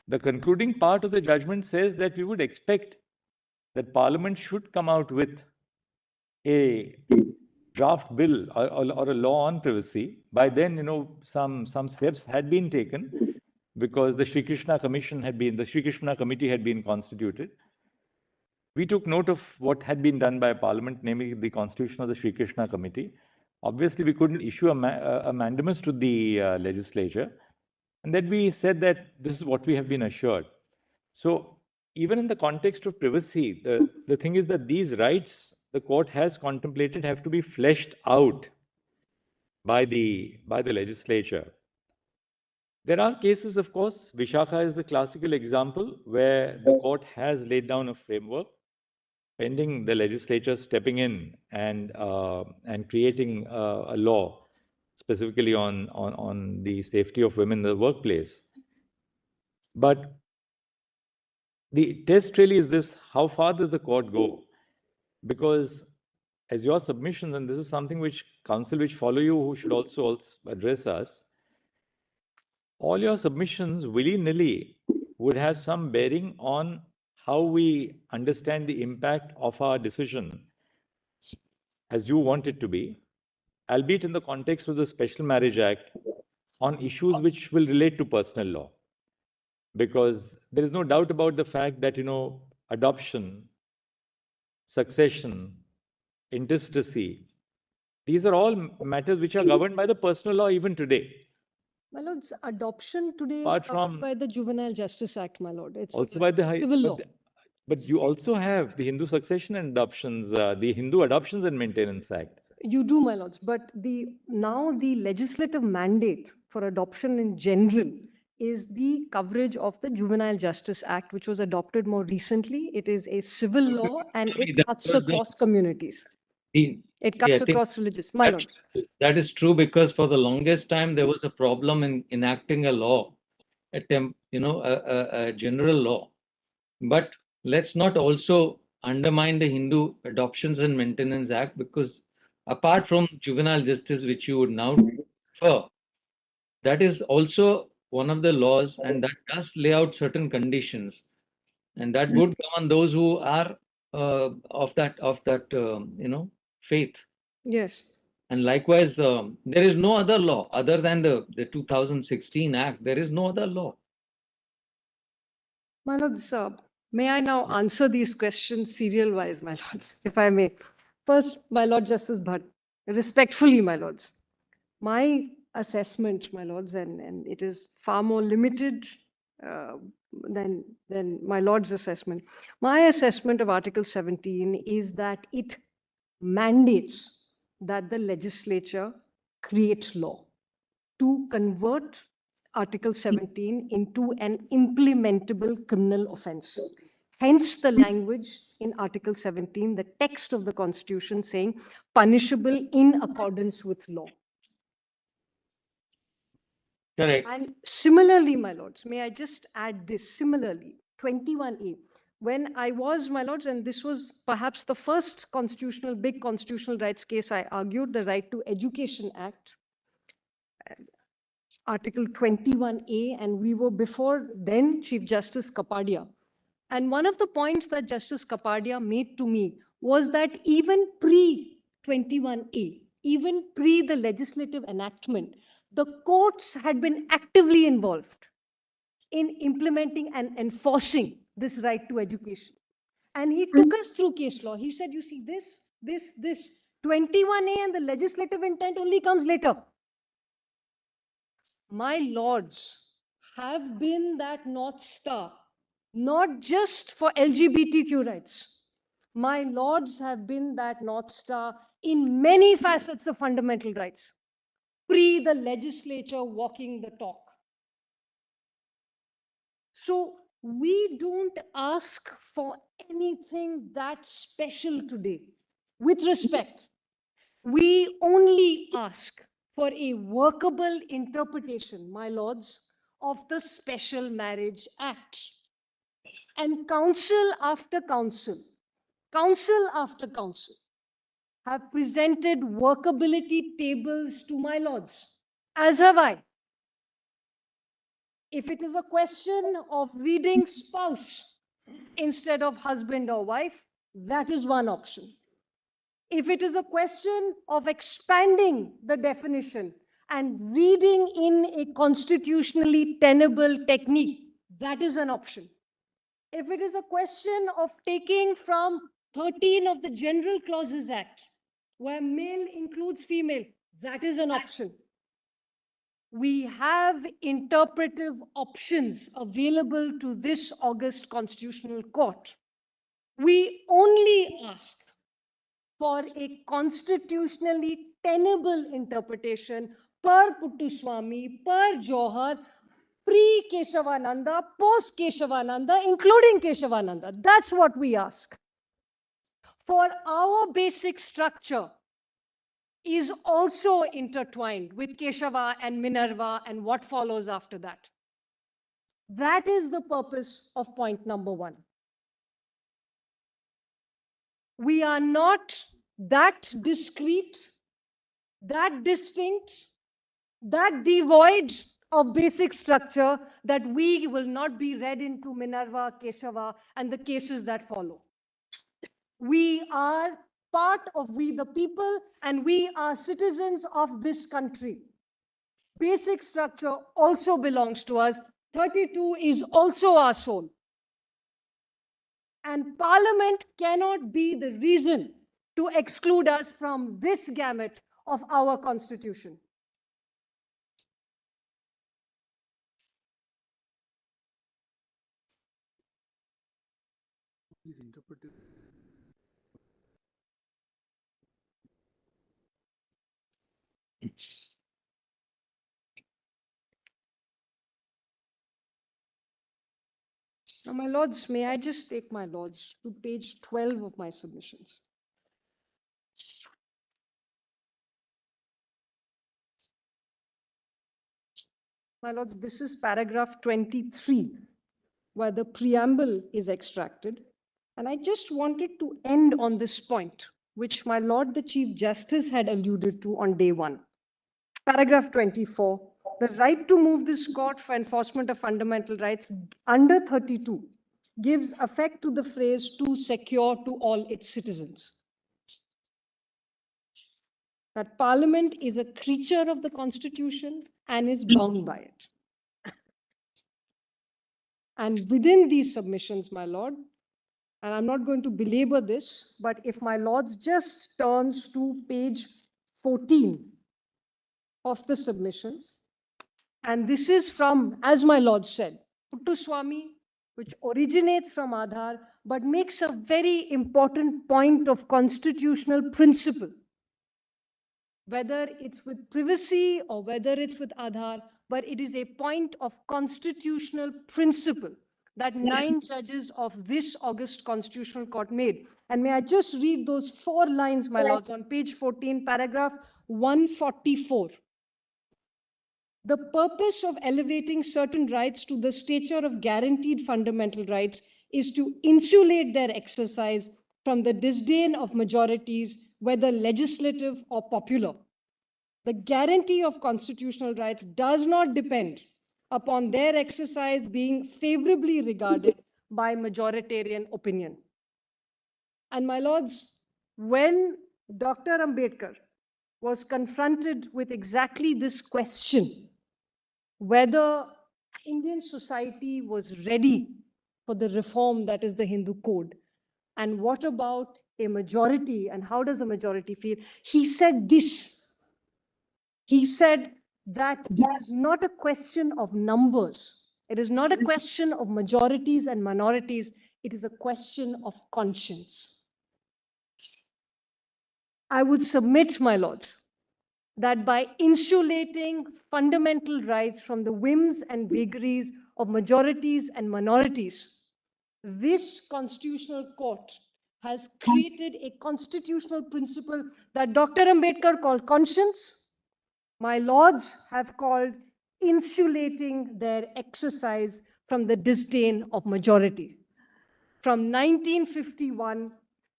the concluding part of the judgment says that we would expect that Parliament should come out with a draft bill or a law on privacy. By then, some steps had been taken because the Sri Krishna Committee had been constituted. We took note of what had been done by Parliament, namely the constitution of the Sri Krishna Committee. Obviously, we couldn't issue a mandamus to the legislature. And then we said that this is what we have been assured. So even in the context of privacy, the thing is that these rights the court has contemplated have to be fleshed out by the legislature. There are cases, of course, Vishakha is the classical example where the court has laid down a framework pending the legislature stepping in and creating a law specifically on the safety of women in the workplace. But the test really is this: how far does the court go? Because as your submissions, and this is something which counsel which follow you who should also address us, all your submissions willy-nilly would have some bearing on how we understand the impact of our decision as you want it to be, albeit in the context of the Special Marriage Act, on issues which will relate to personal law. Because there is no doubt about the fact that, adoption, succession, intestacy, these are all matters which are governed by the personal law even today. My lords, adoption today Apart is covered from- by the Juvenile Justice Act, my lord. It's Also by the civil law. But you also have the Hindu Succession and Adoptions, the Hindu Adoptions and Maintenance Act. You do, my lords, but now the legislative mandate for adoption in general is the coverage of the Juvenile Justice Act, which was adopted more recently. It is a civil law and it That cuts was the- across communities. It Cuts across religious. My lords. That is true, because for the longest time there was a problem in enacting a law, a general law. But let's not also undermine the Hindu Adoptions and Maintenance Act, because apart from juvenile justice, which you would now refer, that is also one of the laws, and that does lay out certain conditions, and that would govern those who are of that faith. Yes. And likewise, there is no other law other than the 2016 Act. There is no other law. My lords, may I now answer these questions serial-wise, my lords, if I may? First, my Lord Justice Bhatt, respectfully, my lords, my assessment, my lords, and it is far more limited than my lord's assessment. My assessment of Article 17 is that it mandates that the legislature create law to convert Article 17 into an implementable criminal offense. Hence the language in Article 17, the text of the Constitution saying punishable in accordance with law. Correct. And similarly, my lords, may I just add this, similarly, 21A, when I was, my lords, and this was perhaps the first big constitutional rights case I argued, the Right to Education Act, Article 21A, and we were before then Chief Justice Kapadia. And one of the points that Justice Kapadia made to me was that even pre-21A, even pre the legislative enactment, the courts had been actively involved in implementing and enforcing this right to education. And he took us through case law. He said, you see, this, 21A and the legislative intent only comes later. my lords have been that North Star, not just for LGBTQ rights. My lords have been that North Star in many facets of fundamental rights, pre the legislature walking the talk. So we don't ask for anything that special today. With respect, we only ask for a workable interpretation, my lords, of the Special Marriage Act. And council after council after council have presented workability tables to my lords, as have I. If it is a question of reading spouse instead of husband or wife, that is one option. If it is a question of expanding the definition and reading in a constitutionally tenable technique, that is an option. If it is a question of taking from 13 of the General Clauses Act, where male includes female, that is an option. We have interpretive options available to this August Constitutional Court. We only ask for a constitutionally tenable interpretation per Puttaswamy, per Johar, pre-Keshavananda, post-Keshavananda, including Keshavananda. That's what we ask. For our basic structure is also intertwined with Keshava and Minerva and what follows after that. That is the purpose of point number 1. We are not that discrete, that distinct, that devoid of basic structure that we will not be read into Minerva, Keshava, and the cases that follow. We are part of we the people, and we are citizens of this country. Basic structure also belongs to us. 32 is also our soul. And Parliament cannot be the reason to exclude us from this gamut of our Constitution. Please interpret it. Now, my lords, may I just take my lords to page 12 of my submissions? My lords, this is paragraph 23, where the preamble is extracted. And I just wanted to end on this point, which my Lord the Chief Justice had alluded to on day 1. Paragraph 24, the right to move this court for enforcement of fundamental rights under 32 gives effect to the phrase "to secure to all its citizens." That Parliament is a creature of the Constitution and is bound by it. And within these submissions, my Lord, and I'm not going to belabor this, but if my Lords just turns to page 14 of the submissions, and this is from, as my Lord said, Puttaswamy, which originates from Aadhaar, but makes a very important point of constitutional principle. Whether it's with privacy or whether it's with Aadhaar, but it is a point of constitutional principle that 9 judges of this August Constitutional Court made. And may I just read those 4 lines, my lords, on page 14, paragraph 144. The purpose of elevating certain rights to the stature of guaranteed fundamental rights is to insulate their exercise from the disdain of majorities, whether legislative or popular. The guarantee of constitutional rights does not depend upon their exercise being favorably regarded by majoritarian opinion. And my lords, when Dr. Ambedkar was confronted with exactly this question, whether Indian society was ready for the reform that is the Hindu code, and what about a majority, and how does a majority feel? He said this. He said, that it is not a question of numbers. It is not a question of majorities and minorities. It is a question of conscience. I would submit, my lords, that by insulating fundamental rights from the whims and vagaries of majorities and minorities, this constitutional court has created a constitutional principle that Dr. Ambedkar called conscience. My lords have called insulating their exercise from the disdain of majority. From 1951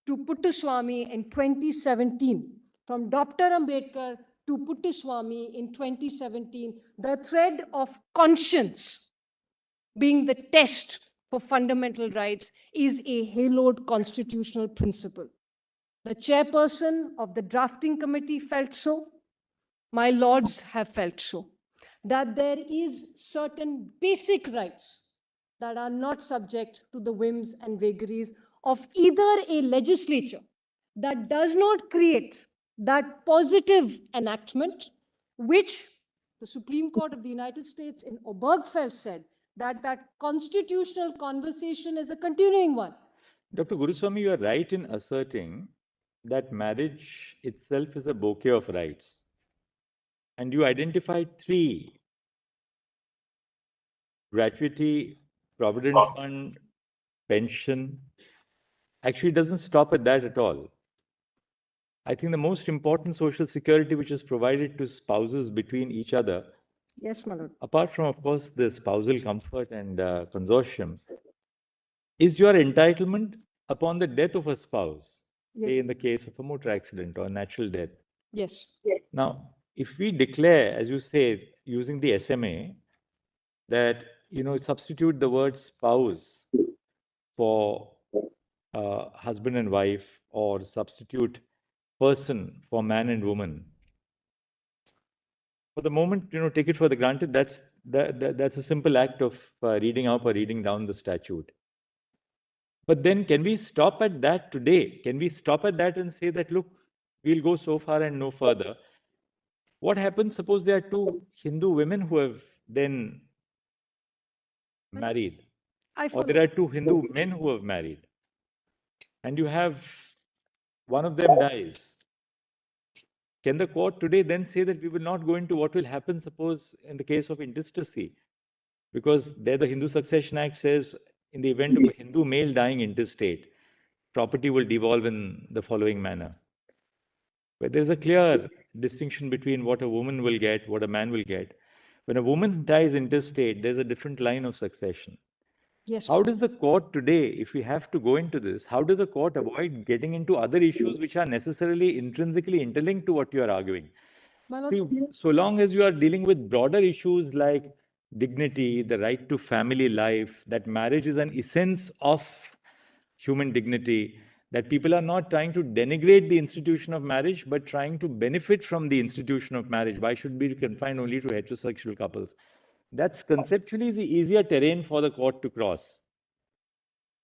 to Puttaswamy in 2017, from Dr. Ambedkar to Puttaswamy in 2017, the thread of conscience being the test for fundamental rights is a haloed constitutional principle. The chairperson of the drafting committee felt so. My lords have felt so, that there is certain basic rights that are not subject to the whims and vagaries of either a legislature that does not create that positive enactment, which the Supreme Court of the United States in Obergefell said that constitutional conversation is a continuing one. Dr. Guruswamy, you are right in asserting that marriage itself is a bouquet of rights. And you identified three: gratuity, provident fund, pension. Actually, it doesn't stop at that at all. I think the most important social security which is provided to spouses between each other, yes, my lord, apart from, of course, the spousal comfort and consortium, is your entitlement upon the death of a spouse, yes, say in the case of a motor accident or natural death. Yes. Now, if we declare, as you say, using the SMA, that, substitute the word spouse for husband and wife, or substitute person for man and woman, for the moment, take it for the granted, that's a simple act of reading up or reading down the statute. But then can we stop at that today? Can we stop at that and say that, look, we'll go so far and no further? What happens, suppose there are two Hindu women who have then married, or there are two Hindu men who have married, and you have one of them dies? Can the court today then say that we will not go into what will happen, suppose, in the case of intestacy? Because there the Hindu Succession Act says, in the event of a Hindu male dying intestate, property will devolve in the following manner. But there's a clear distinction between what a woman will get, what a man will get. When a woman dies intestate, there's a different line of succession. Yes. How does the court today, if we have to go into this, how does the court avoid getting into other issues which are necessarily intrinsically interlinked to what you are arguing? See, so long as you are dealing with broader issues like dignity, the right to family life, that marriage is an essence of human dignity, that people are not trying to denigrate the institution of marriage, but trying to benefit from the institution of marriage. Why should it be confined only to heterosexual couples? That's conceptually the easier terrain for the court to cross.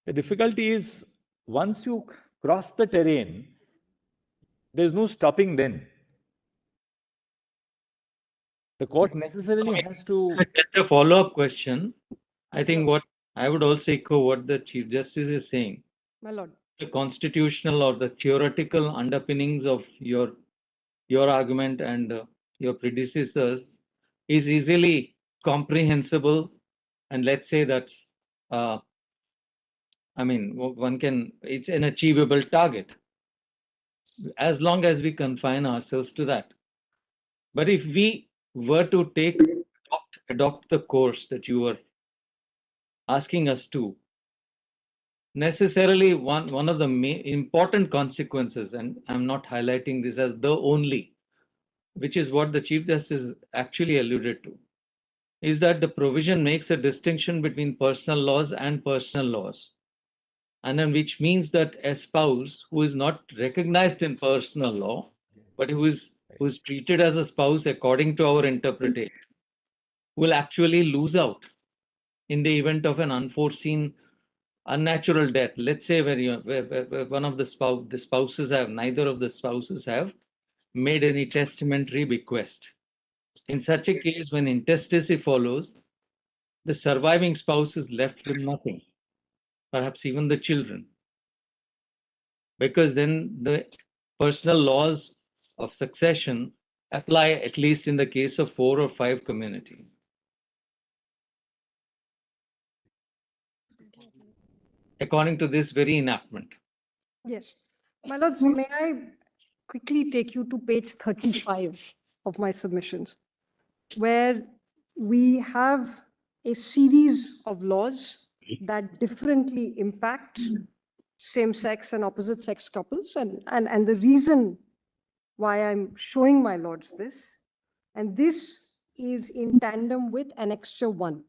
The difficulty is, once you cross the terrain, there's no stopping then. The court necessarily has to... Just a follow-up question. I think what I would also echo what the Chief Justice is saying. My lord. The constitutional or the theoretical underpinnings of your argument and your predecessors is easily comprehensible, and let's say that's it's an achievable target as long as we confine ourselves to that. But if we were to adopt the course that you were asking us to, necessarily one of the important consequences, and I'm not highlighting this as the only, which is what the Chief Justice actually alluded to, is that the provision makes a distinction between personal laws and personal laws. And then which means that a spouse who is not recognized in personal law, but who is treated as a spouse according to our interpretation, will actually lose out in the event of an unforeseen unnatural death. Let's say where one of the spouses have, neither of the spouses have made any testamentary bequest. In such a case, when intestacy follows, the surviving spouse is left with nothing, perhaps even the children, because then the personal laws of succession apply, at least in the case of 4 or 5 communities. According to this very enactment. Yes. My lords, may I quickly take you to page 35 of my submissions, where we have a series of laws that differently impact same-sex and opposite-sex couples. And the reason why I'm showing my lords this, and this is in tandem with Annexure 1.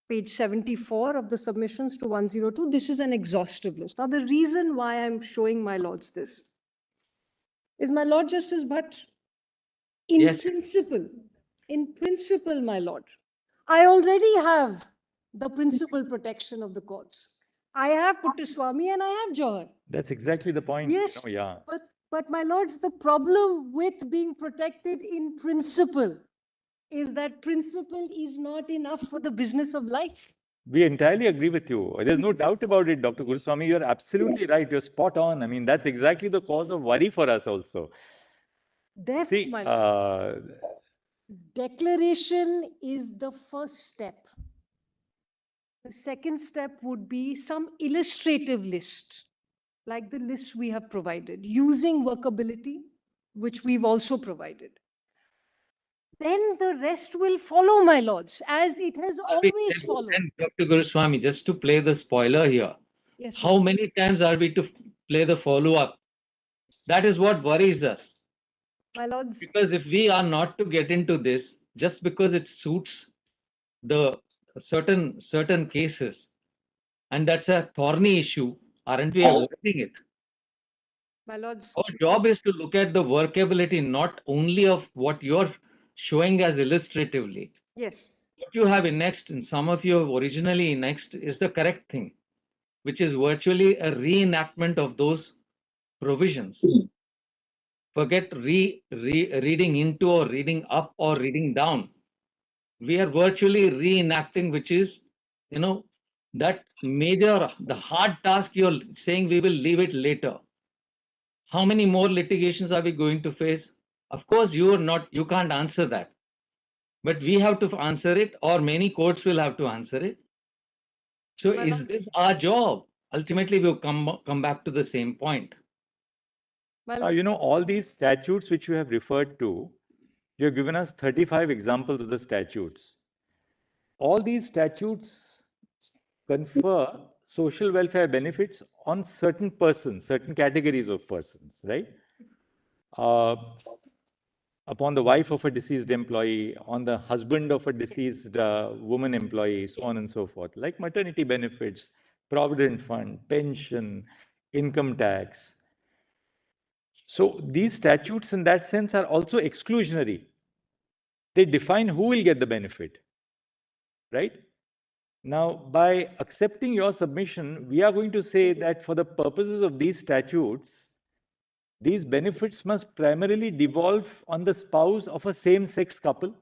Page 74 of the submissions to 102, this is an exhaustive list. Now, the reason why I'm showing my lords this is, my Lord Justice Bhatt, in principle, my lord, I already have the principal protection of the courts. I have Puttaswamy and I have Johar. That's exactly the point. Yes, No, yeah. but my lords, the problem with being protected in principle is that principle is not enough for the business of life. We entirely agree with you. There's no doubt about it, Dr. Guruswamy. You're absolutely right. You're spot on. I mean, that's exactly the cause of worry for us also. Therefore, See, declaration is the first step. The second step would be some illustrative list, like the list we have provided, using workability, which we've also provided. Then the rest will follow, my lords, as it has always followed. And Dr. Guruswamy, just to play the spoiler here, Yes, how many times are we to play the follow-up? That is what worries us. My lords. Because if we are not to get into this, just because it suits the certain cases, and that's a thorny issue, aren't we avoiding it? My lords. Our job is to look at the workability, not only of what you're showing as illustratively. Yes. What you have annexed, and some of you have originally annexed, is the correct thing, which is virtually a reenactment of those provisions. Forget reading into or reading up or reading down. We are virtually reenacting, which is, that major, the hard task you're saying we will leave it later. How many more litigations are we going to face? Of course, you can't answer that. But we have to answer it, or many courts will have to answer it. So is this our job? Ultimately, we'll come back to the same point. All these statutes which you have referred to, you have given us 35 examples of the statutes. All these statutes confer social welfare benefits on certain persons, certain categories of persons, right? Upon the wife of a deceased employee, on the husband of a deceased woman employee, so on and so forth, like maternity benefits, provident fund, pension, income tax. So these statutes in that sense are also exclusionary. They define who will get the benefit, right? Now, by accepting your submission, we are going to say that for the purposes of these statutes, these benefits must primarily devolve on the spouse of a same-sex couple,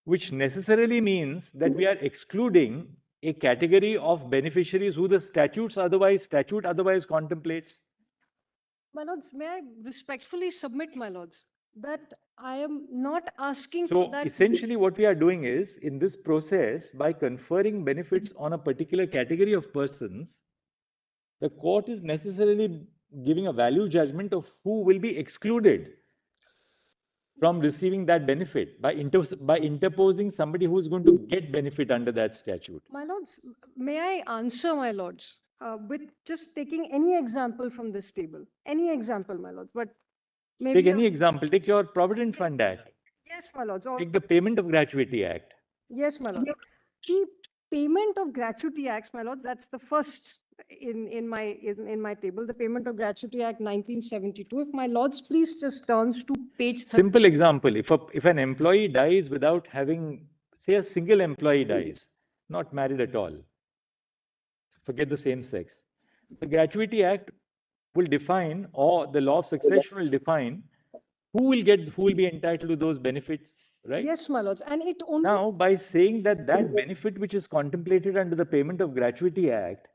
which necessarily means that we are excluding a category of beneficiaries who the statute otherwise contemplates. My lords, may I respectfully submit, my lords, that I am not asking So for that. essentially what we are doing is, in this process, by conferring benefits on a particular category of persons, the court is necessarily giving a value judgment of who will be excluded from receiving that benefit by interposing somebody who is going to get benefit under that statute. My lords, may I answer, my lords, with just taking any example from this table? Any example, my lords, but maybe... Take any example. Take your Provident Fund Act. Yes, my lords. Take the Payment of Gratuity Act. Yes, my lords. The Payment of Gratuity Act, my lords, that's the first in my table, the Payment of Gratuity Act 1972. If my lords please just turns to page 30. Simple example, if an employee dies without having, say a single employee dies, not married at all, forget the same sex, the Gratuity Act will define, or the law of succession will define, who will be entitled to those benefits, right? Yes, my lords. And it only Now, by saying that that benefit which is contemplated under the Payment of Gratuity Act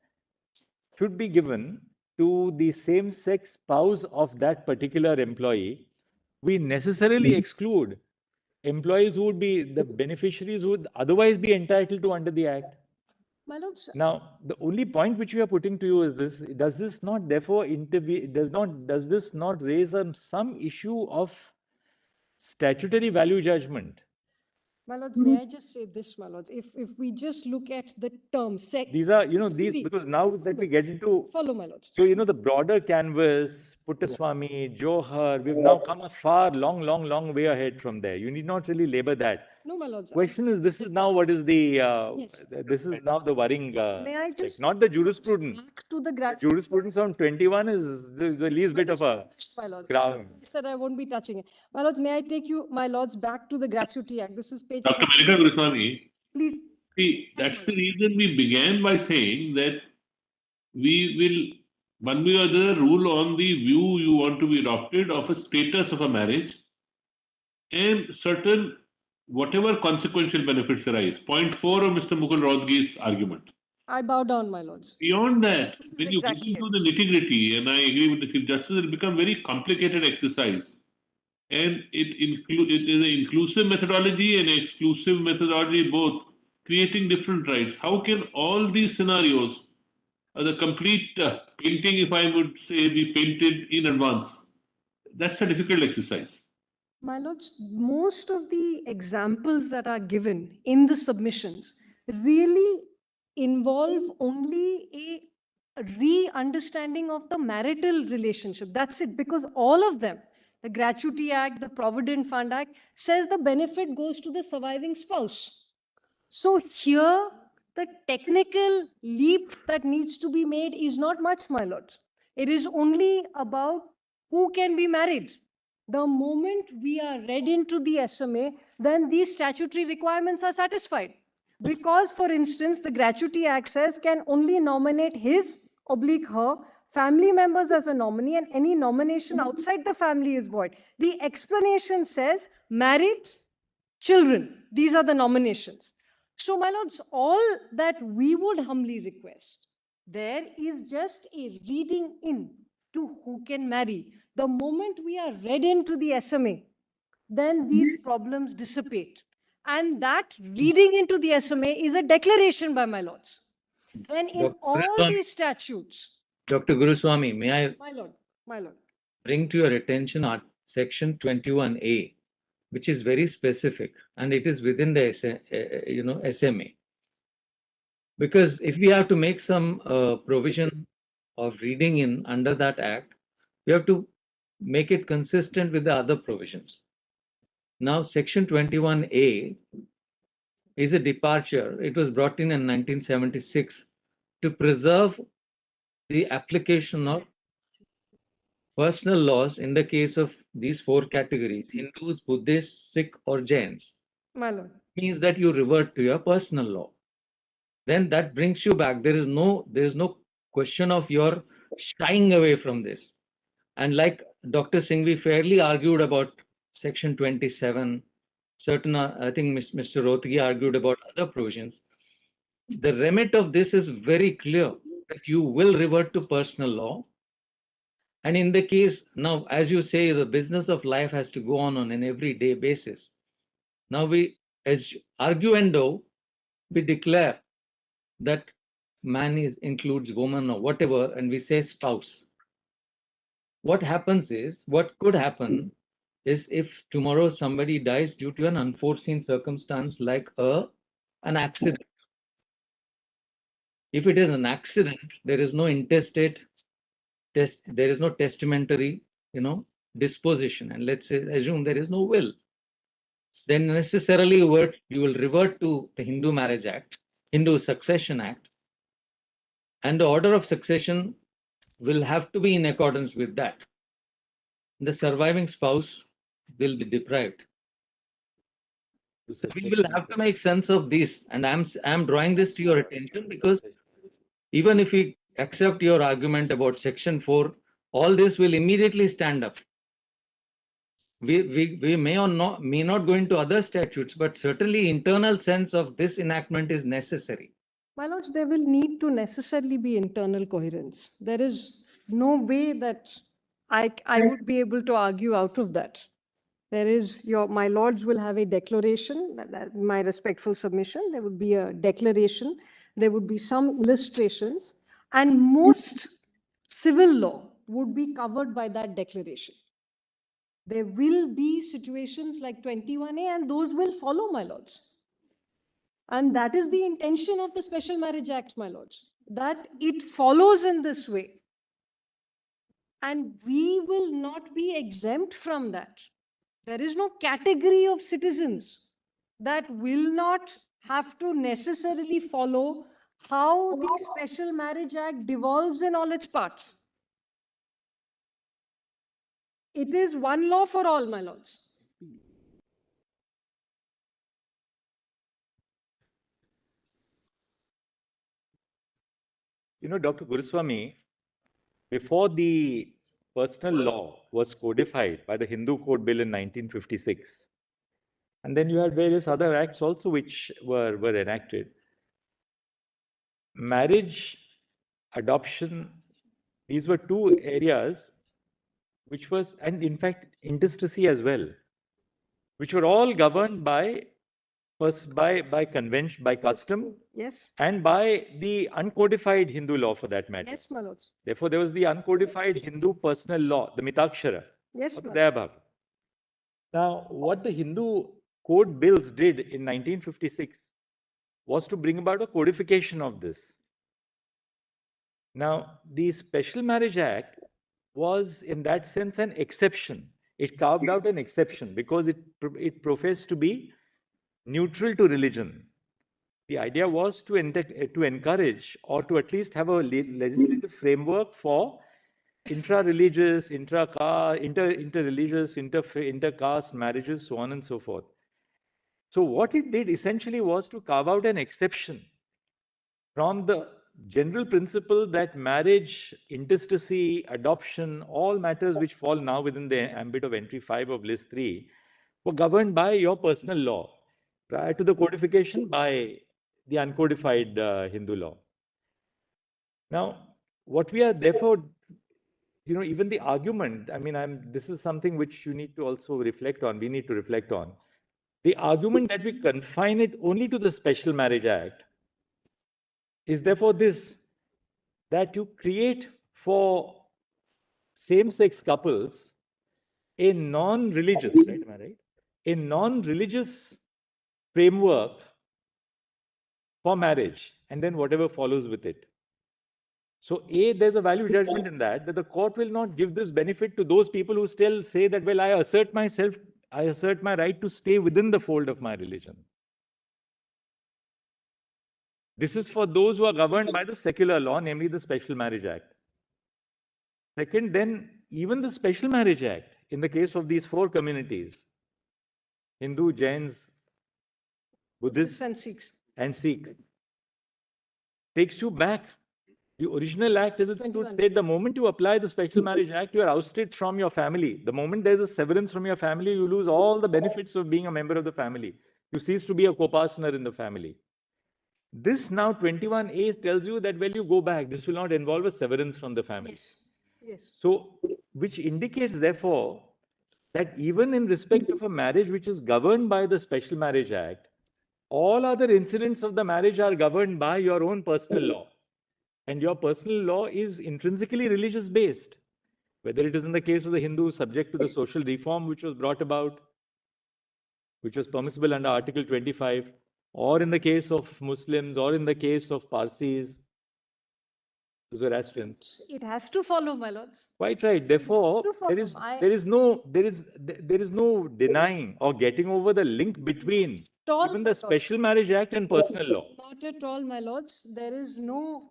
should be given to the same-sex spouse of that particular employee, we necessarily exclude employees who would be the beneficiaries who would otherwise be entitled to under the Act. my lords, Now, the only point which we are putting to you is this: does this not therefore intervene? Does this not raise some issue of statutory value judgment? my lords, may I just say this, my lords? If we just look at the term sex, These are, these, because now that we get into, follow, my lords. so, the broader canvas, Puttaswamy, Johar, we've now come a far, long way ahead from there. You need not really labor that. No, my lords. Question is, this is now what is the, Yes. this is now the worrying, May I just not the jurisprudence. back to the gratuity? Jurisprudence on 21 is the least bit of a My lords, ground. I said I won't be touching it. My lords, may I take you, my lords, back to the Gratuity Act? This is page Dr. 30. Manika Guruswamy, Please. see, that's the reason we began by saying that we will, one way or the other, rule on the view you want to be adopted of a status of a marriage and certain whatever consequential benefits arise. Point 4 of Mr. Mukul Rohtgi's argument. I bow down, my lords. Beyond that, This is when you get exactly into it. the nitty-gritty, and I agree with the Chief Justice, it becomes very complicated exercise. And it is an inclusive methodology and exclusive methodology both, creating different rights. How can all these scenarios, the complete painting, if I would say, be painted in advance? That's a difficult exercise. My lords, most of the examples that are given in the submissions really involve only a re-understanding of the marital relationship. That's it, because all of them, the Gratuity Act, the Provident Fund Act, says the benefit goes to the surviving spouse. So here, the technical leap that needs to be made is not much, my lords. It is only about who can be married. The moment we are read into the SMA, then these statutory requirements are satisfied. Because, for instance, the Gratuity Act says can only nominate his/her family members as a nominee, and any nomination outside the family is void. The explanation says married, children. These are the nominations. So, my lords, all that we would humbly request, there is just a reading in to who can marry. The moment we are read into the SMA, then these problems dissipate. And that reading into the SMA is a declaration by my lords. Then in Dr. all Guruswamy. these statutes, Dr. Guruswamy, may I my lord, bring to your attention section 21A, which is very specific, and it is within the SMA. Because if we have to make some provision of reading in under that act, we have to make it consistent with the other provisions. Now, section 21A is a departure. It was brought in 1976 to preserve the application of personal laws in the case of these four categories: Hindus, Buddhists, Sikh, or Jains. my lord. Means that you revert to your personal law. Then that brings you back. There is no question of your shying away from this. And like Dr. Singhvi fairly argued about section 27, certain, I think Mr. Rohtgi argued about other provisions. The remit of this is very clear, that you will revert to personal law. And in the case, now, as you say, the business of life has to go on an everyday basis. Now we, as arguendo, we declare that man includes woman or whatever, and we say spouse. What happens is, what could happen is, if tomorrow somebody dies due to an unforeseen circumstance like an accident. If it is an accident, there is no intestate there is no testamentary, disposition, and let's say assume there is no will. Then necessarily you will revert to the Hindu Marriage Act, Hindu Succession Act, and the order of succession will have to be in accordance with that. The surviving spouse will be deprived. We will have to make sense of this, and I'm drawing this to your attention because even if we accept your argument about section 4, all this will immediately stand up. We may not go into other statutes, but certainly internal sense of this enactment is necessary. My lords, there will need to necessarily be internal coherence. There is no way that I would be able to argue out of that. There is my lords will have a declaration, my respectful submission. There would be a declaration. There would be some illustrations, and most civil law would be covered by that declaration. There will be situations like 21A, and those will follow, my lords. And that is the intention of the Special Marriage Act, my lords, that it follows in this way. And we will not be exempt from that. There is no category of citizens that will not have to necessarily follow how the Special Marriage Act devolves in all its parts. It is one law for all, my lords. You know, Dr. Guruswamy, before the personal law was codified by the Hindu Code Bill in 1956, and then you had various other acts also which were enacted. Marriage, adoption, these were two areas which was, and in fact, intestacy as well, which were all governed by convention, by custom, yes, and by the uncodified Hindu law for that matter. Yes, my lords. Therefore, there was the uncodified Hindu personal law, the Mitakshara, Yes, or the my lords. Dayabhag. Now, what the Hindu code bills did in 1956 was to bring about a codification of this. Now, the Special Marriage Act was, in that sense, an exception. It carved out an exception because it professed to be neutral to religion. The idea was to encourage, or to at least have a legislative framework for intra-religious, inter-religious, inter-caste marriages, so on and so forth. So what it did essentially was to carve out an exception from the general principle that marriage, intestacy, adoption, all matters which fall now within the ambit of entry 5 of list 3 were governed by your personal law prior to the codification by the uncodified Hindu law. Now, what we are therefore, you know, even the argument, I mean, this is something which you need to also reflect on, we need to reflect on. The argument that we confine it only to the Special Marriage Act is therefore this, that you create for same-sex couples a non-religious, right, am I right? A non-religious framework for marriage, and then whatever follows with it. So there's a value judgment in that the court will not give this benefit to those people who still say that, well, I assert my right to stay within the fold of my religion. This is for those who are governed by the secular law, namely the Special Marriage Act. Second, then, even the Special Marriage Act, in the case of these 4 communities, Hindu, Jains, Buddhists, and Sikh, takes you back. The original act, as it stood, said the moment you apply the Special Marriage Act, you are ousted from your family. The moment there's a severance from your family, you lose all the benefits of being a member of the family. You cease to be a co-partner in the family. This now 21A tells you that, well, you go back. This will not involve a severance from the family. Yes. Yes. So, which indicates, therefore, that even in respect of a marriage which is governed by the Special Marriage Act, all other incidents of the marriage are governed by your own personal law. And your personal law is intrinsically religious based. Whether it is in the case of the Hindu subject to the social reform which was brought about, which was permissible under Article 25, or in the case of Muslims, or in the case of Parsis, Zoroastrians. It has to follow, my lords. Quite right. Therefore, there is no denying or getting over the link between even the Special Marriage Act and personal law. Not at all, my lords. There is no,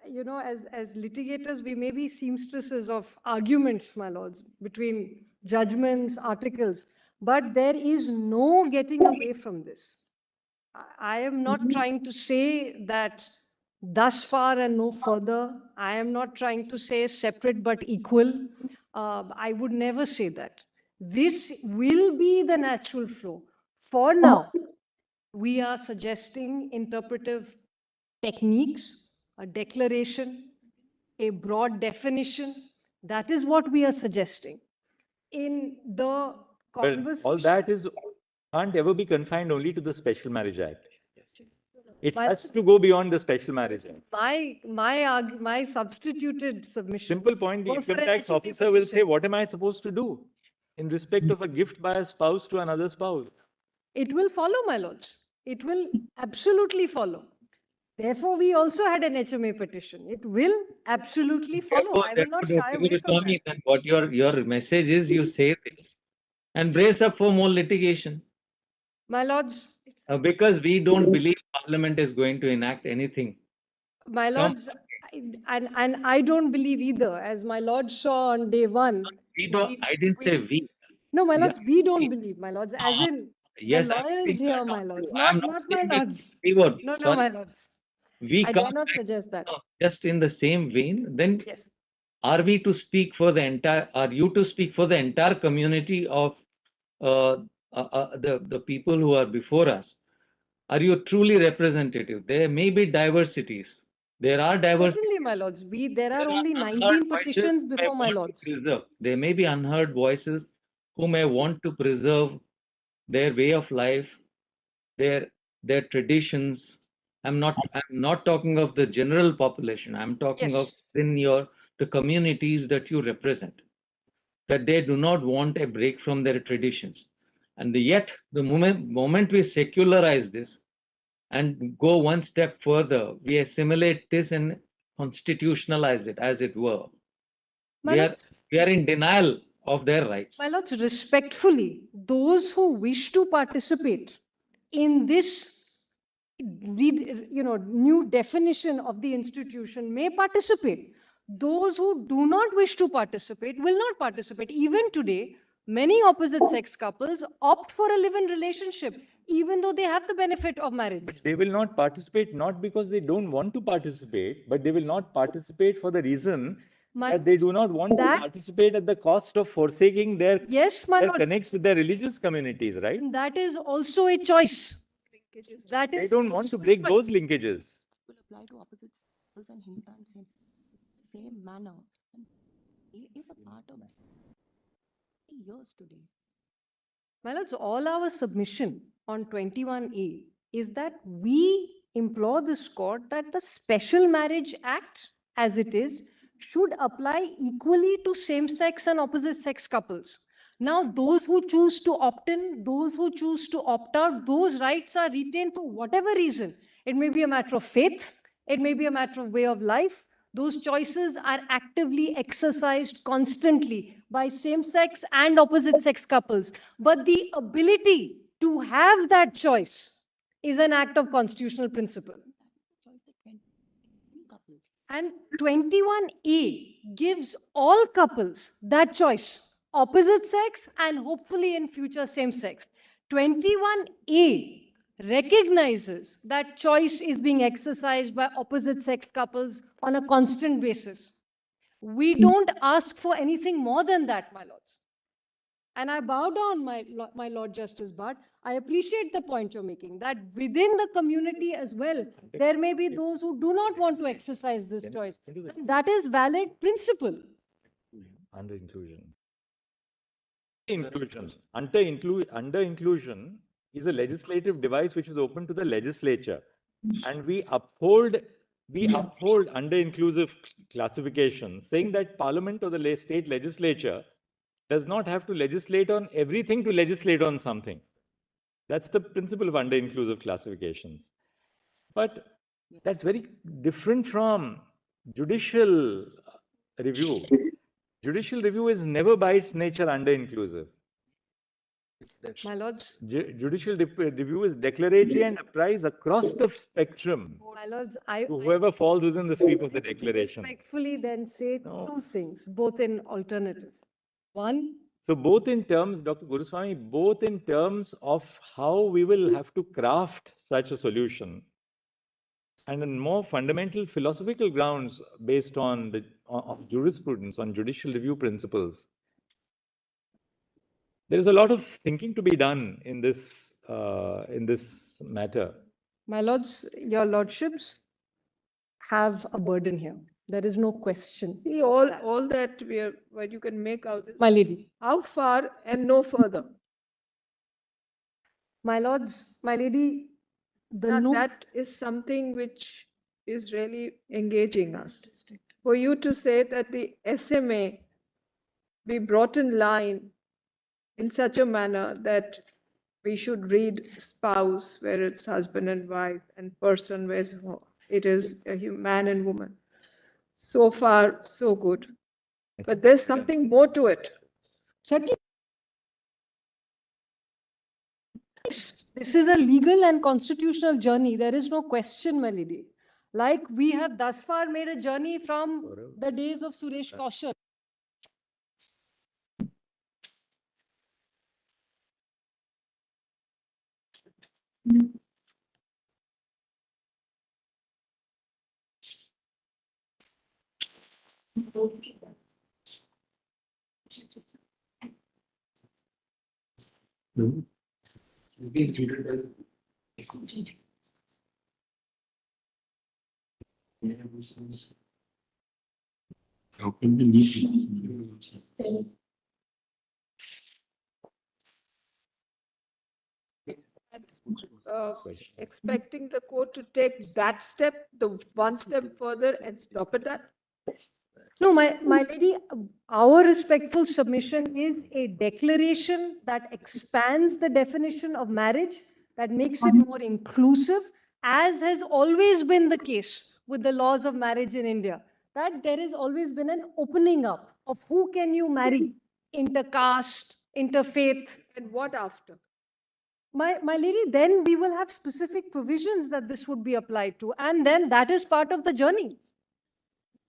you know, as litigators, we may be seamstresses of arguments, my lords, between judgments, articles, but there is no getting away from this. I am not trying to say that thus far and no further. I am not trying to say separate but equal. I would never say that. This will be the natural flow. For now, we are suggesting interpretive techniques, a declaration, a broad definition. That is what we are suggesting. In the conversation, all that can't ever be confined only to the Special Marriage Act. It has to go beyond the Special Marriage Act. my substituted submission. Simple point, the Or for income an tax HMA officer will say, petition. what am I supposed to do in respect of a gift by a spouse to another spouse? It will follow, my lords. It will absolutely follow. Therefore, we also had an HMA petition. It will absolutely follow. I will not shy away from that. Then what your message is, you say this and brace up for more litigation. My lords, Because we don't believe Parliament is going to enact anything. my lords, and I don't believe either, as my lord saw on day one. We don't. I didn't say we. No, my lords, we don't believe, my lords, as in Yes, the I'm lawyers saying here, that my also. lords, I'm not my saying it lords. favour. No, Sorry. my lords. We I can't dare not suggest that. just in the same vein. Then Yes. are we to speak for the entire? Are you to speak for the entire community of the people who are before us? Are you truly representative? There may be diversities. There are diversities. Certainly, my lords. There are only unheard 19 voices petitions who may before my want to lords. preserve. There may be unheard voices who may want to preserve their way of life, their traditions. I'm not talking of the general population. I'm talking Yes. of the communities that you represent, that they do not want a break from their traditions. And yet, the moment we secularize this and go one step further, we assimilate this and constitutionalize it, as it were. We are in denial of their rights. My lords, respectfully, those who wish to participate in this new definition of the institution may participate. Those who do not wish to participate will not participate. Even today, many opposite sex couples opt for a live-in relationship, even though they have the benefit of marriage. They will not participate not because they don't want to participate, but they will not participate for the reason that they do not want to participate at the cost of forsaking their connects with their religious communities, right? That is also a choice. They don't want to break those linkages. Will apply to opposite sexes and hint and same manner. And it is a part of years today. My lords, all our submission on 21A is that we implore this court that the Special Marriage Act, as it is, should apply equally to same-sex and opposite-sex couples. Now, those who choose to opt in, those who choose to opt out, those rights are retained for whatever reason. It may be a matter of faith, it may be a matter of way of life. Those choices are actively exercised constantly by same-sex and opposite-sex couples. But the ability to have that choice is an act of constitutional principle. And 21A gives all couples that choice, opposite sex and hopefully in future same sex. 21A recognizes that choice is being exercised by opposite sex couples on a constant basis. We don't ask for anything more than that, my lords. And I bow down, my Lord Justice Bhatt. I appreciate the point you're making, that within the community as well, there may be those who do not want to exercise this choice. And that is valid principle. Under inclusion. Under inclusion is a legislative device which is open to the legislature. And we uphold under inclusive classification, saying that Parliament or the state legislature does not have to legislate on everything to legislate on something. That's the principle of under inclusive classifications. But that's very different from judicial review. Judicial review is never by its nature under inclusive. My lords. Judicial review is declaratory and applies across the spectrum. My lords, to whoever falls within the sweep of the declaration. Respectfully then say two things, both in alternative. One. So both in terms, Dr. Guruswamy, both in terms of how we will have to craft such a solution, and on more fundamental philosophical grounds based on jurisprudence, on judicial review principles. There is a lot of thinking to be done in this matter. My lords, your lordships have a burden here. There is no question. See, all that what you can make out is My lady. how far and no further. My lords, my lady, That is something which is really engaging us. For you to say that the SMA be brought in line in such a manner that we should read spouse where it's husband and wife and person where it is a man and woman. So far, so good. But there's something more to it. Certainly. This is a legal and constitutional journey. There is no question, my lady. Like we have thus far made a journey from the days of Suresh Kaushal. Expecting the court to take that step, the one step further and stop at that? No, my lady, our respectful submission is a declaration that expands the definition of marriage, that makes it more inclusive, as has always been the case with the laws of marriage in India, that there has always been an opening up of who can you marry, intercaste, interfaith. And what after? My lady, then we will have specific provisions that this would be applied to. And then that is part of the journey.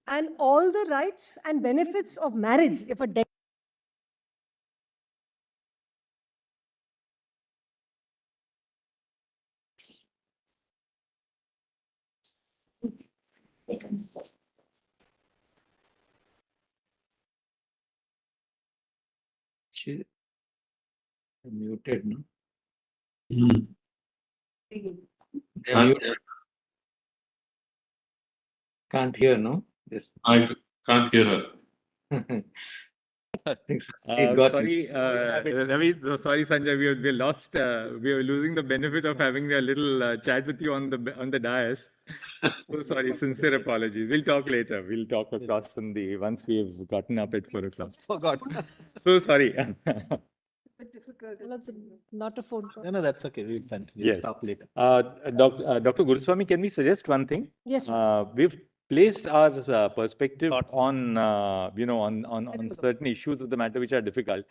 And all the rights and benefits of marriage, if a She muted, no? They're muted. Can't hear, no? Yes. I can't hear her. Sorry, Ravi, sorry, Sanjay, we lost. We are losing the benefit of having a little chat with you on the dais. So sorry, sincere apologies. We'll talk later. We'll talk across from once we've gotten up at 4 o'clock. Oh God. So sorry. Difficult. Not a phone call. No, that's okay. We'll continue. Yes. Talk later. Dr. Guruswamy, can we suggest one thing? Yes. We've placed our perspective on on certain issues of the matter which are difficult.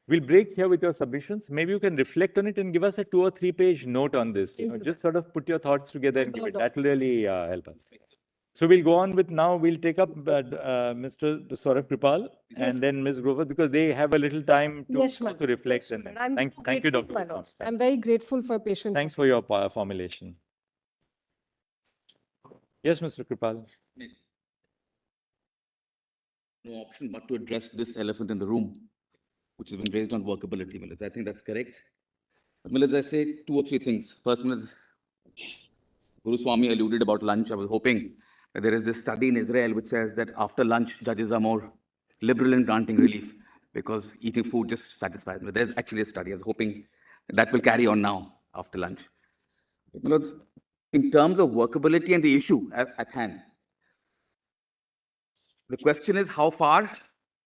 We'll break here with your submissions. Maybe you can reflect on it and give us a 2 or 3 page note on this. Just sort of put your thoughts together and give it. That will really help us. So we'll go on with now. We'll take up Mr. Saurabh Kripal and then Ms. Grover because they have a little time to reflect. Yes, and thank you, Dr. Guruswamy. I'm very grateful for patience. Thanks for your formulation. Yes, Mr. Kripal. No option but to address this elephant in the room, which has been raised on workability, Milad. I think that's correct. But Milad, I say 2 or 3 things. First, Milad, Guruswamy alluded about lunch. I was hoping that there is this study in Israel which says that after lunch, judges are more liberal in granting relief because eating food just satisfies me. There's actually a study. I was hoping that will carry on now after lunch. But Milad, in terms of workability and the issue at hand, the question is how far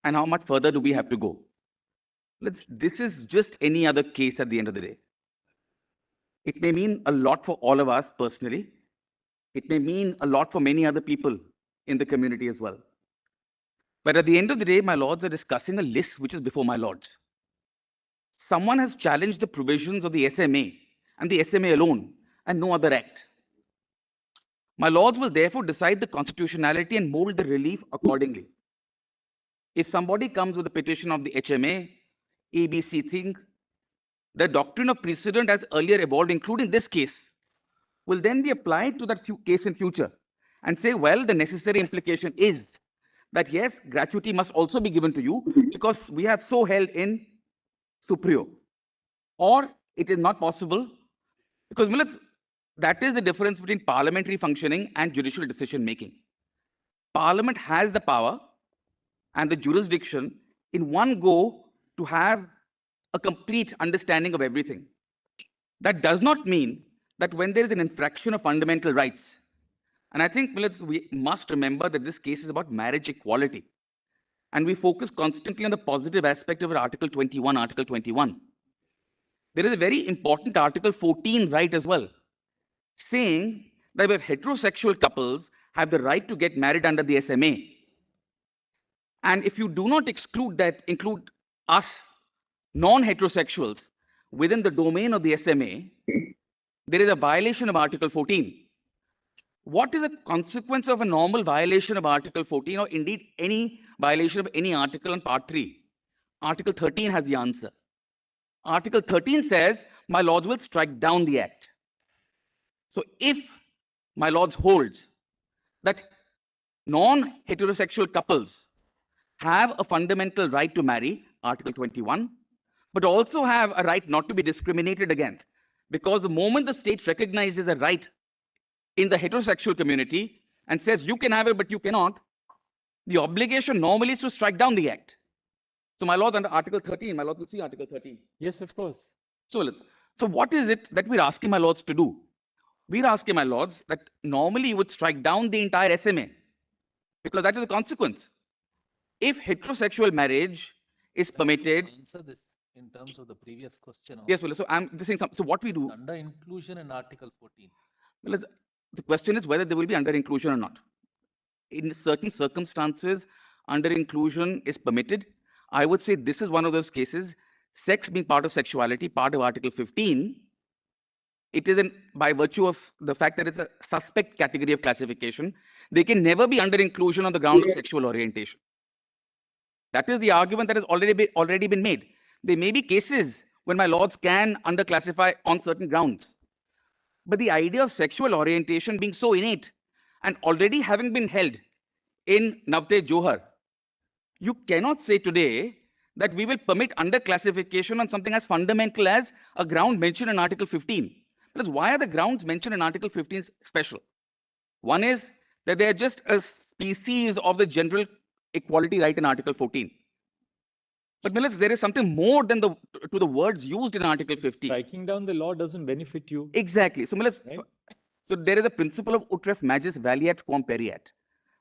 and how much further do we have to go? This is just any other case at the end of the day. It may mean a lot for all of us personally. It may mean a lot for many other people in the community as well. But at the end of the day, my lords are discussing a list which is before my lords. Someone has challenged the provisions of the SMA and the SMA alone and no other act. My lords will therefore decide the constitutionality and mold the relief accordingly. If somebody comes with a petition of the HMA, ABC thing, the doctrine of precedent as earlier evolved, including this case, will then be applied to that case in future and say, well, the necessary implication is that yes, gratuity must also be given to you because we have so held in superior, or it is not possible, because that is the difference between parliamentary functioning and judicial decision making. Parliament has the power and the jurisdiction in one go to have a complete understanding of everything. That does not mean that when there is an infraction of fundamental rights, and I think we must remember that this case is about marriage equality, and we focus constantly on the positive aspect of Article 21, Article 21. There is a very important Article 14 right as well, saying that if heterosexual couples have the right to get married under the SMA, and if you do not include us, non-heterosexuals, within the domain of the SMA, there is a violation of Article 14. What is the consequence of a normal violation of Article 14, or indeed any violation of any article in Part 3? Article 13 has the answer. Article 13 says, my lords will strike down the act. So if my lords holds that non-heterosexual couples have a fundamental right to marry, Article 21, but also have a right not to be discriminated against, because the moment the state recognizes a right in the heterosexual community and says you can have it but you cannot, the obligation normally is to strike down the act. So my lord, under Article 13, my lord will see Article 13. Yes, of course. So what is it that we're asking my lords to do? We're asking my lords that normally you would strike down the entire SMA, because that is the consequence. If heterosexual marriage is permitted, answer this in terms of the previous question. Yes, well, so I'm saying so what we do under inclusion in Article 14. Well, the question is whether they will be under inclusion or not. In certain circumstances, under inclusion is permitted. I would say this is one of those cases, sex being part of sexuality, part of Article 15, it is by virtue of the fact that it's a suspect category of classification, they can never be under inclusion on the ground of sexual orientation. That is the argument that has already been made. There may be cases when my lords can underclassify on certain grounds. But the idea of sexual orientation being so innate and already having been held in Navtej Johar, you cannot say today that we will permit underclassification on something as fundamental as a ground mentioned in Article 15. Because why are the grounds mentioned in Article 15 special? One is that they are just a species of the general equality right in Article 14. But Millis, there is something more than to the words used in Article 15. Striking down the law doesn't benefit you. Exactly. So Millis, right? So there is a principle of utres magis valeat quam periat.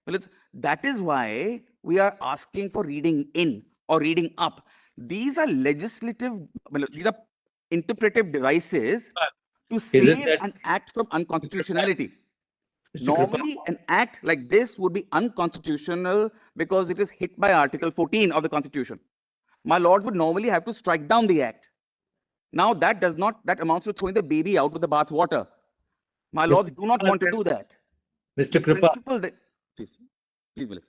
Millis, that is why we are asking for reading in or reading up. These are legislative, these are interpretive devices to save an act from unconstitutionality. Normally, an act like this would be unconstitutional because it is hit by Article 14 of the Constitution. My lord would normally have to strike down the act. Now that amounts to throwing the baby out with the bath water. My lords do not want to do that. Mr. Kripa, please, Melissa.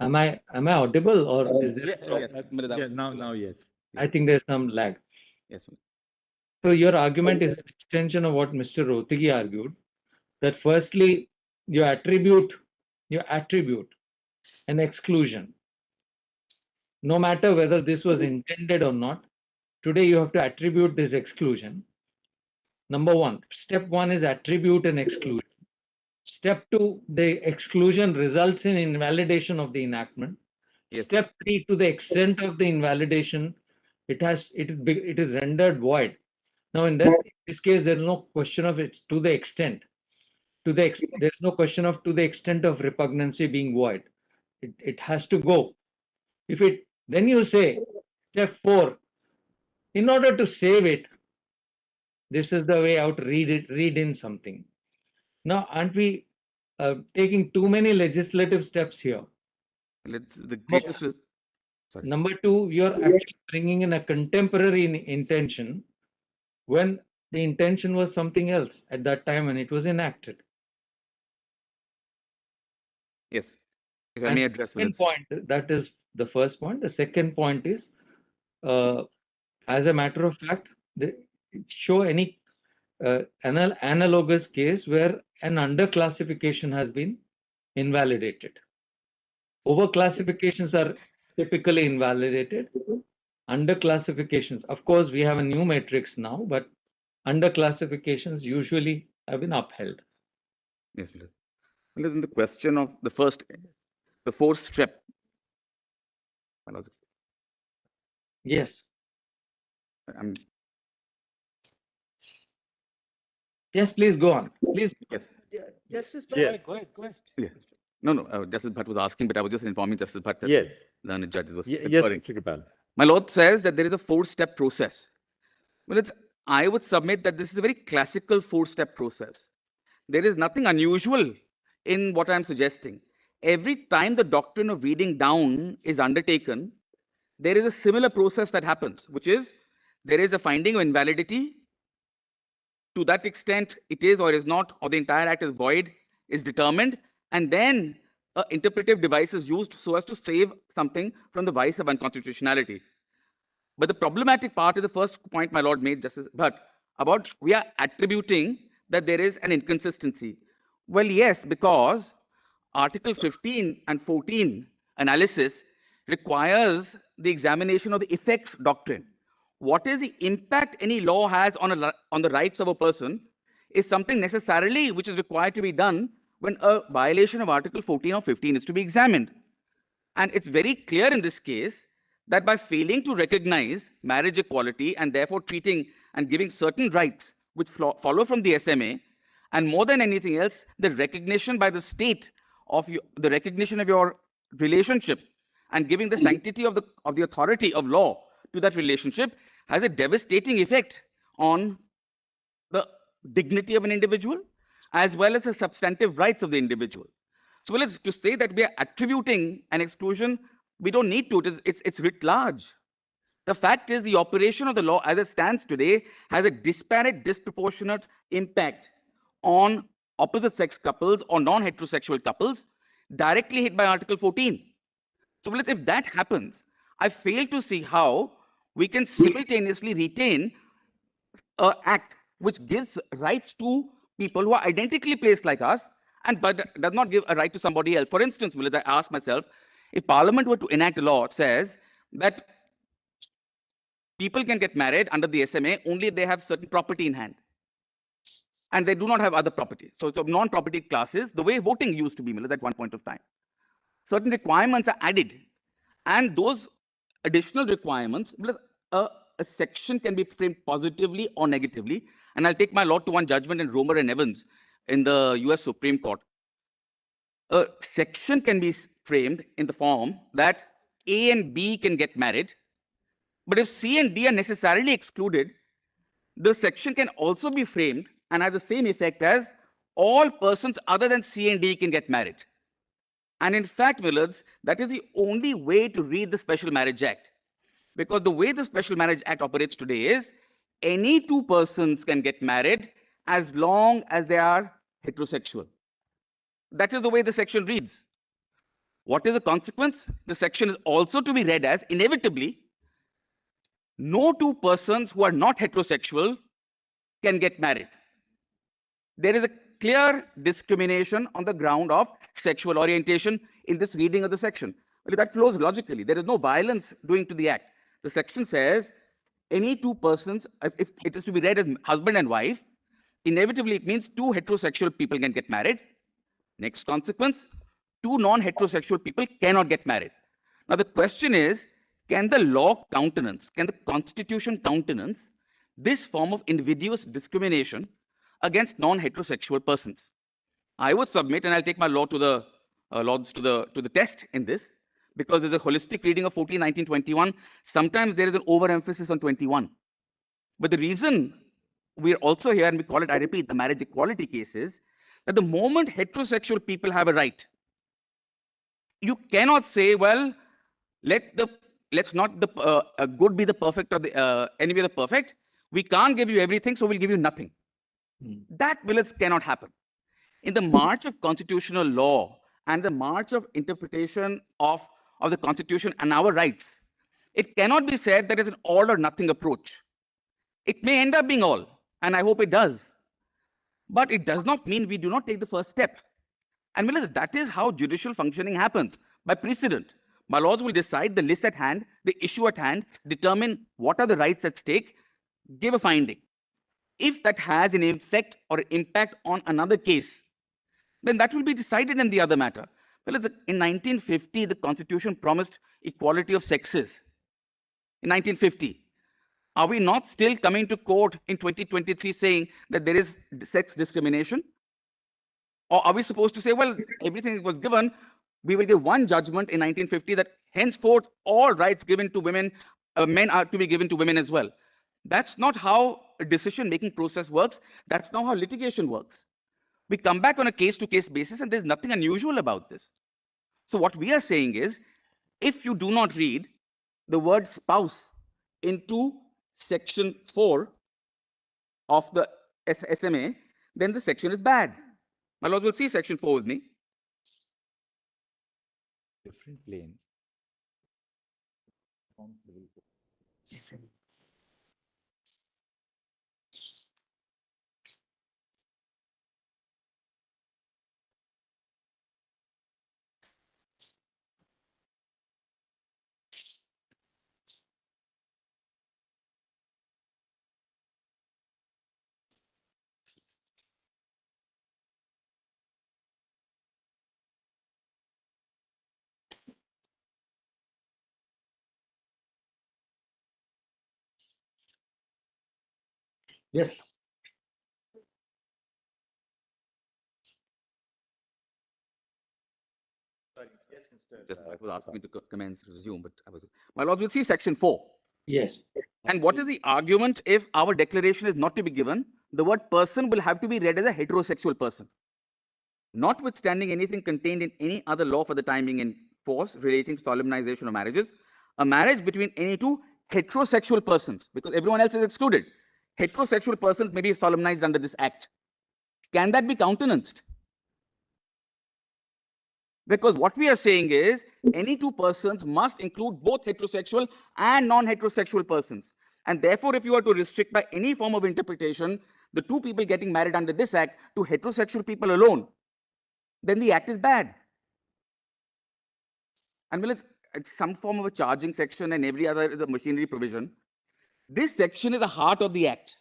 Am I audible, or is there? Yes, now yes. I think there's some lag. Yes. So your argument is an extension of what Mr. Rohtgi argued, that firstly you attribute an exclusion. No matter whether this was intended or not, today you have to attribute this exclusion. Number one, step one is attribute an exclusion. Step two, the exclusion results in invalidation of the enactment. Yes. Step three, to the extent of the invalidation, it is rendered void. Now, in this case, there is no question of it's to the extent. There's no question of to the extent of repugnancy being void. It has to go. Then you say, step 4, in order to save it, this is the way out, read in something. Now, aren't we taking too many legislative steps here? Number 2, you're actually bringing in a contemporary intention when the intention was something else at that time when it was enacted. Yes. If I may address the second point, that is the first point. The second point is, as a matter of fact, show any analogous case where an underclassification has been invalidated. Overclassifications are typically invalidated. under classifications, of course, we have a new matrix now, but under classifications usually have been upheld. Yes, Milad. Milad, in the question of the fourth step. Yes. I'm Yes, please go on. Please. Yes. Justice Yes. Bhatt. Go ahead. Yeah. No, Justice Bhatt was asking, but I was just informing Justice Bhatt that Yes. the learned judge was Yes, referring. Mr. Kripal. My Lord says that there is a four-step process. Well, I would submit that this is a very classical four-step process. There is nothing unusual in what I'm suggesting. Every time the doctrine of reading down is undertaken, there is a similar process that happens, which is there is a finding of invalidity. To that extent, it is or is not, or the entire act is void, is determined, and then an interpretive device is used so as to save something from the vice of unconstitutionality. But the problematic part is the first point my Lord made, Justice Bhatt, about we are attributing that there is an inconsistency. Well, yes, because Article 15 and 14 analysis requires the examination of the effects doctrine. What is the impact any law has on the rights of a person is something necessarily which is required to be done when a violation of Article 14 or 15 is to be examined. And it's very clear in this case that by failing to recognize marriage equality and therefore treating and giving certain rights which follow from the SMA, and more than anything else, the recognition by the state of the recognition of your relationship and giving the sanctity of the authority of law to that relationship has a devastating effect on the dignity of an individual as well as the substantive rights of the individual. So, well, to say that we are attributing an exclusion, we don't need to. It's writ large. The fact is, the operation of the law as it stands today has a disparate, disproportionate impact on opposite sex couples or non-heterosexual couples directly hit by Article 14. So, well, if that happens, I fail to see how we can simultaneously retain an act which gives rights to people who are identically placed like us and but does not give a right to somebody else. For instance, Will, I ask myself, if Parliament were to enact a law that says that people can get married under the SMA only if they have certain property in hand and they do not have other property. So non-property classes, the way voting used to be, Miller, at one point of time, certain requirements are added, and those additional requirements, a section can be framed positively or negatively. And I'll take my Lord to one judgment in Romer and Evans in the US Supreme Court. A section can be framed in the form that A and B can get married, but if C and D are necessarily excluded, the section can also be framed and has the same effect as all persons other than C and D can get married. And in fact, Millards, that is the only way to read the Special Marriage Act. Because the way the Special Marriage Act operates today is any two persons can get married as long as they are heterosexual. That is the way the section reads. What is the consequence? The section is also to be read as inevitably no two persons who are not heterosexual can get married. There is a clear discrimination on the ground of sexual orientation in this reading of the section. Well, that flows logically. There is no violence doing to the act. The section says any two persons, if it is to be read as husband and wife, inevitably it means two heterosexual people can get married. Next consequence, two non-heterosexual people cannot get married. Now the question is, can the law countenance, can the constitution countenance this form of invidious discrimination against non-heterosexual persons? I would submit, and I'll take my law to the lords to the test in this, because there's a holistic reading of 14, 19, 21. Sometimes there is an overemphasis on 21. But the reason we're also here, and we call it, I repeat, the marriage equality cases, that the moment heterosexual people have a right, you cannot say, well, let's not the good be the perfect or the enemy of the perfect. We can't give you everything, so we'll give you nothing. That, Willis, cannot happen. In the march of constitutional law and the march of interpretation of the Constitution and our rights, it cannot be said that is an all or nothing approach. It may end up being all, and I hope it does. But it does not mean we do not take the first step. And Willis, that is how judicial functioning happens, by precedent. My lords will decide the list at hand, the issue at hand, determine what are the rights at stake, give a finding. If that has an effect or impact on another case, then that will be decided in the other matter. Well, in 1950, the Constitution promised equality of sexes. In 1950. Are we not still coming to court in 2023 saying that there is sex discrimination? Or are we supposed to say, well, everything was given, we will give one judgment in 1950 that henceforth all rights given to women, men are to be given to women as well. That's not how a decision-making process works. That's not how litigation works. We come back on a case-to-case basis, and there's nothing unusual about this. So what we are saying is, if you do not read the word spouse into section 4 of the SMA, then the section is bad. My lords will see section 4 with me. Different lane. Yes. Just I was asking me to commence, resume, but I was. My lords will see section 4. Yes. And what is the argument if our declaration is not to be given? The word person will have to be read as a heterosexual person. Notwithstanding anything contained in any other law for the time being in force relating to solemnization of marriages, a marriage between any two heterosexual persons, because everyone else is excluded, heterosexual persons may be solemnized under this act. Can that be countenanced? Because what we are saying is any two persons must include both heterosexual and non-heterosexual persons. And therefore, if you are to restrict by any form of interpretation the two people getting married under this act to heterosexual people alone, then the act is bad. And well, it's some form of a charging section and every other is a machinery provision. This section is the heart of the act.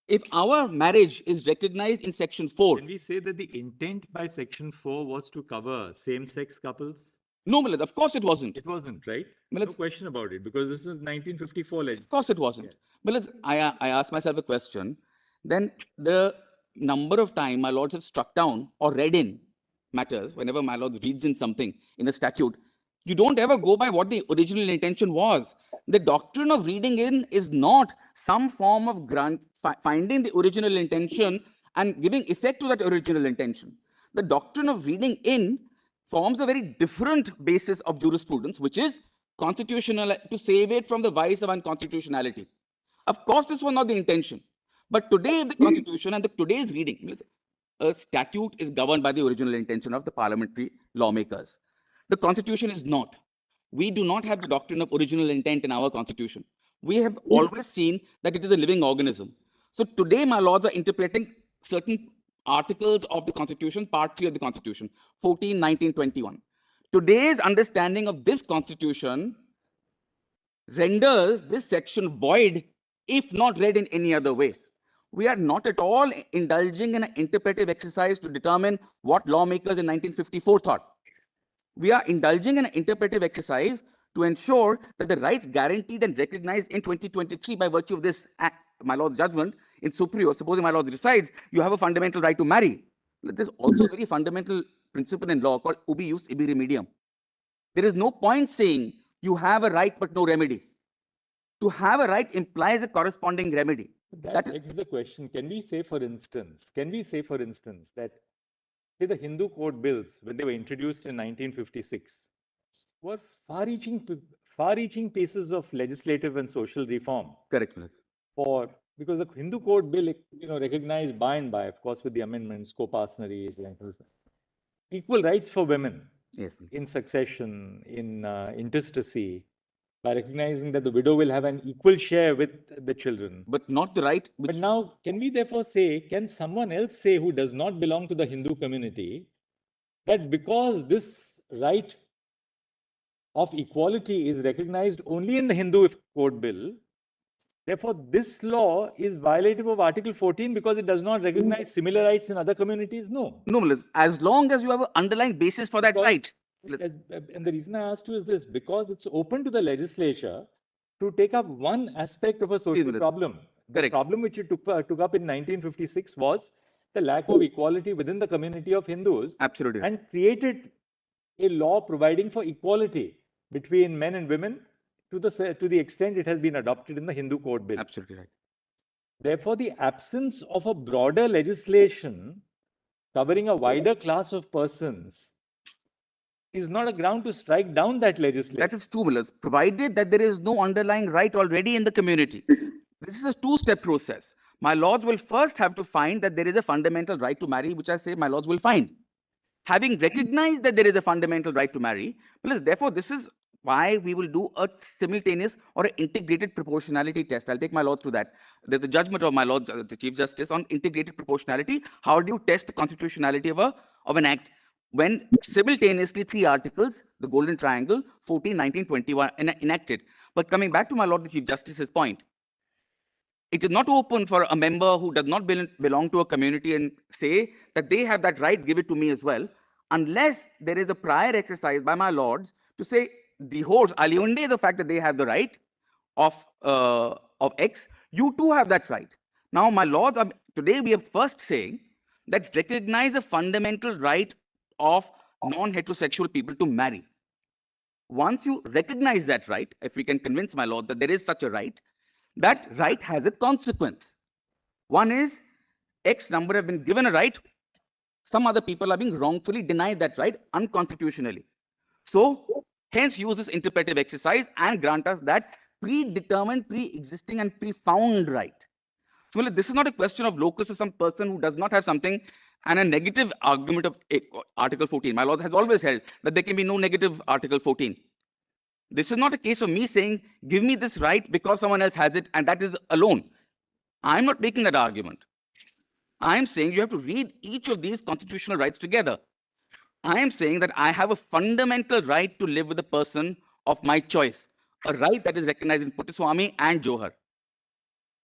If our marriage is recognized in section 4. Can we say that the intent by section 4 was to cover same-sex couples? No, Milad, of course it wasn't. It wasn't, right? Milad, no question about it, because this is 1954 legislation. Of course it wasn't. Yeah. Milad, I asked myself a question. Then the number of time my lords have struck down or read in matters, whenever my lord reads in something in a statute, you don't ever go by what the original intention was. The doctrine of reading in is not some form of finding the original intention and giving effect to that original intention. The doctrine of reading in forms a very different basis of jurisprudence, which is constitutional, to save it from the vice of unconstitutionality. Of course, this was not the intention. But today, the Constitution and today's reading, a statute is governed by the original intention of the parliamentary lawmakers. The Constitution is not. We do not have the doctrine of original intent in our Constitution. We have always seen that it is a living organism. So today, my lords are interpreting certain articles of the Constitution, part 3 of the Constitution, 14, 19, 21. Today's understanding of this Constitution renders this section void if not read in any other way. We are not at all indulging in an interpretive exercise to determine what lawmakers in 1954 thought. We are indulging in an interpretive exercise to ensure that the rights guaranteed and recognized in 2023 by virtue of this act, my lord's judgment in superior, supposing my lord decides you have a fundamental right to marry. There's also a very fundamental principle in law called ubi ius ibi remedium. There is no point saying you have a right but no remedy. To have a right implies a corresponding remedy. That begs the question, can we say for instance that say the Hindu code bills, when they were introduced in 1956, were far-reaching pieces of legislative and social reform. Correct. Because the Hindu code bill, recognized by and by, of course, with the amendments, co-partnership, equal rights for women. Yes. In succession, in intestacy, by recognizing that the widow will have an equal share with the children. But not the right. But now, can we therefore say, can someone else say who does not belong to the Hindu community, that because this right of equality is recognized only in the Hindu Code Bill. Therefore, this law is violative of Article 14 because it does not recognize similar rights in other communities. No. No, Melissa, as long as you have an underlying basis for that right. And the reason I asked you is this, because it's open to the legislature to take up one aspect of a social problem. The problem which it took up in 1956 was the lack of equality within the community of Hindus. Absolutely. And created a law providing for equality between men and women to the extent it has been adopted in the Hindu Code Bill. Absolutely right. Therefore, the absence of a broader legislation covering a wider class of persons is not a ground to strike down that legislation. That is true, Millers, provided that there is no underlying right already in the community. This is a two-step process. My lords will first have to find that there is a fundamental right to marry, which I say my lords will find. Having recognized that there is a fundamental right to marry, Millers, therefore, this is why we will do a simultaneous or an integrated proportionality test. I'll take my lords to that. There's the judgment of my lord, the Chief Justice, on integrated proportionality. How do you test the constitutionality of an act when simultaneously 3 articles, the Golden Triangle, 14, 19, 21, enacted? But coming back to my lord, the Chief Justice's point, it is not open for a member who does not belong to a community and say that they have that right, give it to me as well, unless there is a prior exercise by my lords to say, the horse, aliunde, the fact that they have the right of X, you too have that right. Now, my lords, today we are first saying that recognize a fundamental right of non-heterosexual people to marry. Once you recognize that right, if we can convince my lord that there is such a right, that right has a consequence. One is X number have been given a right, some other people are being wrongfully denied that right unconstitutionally. So, hence use this interpretive exercise and grant us that predetermined, pre-existing and pre-found right. So, this is not a question of locus to some person who does not have something and a negative argument of Article 14. My lord has always held that there can be no negative Article 14. This is not a case of me saying, give me this right because someone else has it and that is alone. I'm not making that argument. I'm saying you have to read each of these constitutional rights together. I am saying that I have a fundamental right to live with a person of my choice, a right that is recognized in Puttaswamy and Johar.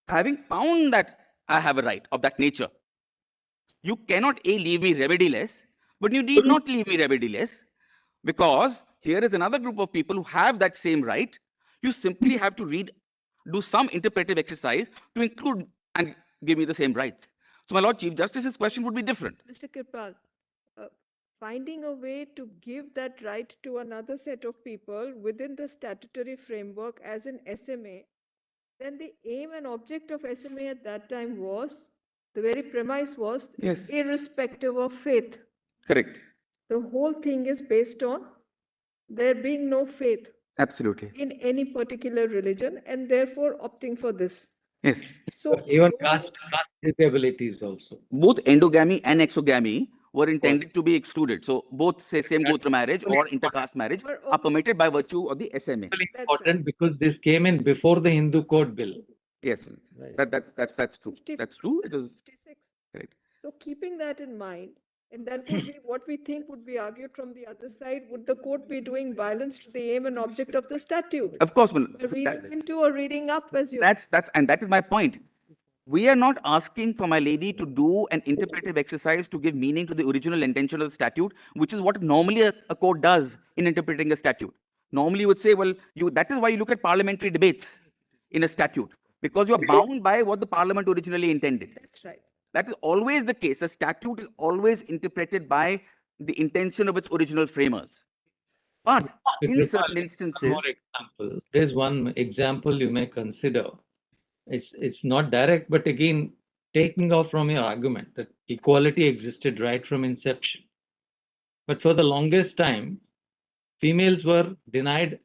Having found that I have a right of that nature, you cannot leave me remediless, but you need not leave me remediless, because here is another group of people who have that same right. You simply have to do some interpretive exercise to include and give me the same rights. So, my Lord Chief Justice's question would be different. Mr. Kirpal, finding a way to give that right to another set of people within the statutory framework as an SMA, then the aim and object of SMA at that time was, the very premise was, yes, irrespective of faith. Correct. The whole thing is based on there being no faith. Absolutely. In any particular religion, and therefore opting for this. Yes. So even caste disabilities also. Both endogamy and exogamy were intended to be excluded. So both same gotra marriage or intercaste marriage are permitted by virtue of the SMA. Important because this came in before the Hindu Code Bill. Yes, that's true. That's true. It is correct. So keeping that in mind, and that would be what we think would be argued from the other side. Would the court be doing violence to the aim and object of the statute? Of course, reading into or reading up as you. And that is my point. We are not asking for my lady to do an interpretive exercise to give meaning to the original intention of the statute, which is what normally a court does in interpreting a statute. Normally, you would say, well, that is why you look at parliamentary debates in a statute, because you are bound by what the parliament originally intended. That's right. That is always the case. A statute is always interpreted by the intention of its original framers. But in certain instances, there's one example you may consider. It's not direct, but again, taking off from your argument that equality existed right from inception. But for the longest time, females were denied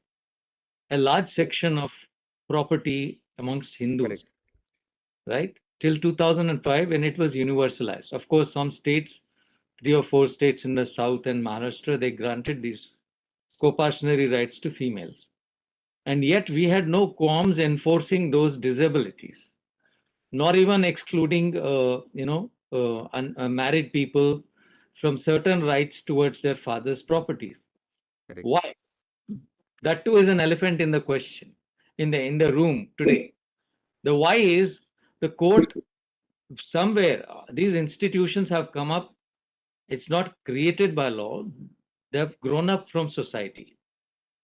a large section of property amongst Hindus, right? Till 2005, when it was universalized. Of course, some states, 3 or 4 states in the south and Maharashtra, they granted these co-partitionary rights to females. And yet we had no qualms enforcing those disabilities, nor even excluding, married people from certain rights towards their father's properties. Correct. Why? That too is an elephant in the question, in the room today. The why is the court somewhere, these institutions have come up. It's not created by law. They have grown up from society.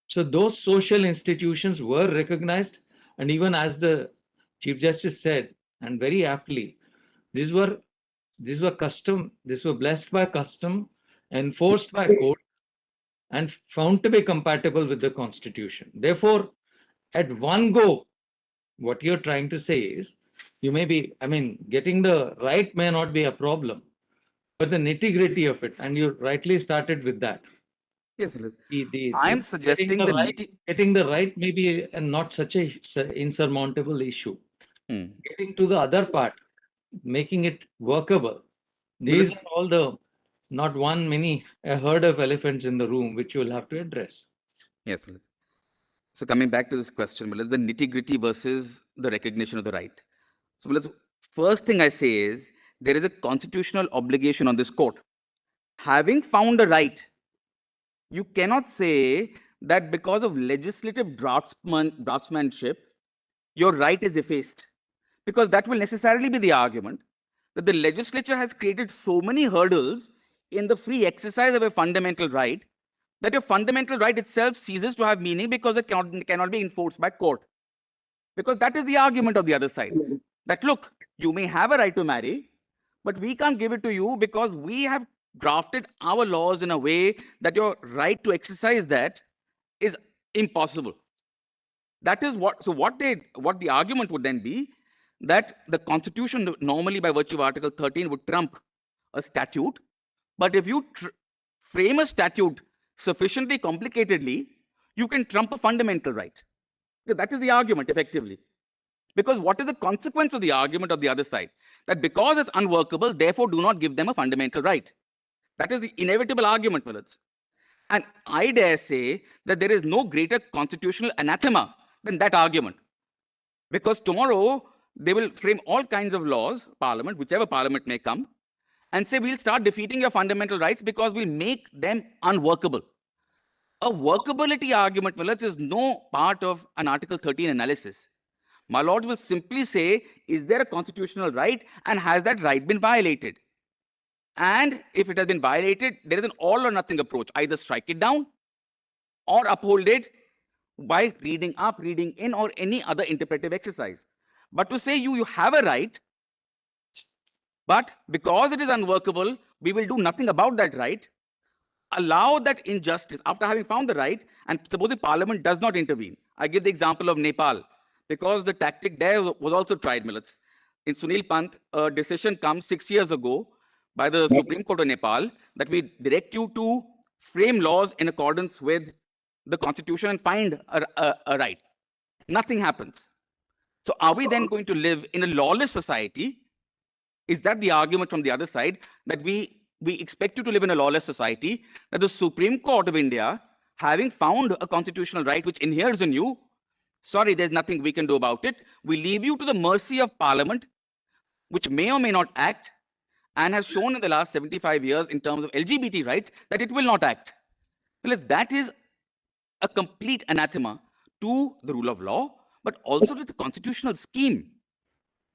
So those social institutions were recognized, and even as the Chief Justice said, and very aptly, these were custom. These were blessed by custom, enforced by court, and found to be compatible with the Constitution. Therefore, at one go, what you're trying to say is, you may be, I mean, getting the right may not be a problem, but the nitty-gritty of it, and you rightly started with that. Yes, I am suggesting getting the right may be not such a insurmountable issue. Getting to the other part, making it workable. These are all the, not one, many, a herd of elephants in the room, which you will have to address. Yes, Milad. So coming back to this question, Milad, the nitty-gritty versus the recognition of the right. So Milad, first thing I say is, there is a constitutional obligation on this court. Having found a right, you cannot say that because of legislative draftsmanship, your right is effaced. Because that will necessarily be the argument that the legislature has created so many hurdles in the free exercise of a fundamental right that your fundamental right itself ceases to have meaning because it cannot be enforced by court. Because that is the argument of the other side. That look, you may have a right to marry, but we can't give it to you because we have drafted our laws in a way that your right to exercise that is impossible. That is what, so what the argument would then be, that the Constitution normally by virtue of Article 13 would trump a statute, but if you frame a statute sufficiently complicatedly, you can trump a fundamental right. That is the argument effectively. Because what is the consequence of the argument of the other side? That because it's unworkable, therefore do not give them a fundamental right. That is the inevitable argument, Milad. And I dare say that there is no greater constitutional anathema than that argument. Because tomorrow they will frame all kinds of laws, parliament, whichever parliament may come, and say we'll start defeating your fundamental rights because we'll make them unworkable. A workability argument, Milad, is no part of an Article 13 analysis. My lords will simply say, is there a constitutional right and has that right been violated? And if it has been violated, there is an all or nothing approach. Either strike it down or uphold it by reading up, reading in, or any other interpretive exercise. But to say you have a right, but because it is unworkable, we will do nothing about that right, allow that injustice after having found the right, and suppose the parliament does not intervene. I give the example of Nepal, because the tactic there was also tried, Milad. In Sunil Pant, a decision comes 6 years ago by the Supreme Court of Nepal that we direct you to frame laws in accordance with the constitution and find a right. Nothing happens. So are we then going to live in a lawless society? Is that the argument from the other side, that we expect you to live in a lawless society, that the Supreme Court of India, having found a constitutional right which inheres in you, sorry, there's nothing we can do about it. We leave you to the mercy of Parliament, which may or may not act, and has shown in the last 75 years in terms of LGBT rights that it will not act. Well, that is a complete anathema to the rule of law, but also to the constitutional scheme.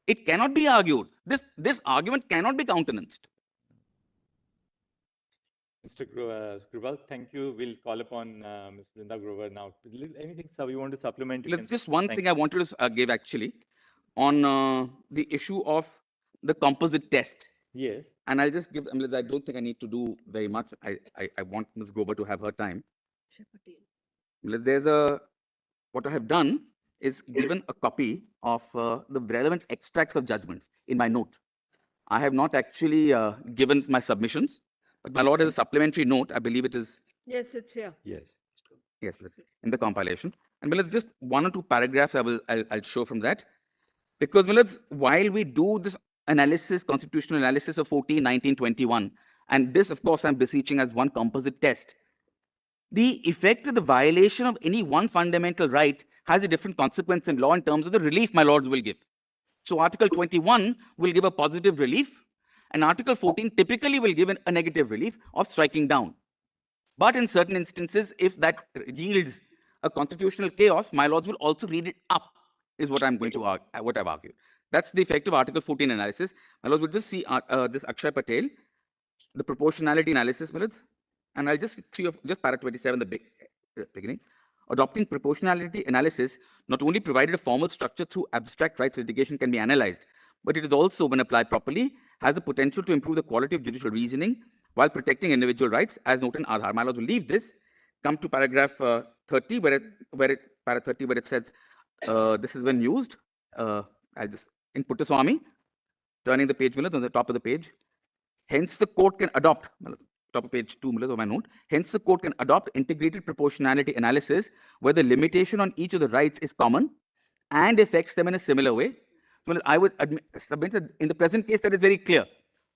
It cannot be argued. This argument cannot be countenanced. Mr. Scribal, thank you. We'll call upon Ms. Brinda Grover now. Anything, sir, you want to supplement? Just one thing I wanted to give actually on the issue of the composite test. Yes. And I'll just give, I don't think I need to do very much. I want Ms. Grover to have her time. There's what I have done is given a copy of the relevant extracts of judgments in my note. I have not actually given my submissions, but my lord has a supplementary note. I believe it is. Yes, it's here. Yes. Yes, in the compilation. And Milad, just 1 or 2 paragraphs I'll show from that. Because Milad, while we do this analysis, constitutional analysis of 14, 19, 21, and this, of course, I'm beseeching as one composite test, the effect of the violation of any one fundamental right has a different consequence in law in terms of the relief my lords will give. So Article 21 will give a positive relief, and Article 14 typically will give a negative relief of striking down. But in certain instances, if that yields a constitutional chaos, my lords will also read it up, is what I'm going to argue, what I've argued. That's the effect of Article 14 analysis. My lords will just see this Akshay Patel, the proportionality analysis, my lords, and I'll just just para 27, the beginning. Adopting proportionality analysis not only provided a formal structure through abstract rights litigation can be analyzed, but it is also, when applied properly, has the potential to improve the quality of judicial reasoning while protecting individual rights, as noted in Aadhaar. My lords will leave this, come to paragraph 30, where it says this is when used. I'll just in Puttaswamy, turning the page, on the top of the page. Hence, the court can adopt, top of page 2 of my note. Hence, the court can adopt integrated proportionality analysis where the limitation on each of the rights is common and affects them in a similar way. So I would submit that in the present case, that is very clear.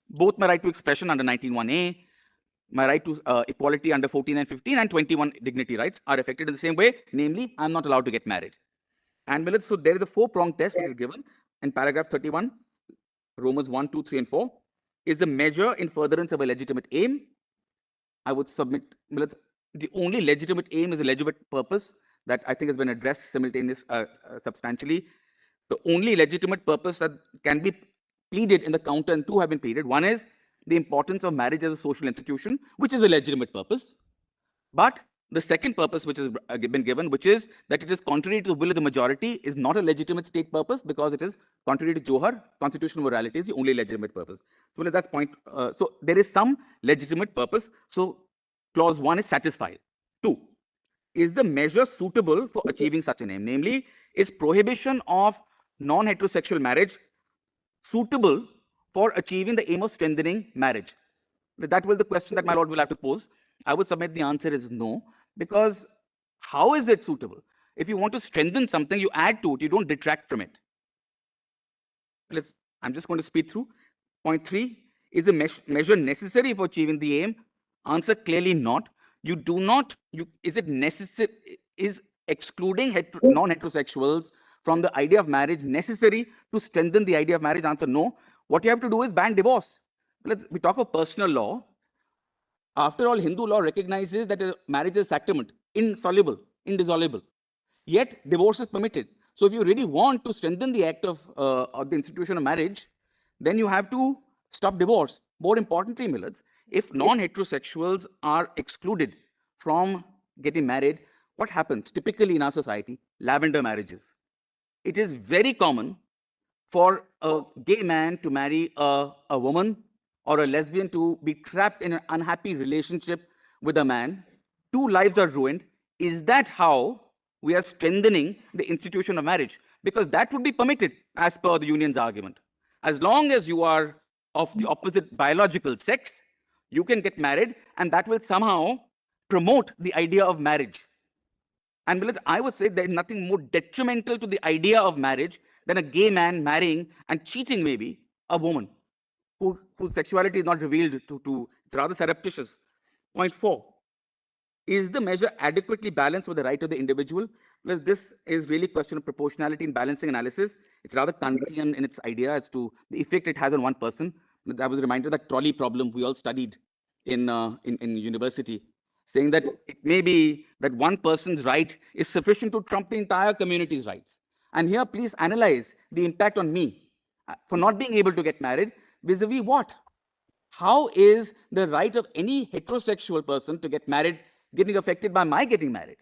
Both my right to expression under 19(1)(a), my right to equality under 14 and 15, and 21 dignity rights are affected in the same way. Namely, I'm not allowed to get married. And so there is a 4-pronged test which is given in paragraph 31, Romans 1, 2, 3, and 4. Is the measure in furtherance of a legitimate aim? I would submit the only legitimate aim is a legitimate purpose that I think has been addressed substantially. The only legitimate purpose that can be pleaded in the counter, and 2 have been pleaded. One is the importance of marriage as a social institution, which is a legitimate purpose. But the second purpose which has been given, which is that it is contrary to the will of the majority, is not a legitimate state purpose because it is contrary to Johar. Constitutional morality is the only legitimate purpose. So that's point. So there is some legitimate purpose. So clause 1 is satisfied. 2, is the measure suitable for achieving such an aim? Namely, is prohibition of non-heterosexual marriage suitable for achieving the aim of strengthening marriage? That was the question that my lord will have to pose. I would submit the answer is no, because how is it suitable? If you want to strengthen something, you add to it, you don't detract from it. I'm just going to speed through. Point 3, is the measure necessary for achieving the aim? Answer, clearly not. You do not, is it necessary, is excluding non-heterosexuals from the idea of marriage necessary to strengthen the idea of marriage? Answer, no. What you have to do is ban divorce. We talk of personal law. After all, Hindu law recognizes that a marriage is a sacrament, insoluble, indissoluble. Yet, divorce is permitted. So, if you really want to strengthen the act of the institution of marriage, then you have to stop divorce. More importantly, Millets, if non-heterosexuals are excluded from getting married, what happens? Typically in our society, lavender marriages. It is very common for a gay man to marry a woman, or a lesbian to be trapped in an unhappy relationship with a man. 2 lives are ruined. Is that how we are strengthening the institution of marriage? Because that would be permitted as per the union's argument. As long as you are of the opposite biological sex, you can get married, and that will somehow promote the idea of marriage. And I would say there's nothing more detrimental to the idea of marriage than a gay man marrying and cheating maybe a woman whose sexuality is not revealed to it's rather surreptitious. Point 4, is the measure adequately balanced with the right of the individual? Well, this is really a question of proportionality and balancing analysis. It's rather Kantian in its idea as to the effect it has on one person. I was reminded of that trolley problem we all studied in university, saying that it may be that one person's right is sufficient to trump the entire community's rights. And here, please analyze the impact on me for not being able to get married vis-a-vis what? How is the right of any heterosexual person to get married getting affected by my getting married?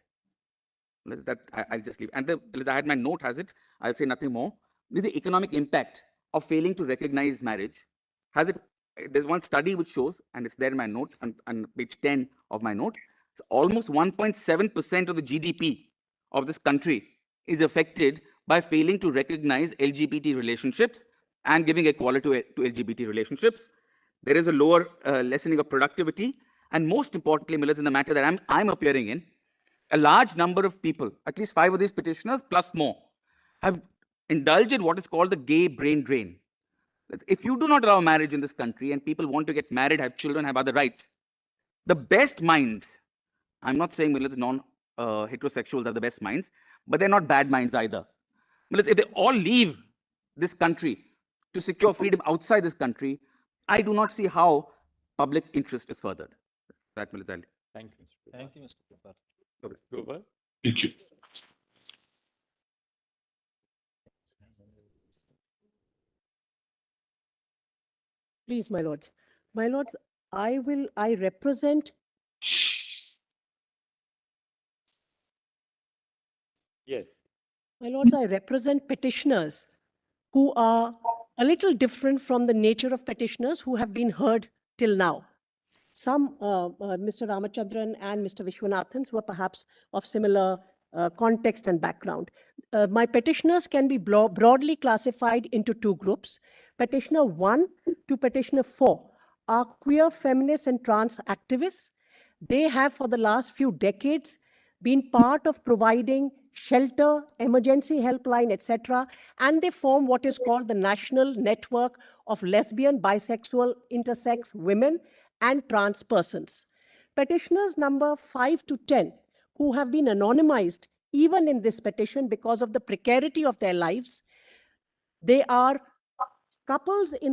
That I'll just leave. And I had my note, has it? I'll say nothing more. The economic impact of failing to recognize marriage. Has it? There's one study which shows, and it's there in my note, on page 10 of my note, it's almost 1.7% of the GDP of this country is affected by failing to recognize LGBT relationships and giving equality to LGBT relationships. There is a lower lessening of productivity, and most importantly, Millers, in the matter that I'm appearing in, a large number of people, at least 5 of these petitioners plus more, have indulged in what is called the gay brain drain. If you do not allow marriage in this country and people want to get married, have children, have other rights, the best minds, I'm not saying non-heterosexuals are the best minds, but they're not bad minds either. If they all leave this country to secure freedom outside this country, I do not see how public interest is furthered. That will thank you. Thank you, Mr. Prabhat. Thank you. Please, my lords. My lords, I represent. Yes. My lords, I represent petitioners who are a little different from the nature of petitioners who have been heard till now. Some, Mr. Ramachandran and Mr. Vishwanathan, were perhaps of similar context and background. My petitioners can be broadly classified into two groups. Petitioner 1 to Petitioner 4 are queer, feminist, and trans activists. They have, for the last few decades, been part of providing shelter, emergency helpline, etc. And they form what is called the National Network of Lesbian, Bisexual, Intersex Women and Trans Persons. Petitioners number 5 to 10, who have been anonymized even in this petition because of the precarity of their lives, they are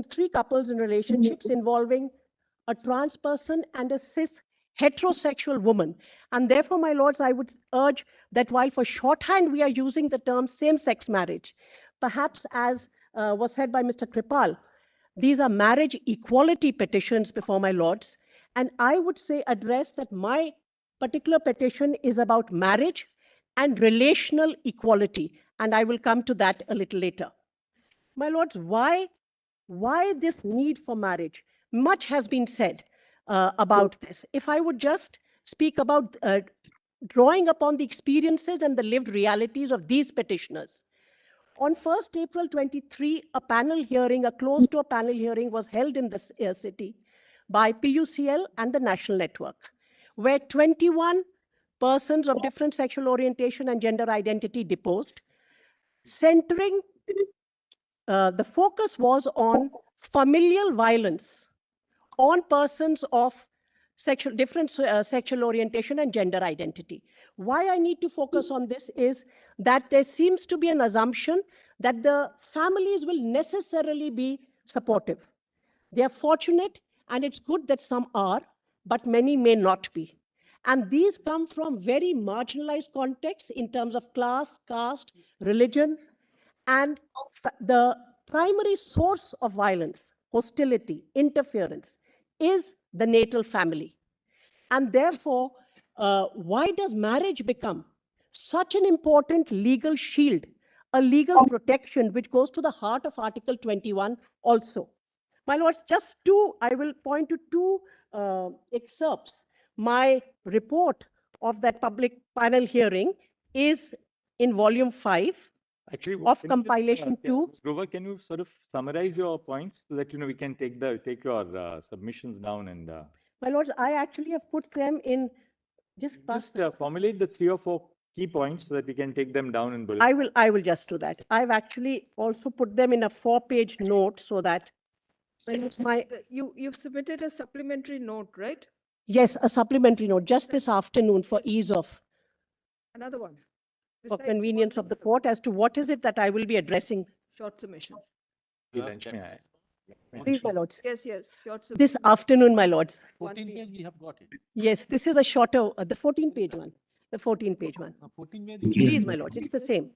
three couples in relationships involving a trans person and a cis heterosexual woman. And therefore, my lords, I would urge that while for shorthand we are using the term same-sex marriage, perhaps as was said by Mr. Kripal, these are marriage equality petitions before my lords. And I would say address that my particular petition is about marriage and relational equality. And I will come to that a little later. My lords, why this need for marriage? Much has been said about this. If I would just speak about drawing upon the experiences and the lived realities of these petitioners. On 1st April 23, a closed-door panel hearing was held in the city by PUCL and the National Network, where 21 persons of different sexual orientation and gender identity deposed, centering the focus was on familial violence on persons of different sexual orientation and gender identity. Why I need to focus on this is that there seems to be an assumption that the families will necessarily be supportive. They are fortunate, and it's good that some are, but many may not be. And these come from very marginalized contexts in terms of class, caste, religion, and the primary source of violence, hostility, interference, is the natal family. And therefore, why does marriage become such an important legal shield, a legal protection which goes to the heart of Article 21 also? My lords, I will point to two excerpts. My report of that public panel hearing is in volume 5. Actually, Of compilation 2. Grover, can you sort of summarize your points so that we can take your submissions down and my lords, I actually have put them in just formulate the 3 or 4 key points so that we can take them down in bullet. I will just do that. I've actually also put them in a 4-page note so that you've submitted a supplementary note, right? Yes, a supplementary note just this afternoon for ease of another one. For convenience of the court as to what is it that I will be addressing. Short submission. Please, my lords. Yes, short submission. This afternoon, my lords. 14 page we have got it. Yes, this is a shorter, the 14-page one. The 14-page one. 14 page. Please, my lords, it's the same.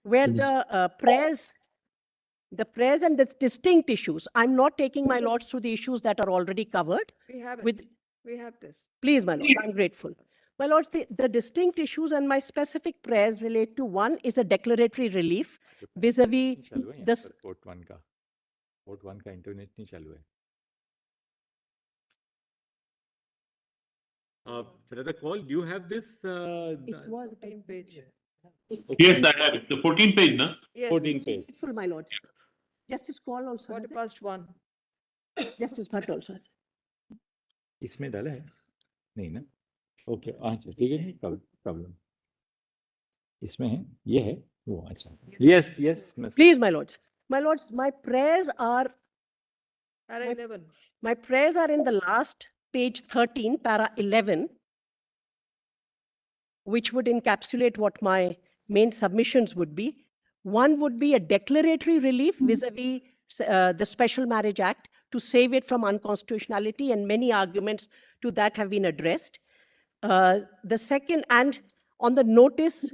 Where the prayers and the distinct issues. I'm not taking my lords through the issues that are already covered. We have it. We have this. Please, my lords, I'm grateful. My lords, the distinct issues and my specific prayers relate to one is a declaratory relief vis-a-vis this. Port 1 का internet नहीं चालू है. Brother Call, do you have this? It was 14 page. Yes, I have it. The 14 page, na? Yes. 14 page. Grateful, my lords. Justice Call also. 1:15. Justice Bhatt also has. इसमें डाला है? नहीं ना? Okay, अच्छा ठीक है, problem. इसमें है, ये है, वो अच्छा. Yes. Please, my lords. My lords, my prayers are. Para 11. My prayers are in the last page 13, para 11, which would encapsulate what my main submissions would be. One would be a declaratory relief vis-a-vis the Special Marriage Act to save it from unconstitutionality, and many arguments to that have been addressed. The second, and on the notice.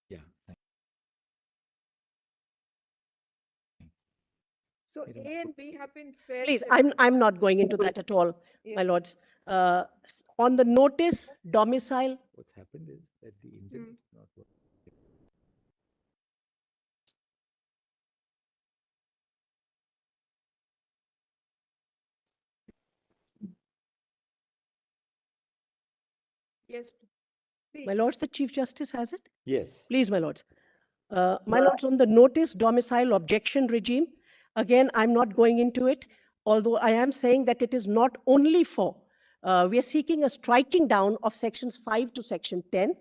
Yeah. So A and B have been fairly. Please, I'm not going into that at all, Yeah. my lords. On the notice, domicile, What's happened is that the internet is not working. Yes, please. my lords, the Chief Justice has it? Yes. Please, my lords. My lords, on the notice domicile objection regime, again, I'm not going into it, although I am saying that it is not only for, we are seeking a striking down of sections 5 to section 10.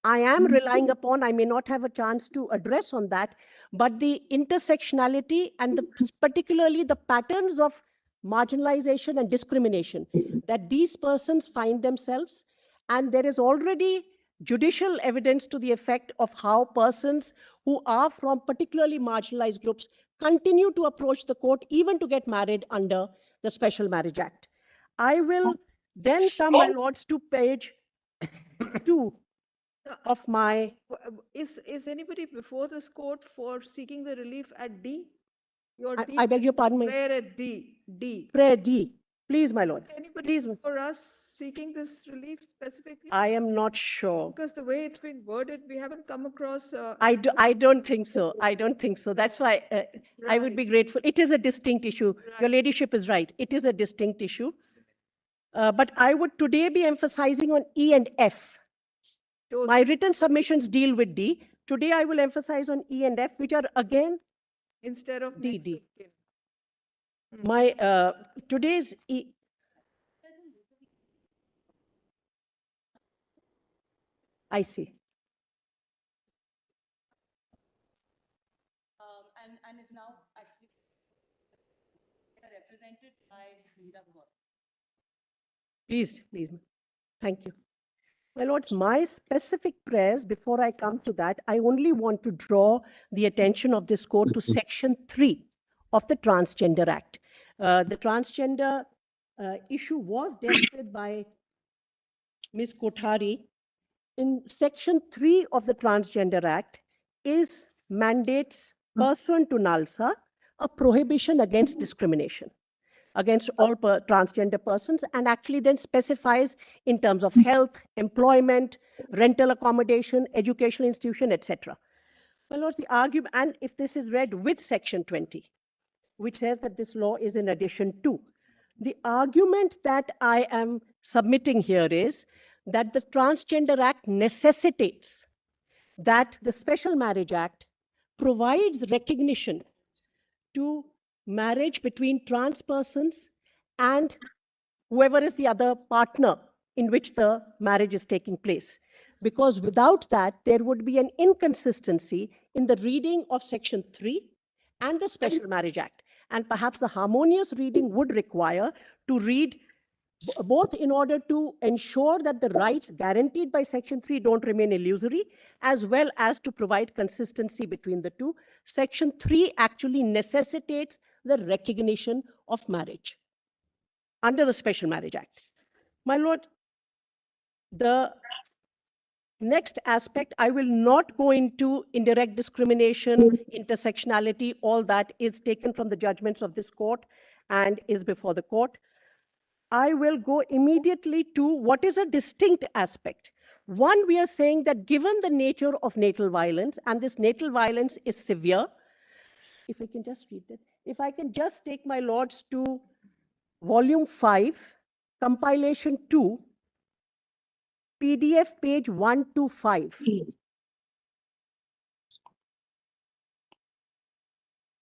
I am relying upon, I may not have a chance to address on that, but the intersectionality and particularly the patterns of marginalization and discrimination that these persons find themselves. And there is already judicial evidence to the effect of how persons who are from particularly marginalized groups continue to approach the court even to get married under the Special Marriage Act. I will then come, my lords, to page 2 of my... Is anybody before this court for seeking the relief at D? Your D? I beg your pardon, my... Prayer at D. D. Prayer D. Please, my lords. Anybody Please. for us seeking this relief specifically? I am not sure. Because the way it's been worded, we haven't come across. I don't think so. I don't think so. That's why I would be grateful. It is a distinct issue. Your ladyship is right. It is a distinct issue. But I would today be emphasizing on E and F. My written submissions deal with D. Today I will emphasize on E and F, which are again instead of D. D. My today's E. I see. And is now actually represented by Meera Gaur. Please, please. Thank you. My lords, my specific prayers, before I come to that, I only want to draw the attention of this court to section 3 of the Transgender Act. The transgender issue was dealt with by Ms. Kothari. In section 3 of the Transgender Act is mandates pursuant to NALSA a prohibition against discrimination against all transgender persons, and actually then specifies in terms of health, employment, rental accommodation, educational institution, etc. My lords, the argument, and if this is read with section 20, which says that this law is in addition to, the argument that I am submitting here is that the Transgender Act necessitates that the Special Marriage Act provides recognition to marriage between trans persons and whoever is the other partner in which the marriage is taking place. Because without that, there would be an inconsistency in the reading of Section 3 and the Special Marriage Act. And perhaps the harmonious reading would require to read both in order to ensure that the rights guaranteed by Section 3 don't remain illusory, as well as to provide consistency between the two. Section 3 actually necessitates the recognition of marriage under the Special Marriage Act. My lord, the next aspect, I will not go into indirect discrimination, intersectionality, all that is taken from the judgments of this court and is before the court. I will go immediately to what is a distinct aspect. One, we are saying that given the nature of natal violence, and this natal violence is severe, if I can just read that, if I can just take my lords to volume 5, compilation 2, PDF page 125.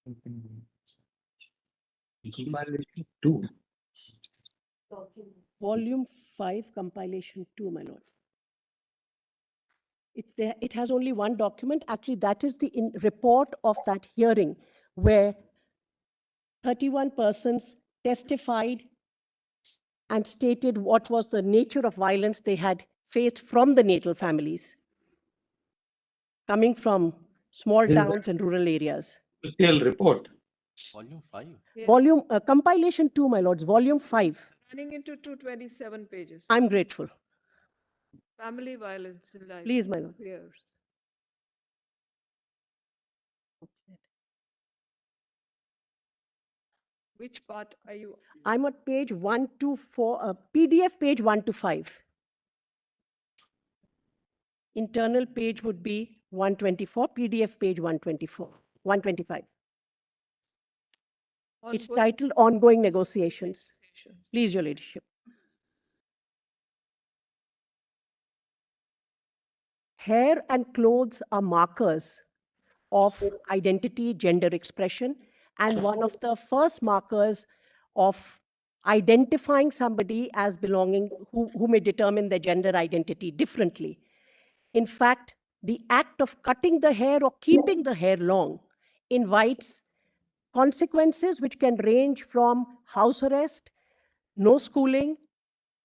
Compilation 2. Volume 5, compilation 2, my lords. It has only one document. Actually, that is the report of that hearing where 31 persons testified and stated what was the nature of violence they had faced from the natal families, coming from small towns and rural areas. Official report. Volume 5. Yes. Volume, compilation 2, my lords, volume 5. Running into 227 pages. I'm grateful. Family violence in life. Please, my lord. Years. Which part are you? I'm on page 1 to 4, PDF page 1 to 5. Internal page would be 124, PDF page 124, 125. It's titled Ongoing Negotiations. Please, Your Ladyship. Hair and clothes are markers of identity, gender expression, and one of the first markers of identifying somebody as belonging, who may determine their gender identity differently. In fact, the act of cutting the hair or keeping the hair long invites consequences which can range from house arrest, no schooling,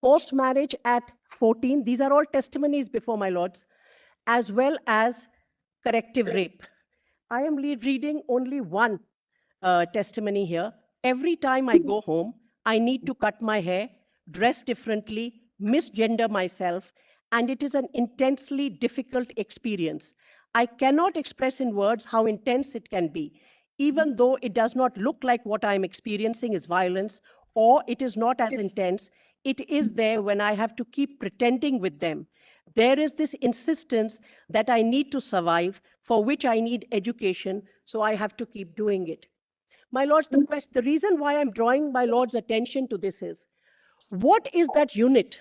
post-marriage at 14. These are all testimonies before my lords, as well as corrective rape. I am reading only one testimony here. Every time I go home, I need to cut my hair, dress differently, misgender myself, and it is an intensely difficult experience. I cannot express in words how intense it can be, even though it does not look like what I'm experiencing is violence, or it is not as intense. It is there when I have to keep pretending with them. There is this insistence that I need to survive, for which I need education, so I have to keep doing it. My lords, the reason why I'm drawing my lord's attention to this is, what is that unit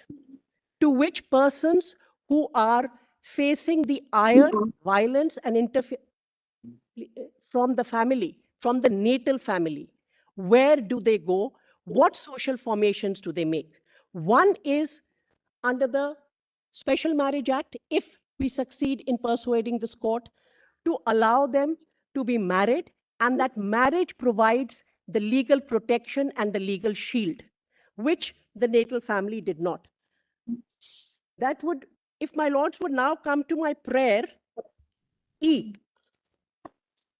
to which persons who are facing the ire, violence, and interference from the family, from the natal family, where do they go? What social formations do they make? One is under the Special Marriage Act, if we succeed in persuading this court to allow them to be married, and that marriage provides the legal protection and the legal shield, which the natal family did not. That would, if my lords would now come to my prayer E,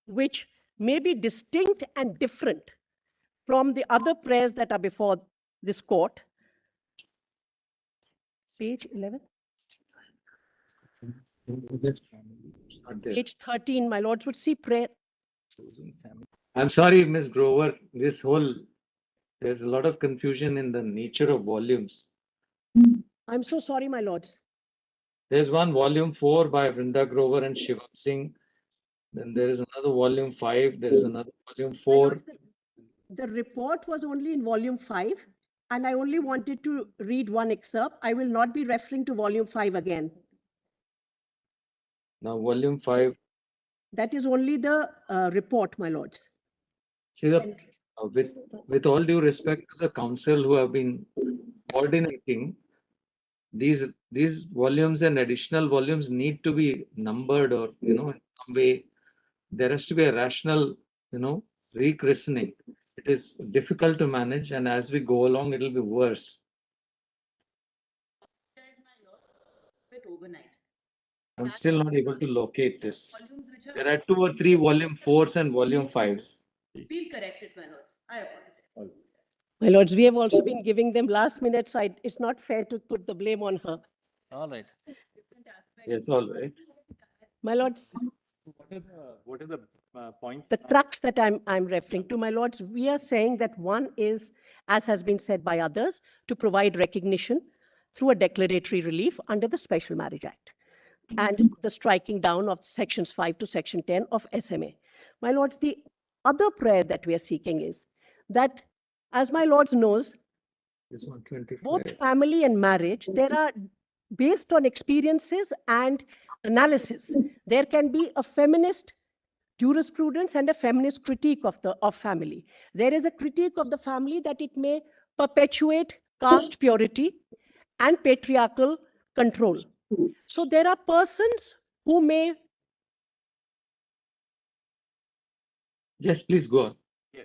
which may be distinct and different from the other prayers that are before this court. Page 11. Page 13, my lords would see prayer. I'm sorry, Ms. Grover, there's a lot of confusion in the nature of volumes. I'm so sorry, my lords. There's one volume 4 by Vrinda Grover and Shivam Singh. Then there is another volume 5. There is another volume 4. The report was only in volume 5, and I only wanted to read one excerpt. I will not be referring to volume 5 again. Now, volume 5. That is only the report, my lords. See, with all due respect to the council who have been coordinating, these volumes and additional volumes need to be numbered, or in some way there has to be a rational rechristening. It is difficult to manage, and as we go along it will be worse. I'm still not able to locate this. There are 2 or 3 volume 4s and volume 5s. Feel corrected, my lords. I apologize. My lords, we have also been giving them last minute, so it's not fair to put the blame on her. All right. Yes, all right. My lords. What are the points? The crux that I'm referring to, my lords, we are saying that one is, as has been said by others, to provide recognition through a declaratory relief under the Special Marriage Act and the striking down of sections 5 to section 10 of SMA. My lords, the other prayer that we are seeking is that, as my lords knows, both family and marriage, there are, based on experiences and analysis, there can be a feminist jurisprudence and a feminist critique of family. There is a critique of the family that it may perpetuate caste purity and patriarchal control. So there are persons who may... Yes, please go on. Yes.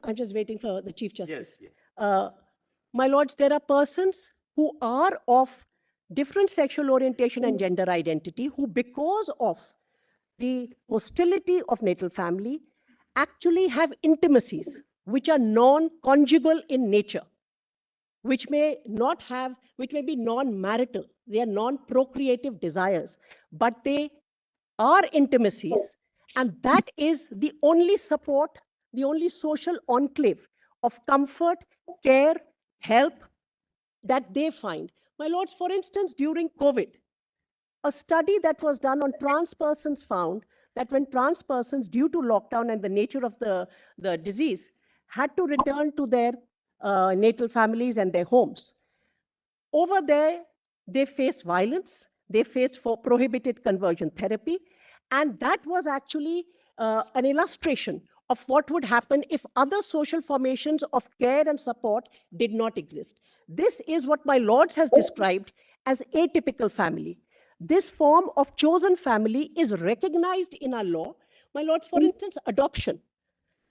I'm just waiting for the Chief Justice. Yes, yes. My lords, there are persons who are of different sexual orientation and gender identity who, because of the hostility of natal family, actually have intimacies which are non-conjugal in nature, which may be non-marital. They are non-procreative desires, but they are intimacies, and that is the only support, the only social enclave of comfort, care, help that they find. My lords, for instance, during COVID, a study that was done on trans persons found that when trans persons, due to lockdown and the nature of the disease, had to return to their natal families and their homes, over there, they faced violence, they faced for prohibited conversion therapy, and that was actually an illustration of what would happen if other social formations of care and support did not exist. This is what my lords has described as atypical family. This form of chosen family is recognized in our law. My lords, for instance, adoption.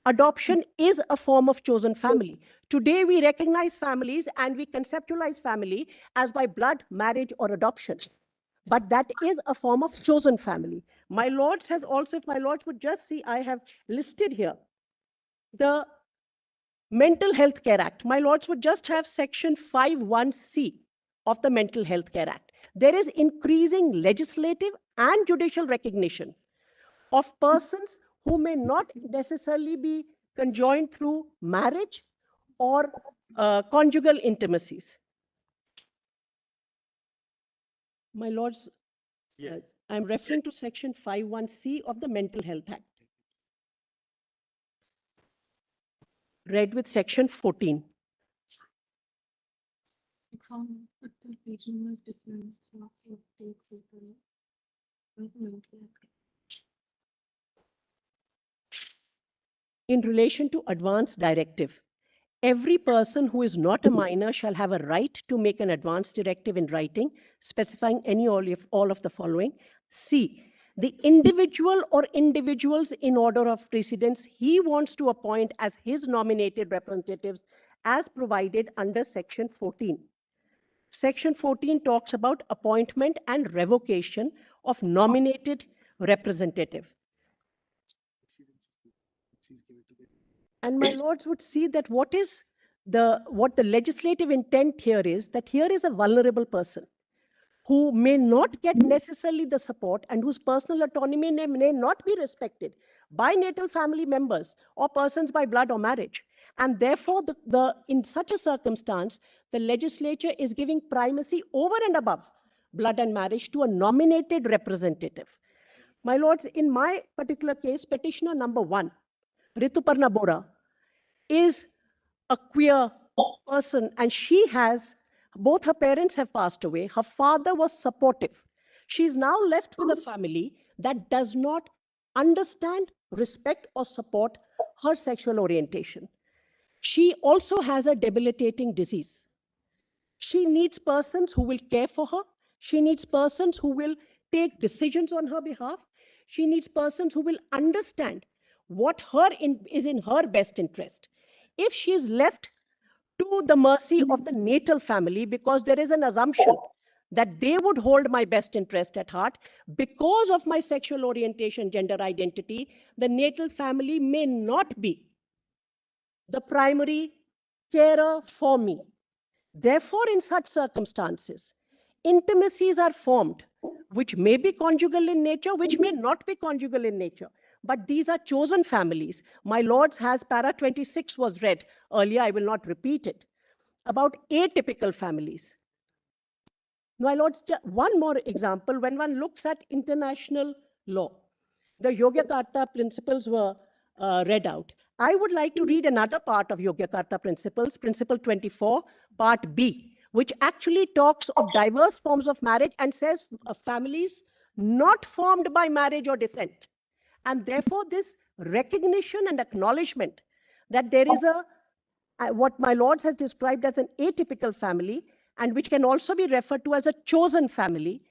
Adoption is a form of chosen family. Today, we recognize families and we conceptualize family as by blood, marriage, or adoption. But that is a form of chosen family. My lords has also, if my lords would just see, I have listed here the Mental Health Care Act. My lords would just have section 51C of the Mental Health Care Act. There is increasing legislative and judicial recognition of persons who may not necessarily be conjoined through marriage or conjugal intimacies. My lords, yes. I'm referring to section 51C of the Mental Health Act, read with section 14. In relation to advance directive, every person who is not a minor shall have a right to make an advance directive in writing, specifying any or all of the following. C, the individual or individuals in order of precedence he wants to appoint as his nominated representatives as provided under section 14. Section 14 talks about appointment and revocation of nominated representative. And my lords would see that what the legislative intent here is that here is a vulnerable person who may not get necessarily the support and whose personal autonomy may not be respected by natal family members or persons by blood or marriage. And therefore, in such a circumstance, the legislature is giving primacy over and above blood and marriage to a nominated representative. My lords, in my particular case, petitioner number 1, Rituparna Bora, is a queer person, and both her parents have passed away. Her father was supportive. She's now left with a family that does not understand, respect, or support her sexual orientation. She also has a debilitating disease. She needs persons who will care for her. She needs persons who will take decisions on her behalf. She needs persons who will understand what is in her best interest. If she is left to the mercy of the natal family, because there is an assumption that they would hold my best interest at heart, because of my sexual orientation, gender identity, the natal family may not be the primary carer for me. Therefore, in such circumstances, intimacies are formed, which may be conjugal in nature, which may not be conjugal in nature. But these are chosen families. My lords has para 26 was read earlier. I will not repeat it. About atypical families. My lords, one more example. When one looks at international law, the Yogyakarta principles were read out. I would like to read another part of Yogyakarta principles, principle 24, part B, which actually talks of diverse forms of marriage and says families not formed by marriage or descent. And therefore, this recognition and acknowledgement that there is what my lords has described as an atypical family, and which can also be referred to as a chosen family,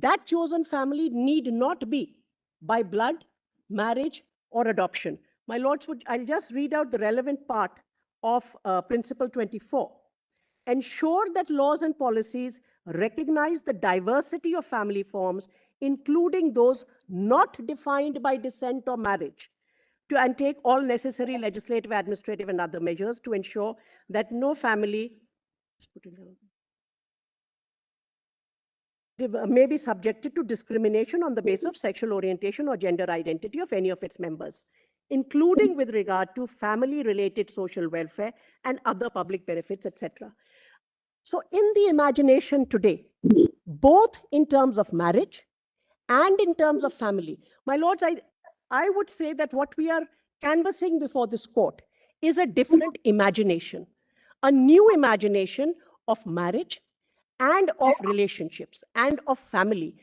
that chosen family need not be by blood, marriage, or adoption. My lords, I'll just read out the relevant part of Principle 24. Ensure that laws and policies recognize the diversity of family forms, including those not defined by descent or marriage, and take all necessary legislative, administrative, and other measures to ensure that no family may be subjected to discrimination on the basis of sexual orientation or gender identity of any of its members. including with regard to family-related social welfare and other public benefits, etc. So in the imagination today, both in terms of marriage and in terms of family, my lords, I would say that what we are canvassing before this court is a different imagination, a new imagination of marriage and of relationships and of family.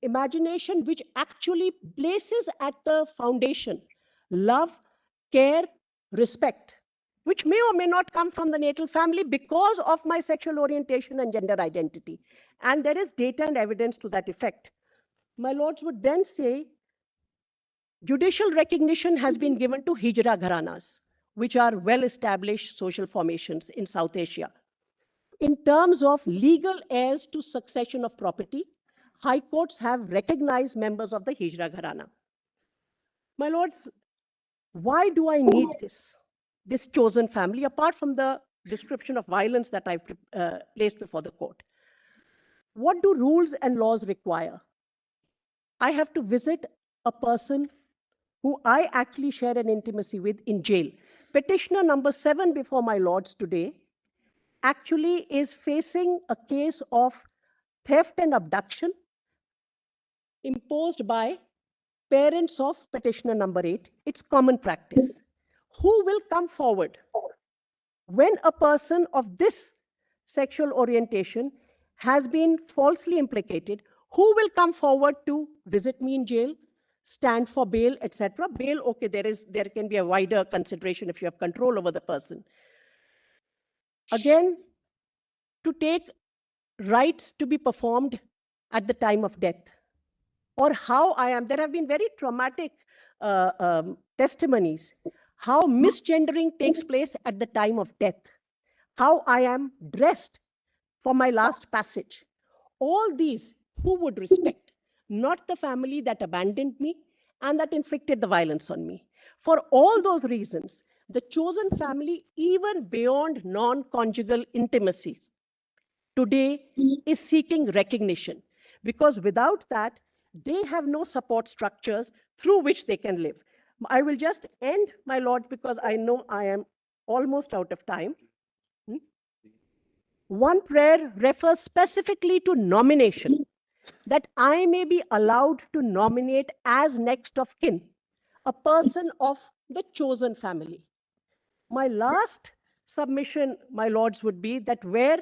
Imagination which actually places at the foundation love, care, respect, which may or may not come from the natal family because of my sexual orientation and gender identity. And there is data and evidence to that effect. My lords would then say, judicial recognition has been given to Hijra Gharanas, which are well-established social formations in South Asia. In terms of legal heirs to succession of property, high courts have recognized members of the Hijra Gharana. My lords, why do I need this chosen family, apart from the description of violence that I've placed before the court? What do rules and laws require? I have to visit a person who I actually share an intimacy with in jail. Petitioner number 7 before my lords today actually is facing a case of theft and abduction imposed by parents of petitioner number 8. It's common practice. Who will come forward when a person of this sexual orientation has been falsely implicated? Who will come forward to visit me in jail, stand for bail, etc.? Bail, okay, there can be a wider consideration if you have control over the person. Again, to take rites to be performed at the time of death, or how I am. There have been very traumatic testimonies, how misgendering takes place at the time of death, how I am dressed for my last passage. All these, who would respect? Not the family that abandoned me and that inflicted the violence on me. For all those reasons, the chosen family, even beyond non-conjugal intimacies, today is seeking recognition, because without that, they have no support structures through which they can live. I will just end, my lord, because I know I am almost out of time. One prayer refers specifically to nomination, that I may be allowed to nominate as next of kin a person of the chosen family. My last submission, my lords, would be that where,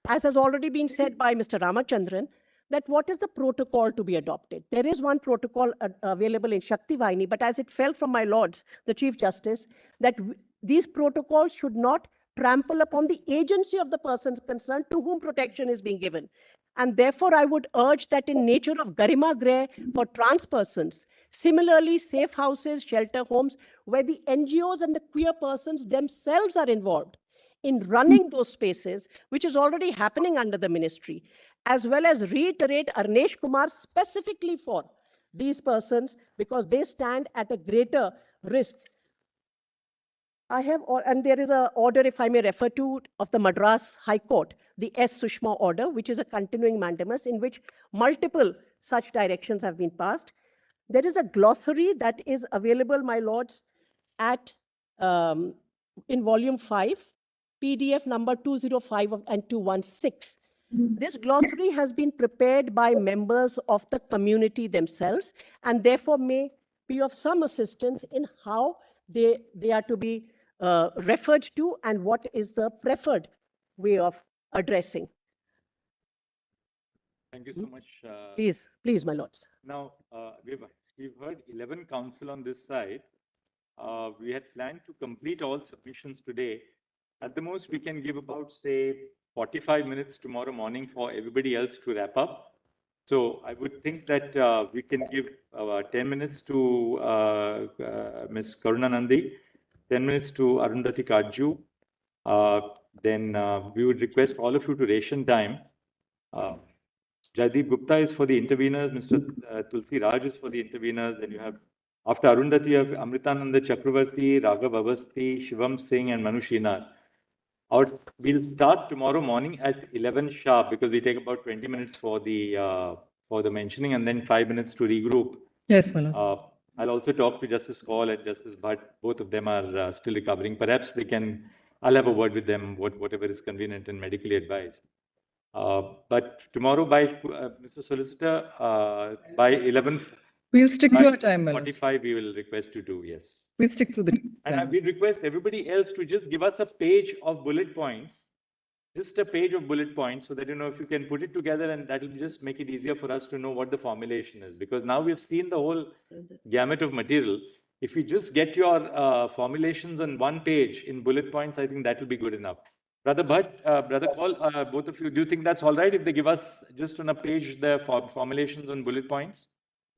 as has already been said by Mr. Ramachandran, that what is the protocol to be adopted? There is one protocol available in Shakti Vaini, but as it fell from my lords, the Chief Justice, that these protocols should not trample upon the agency of the persons concerned to whom protection is being given. And therefore, I would urge that in nature of Garima Greh for trans persons, similarly, safe houses, shelter homes, where the NGOs and the queer persons themselves are involved in running those spaces, which is already happening under the ministry, as well as reiterate Arnesh Kumar specifically for these persons, because they stand at a greater risk. I have, and there is an order, if I may refer to, of the Madras High Court, the S. Sushma order, which is a continuing mandamus in which multiple such directions have been passed. There is a glossary that is available, my lords, at in volume 5, PDF number 205 and 216. This glossary has been prepared by members of the community themselves, and therefore may be of some assistance in how they are to be referred to and what is the preferred way of addressing. Thank you so much. Please, my lords. Now, we've heard 11 counsel on this side. We had planned to complete all submissions today. At the most, we can give about, say, 45 minutes tomorrow morning for everybody else to wrap up. So I would think that we can give 10 minutes to Ms. Karuna Nandi, 10 minutes to Arundhati Kajju. Then we would request all of you to ration time. Jaideep Gupta is for the interveners, Mr. Tulsi Raj is for the interveners. Then you have, after Arundhati, you have Amritananda Chakravarti, Raghav Avasthi, Shivam Singh, and Manu Shinar. We'll start tomorrow morning at 11 sharp, because we take about 20 minutes for the mentioning and then 5 minutes to regroup. Yes, my lord. I'll also talk to Justice Kaul and Justice Bhatt. Both of them are still recovering. Perhaps they can, I'll have a word with them, whatever is convenient and medically advised. But tomorrow by, Mr. Solicitor, by 11. We'll stick to our time, my lords. 45 we will request you to, yes. We'll stick to the And time. we request everybody else to just give us a page of bullet points, just a page of bullet points, so that, you know, if you can put it together, and that will just make it easier for us to know what the formulation is. Because now we've seen the whole gamut of material. If you just get your formulations on one page in bullet points, I think that will be good enough. Brother Bhatt, Brother Kaul, both of you, do you think that's all right if they give us just on a page the formulations on bullet points?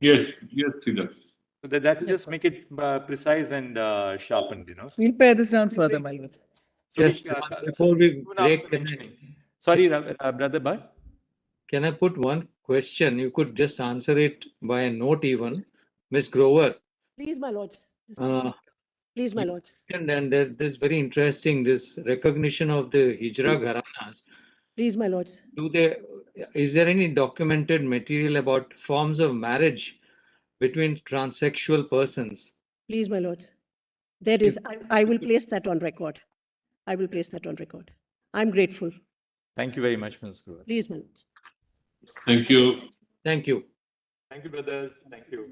Yes, yes, it does. So that will just make it precise and sharpened, you know. We'll pare this down further, my lords. So Just before we break, sorry, Brother Bhatt. Can I put one question? You could just answer it by a note even. Ms. Grover. Please, my lords. Please, my lords. And there's very interesting, this recognition of the Hijra Gharanas. Please, my lords. Is there any documented material about forms of marriage between transsexual persons? Please, my lords. There is, I will place that on record. I will place that on record. I'm grateful. Thank you very much, Ms. Grover. Please, my lords. Thank you. Thank you. Thank you, brothers. Thank you.